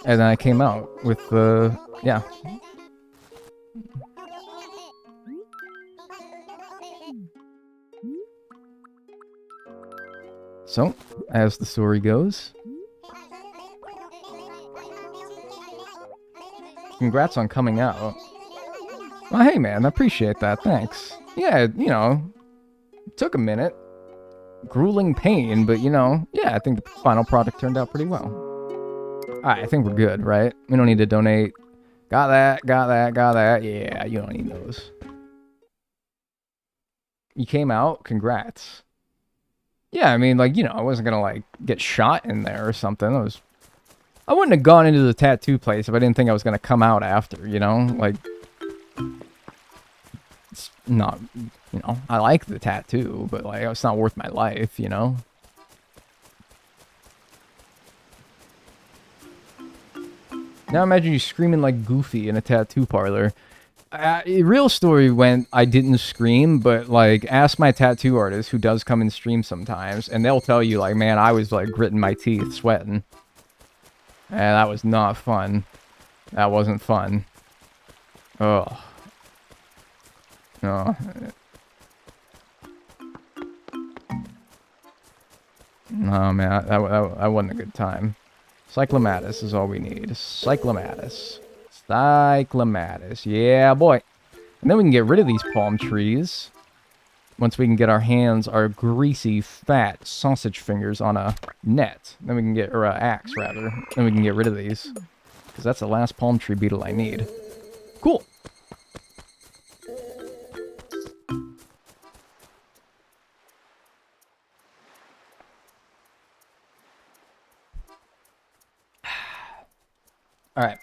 And then I came out with the, yeah. So, as the story goes. Congrats on coming out. Well, hey man, I appreciate that, thanks. Yeah, you know, it took a minute. Grueling pain, but you know, yeah, I think the final product turned out pretty well. Alright, I think we're good, right? We don't need to donate. Got that, got that, got that. Yeah, you don't need those. You came out, congrats. Yeah, I mean, like, you know, I wasn't gonna, like, get shot in there or something. I wouldn't have gone into the tattoo place if I didn't think I was gonna come out after, you know? Like, it's not, you know, I like the tattoo, but, like, it's not worth my life, you know? Now imagine you screaming like Goofy in a tattoo parlor. Real story went, I didn't scream, but, like, ask my tattoo artist, who does come and stream sometimes, and they'll tell you, like, man, I was, like, gritting my teeth, sweating. And that was not fun. That wasn't fun. Oh. No. No, man, that wasn't a good time. Cyclomatus is all we need. Cyclomatus. Cyclomatus. Yeah, boy. And then we can get rid of these palm trees. Once we can get our hands, our greasy, fat sausage fingers on a net. Then we can get, or a axe, rather. Then we can get rid of these. Because that's the last palm tree beetle I need. Cool. Alright.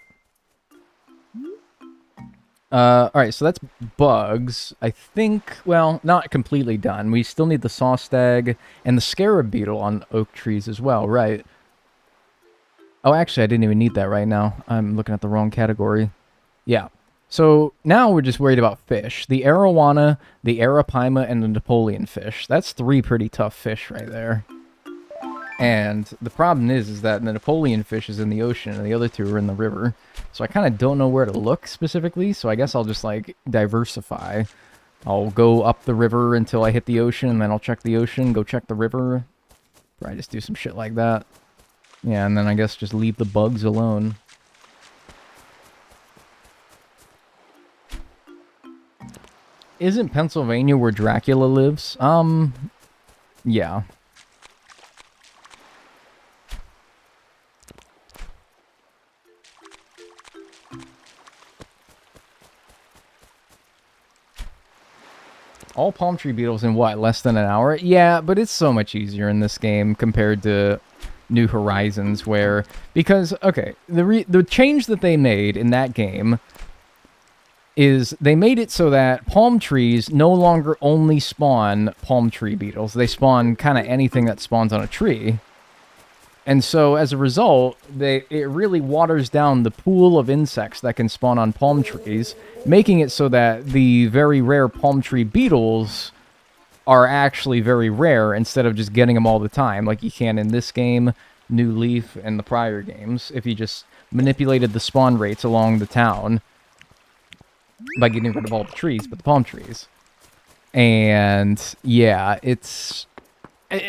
Alright, so that's bugs. I think, well, not completely done. We still need the saw stag and the scarab beetle on oak trees as well, right? Oh, actually, I didn't even need that right now. I'm looking at the wrong category. Yeah. So now we're just worried about fish. The arowana, the arapaima, and the Napoleon fish. That's 3 pretty tough fish right there. And the problem is that the Napoleon fish is in the ocean and the other 2 are in the river. So I kind of don't know where to look specifically, so I guess I'll just, like, diversify. I'll go up the river until I hit the ocean, and then I'll check the ocean, go check the river. Probably just do some shit like that. Yeah, and then I guess just leave the bugs alone. Isn't Pennsylvania where Dracula lives? Yeah. All palm tree beetles in what, less than an hour? Yeah, but it's so much easier in this game compared to New Horizons, where, because, okay, the change that they made in that game is they made it so that palm trees no longer only spawn palm tree beetles. They spawn kind of anything that spawns on a tree. And so, as a result, it really waters down the pool of insects that can spawn on palm trees, making it so that the very rare palm tree beetles are actually very rare instead of just getting them all the time, like you can in this game, New Leaf, and the prior games, if you just manipulated the spawn rates along the town by getting rid of all the trees, but the palm trees. And, yeah,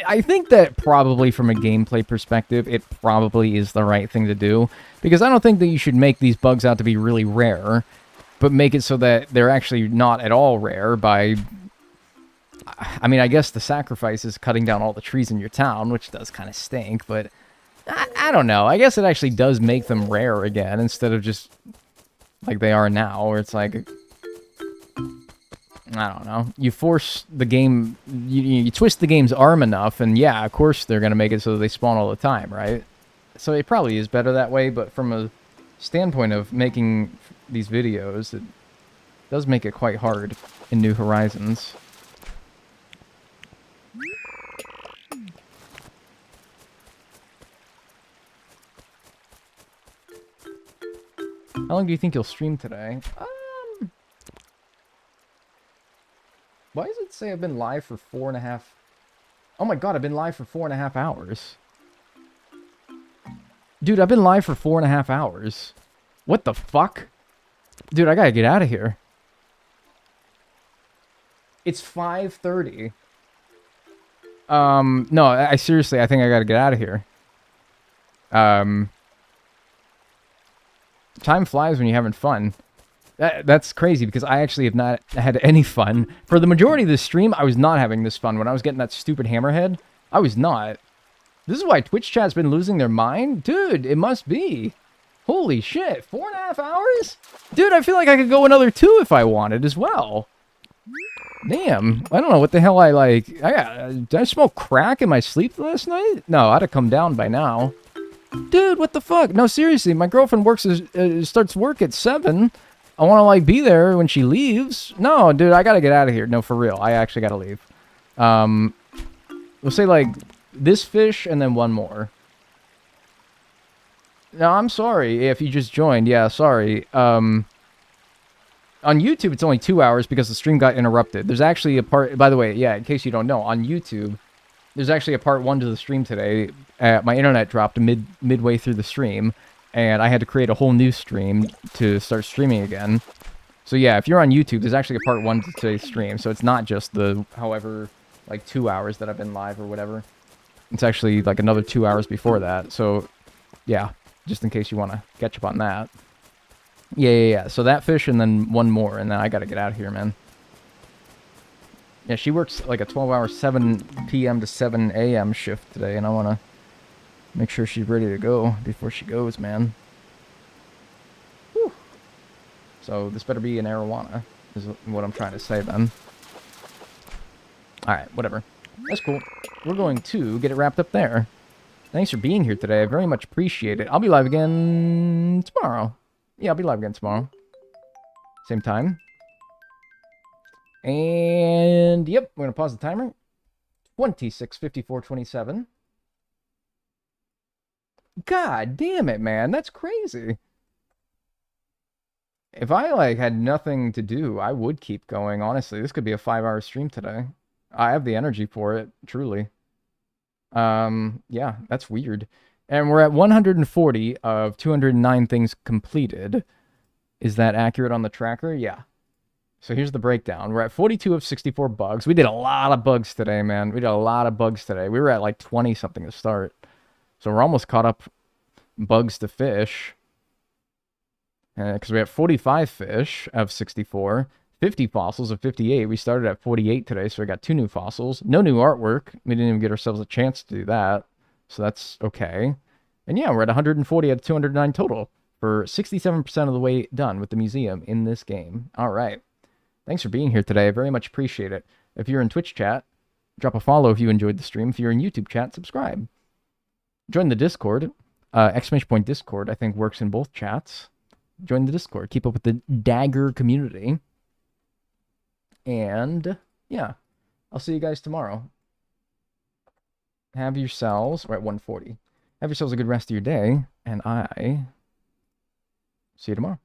I think that probably from a gameplay perspective, it probably is the right thing to do. Because I don't think that you should make these bugs out to be really rare, but make it so that they're actually not at all rare by... I mean, I guess the sacrifice is cutting down all the trees in your town, which does kind of stink, but... I don't know. I guess it actually does make them rare again, instead of just like they are now, where it's like... I don't know. You force the game... You twist the game's arm enough, and yeah, of course they're going to make it so they spawn all the time, right? So it probably is better that way, but from a standpoint of making these videos, it does make it quite hard in New Horizons. How long do you think you'll stream today? Why does it say I've been live for 4.5... Oh my god, I've been live for 4.5 hours. Dude, I've been live for 4.5 hours. What the fuck? Dude, I gotta get out of here. It's 5:30. No, I seriously, I think I gotta get out of here. Time flies when you're having fun. That's crazy, because I actually have not had any fun. For the majority of this stream, I was not having this fun. When I was getting that stupid hammerhead, I was not. This is why Twitch chat's been losing their mind? Dude, it must be. Holy shit, 4.5 hours? Dude, I feel like I could go another 2 if I wanted as well. Damn, I don't know what the hell I like. Did I smoke crack in my sleep last night? No, I'd have come down by now. Dude, what the fuck? No, seriously, my girlfriend starts work at 7. I want to, like, be there when she leaves. No, dude, I gotta get out of here. No, for real. I actually gotta leave. We'll say, like, this fish and then one more. No, I'm sorry if you just joined. Yeah, sorry. On YouTube, it's only 2 hours because the stream got interrupted. There's actually a part... By the way, yeah, in case you don't know, on YouTube, there's actually a part 1 to the stream today. My internet dropped midway through the stream, and I had to create a whole new stream to start streaming again. So yeah, if you're on YouTube, there's actually a part 1 to today's stream, so it's not just the, however, like 2 hours that I've been live or whatever. It's actually like another 2 hours before that, so yeah, just in case you want to catch up on that. Yeah. So that fish and then one more, and then I gotta get out of here, man. Yeah, she works like a 12-hour 7 p.m. to 7 a.m. shift today, and I want to make sure she's ready to go before she goes, man. Whew. So this better be an arowana, is what I'm trying to say then. Alright, whatever. That's cool. We're going to get it wrapped up there. Thanks for being here today. I very much appreciate it. I'll be live again tomorrow. Yeah, I'll be live again tomorrow. Same time. And, yep, we're going to pause the timer. 26:54:27. God damn it, man. That's crazy. If I, like, had nothing to do, I would keep going, honestly. This could be a 5-hour stream today. I have the energy for it, truly. Yeah, that's weird. And we're at 140 of 209 things completed. Is that accurate on the tracker? Yeah. So here's the breakdown. We're at 42 of 64 bugs. We did a lot of bugs today, man. We did a lot of bugs today. We were at like 20-something to start. So we're almost caught up bugs to fish. Because we have 45 fish of 64. 50 fossils of 58. We started at 48 today, so we got 2 new fossils. No new artwork. We didn't even get ourselves a chance to do that. So that's okay. And yeah, we're at 140 out of 209 total for 67% of the way done with the museum in this game. All right. Thanks for being here today. I very much appreciate it. If you're in Twitch chat, drop a follow if you enjoyed the stream. If you're in YouTube chat, subscribe. Join the Discord. !Discord, I think, works in both chats. Join the Discord. Keep up with the Dagger community. And, yeah, I'll see you guys tomorrow. Have yourselves, we're at 140. Have yourselves a good rest of your day, and I see you tomorrow.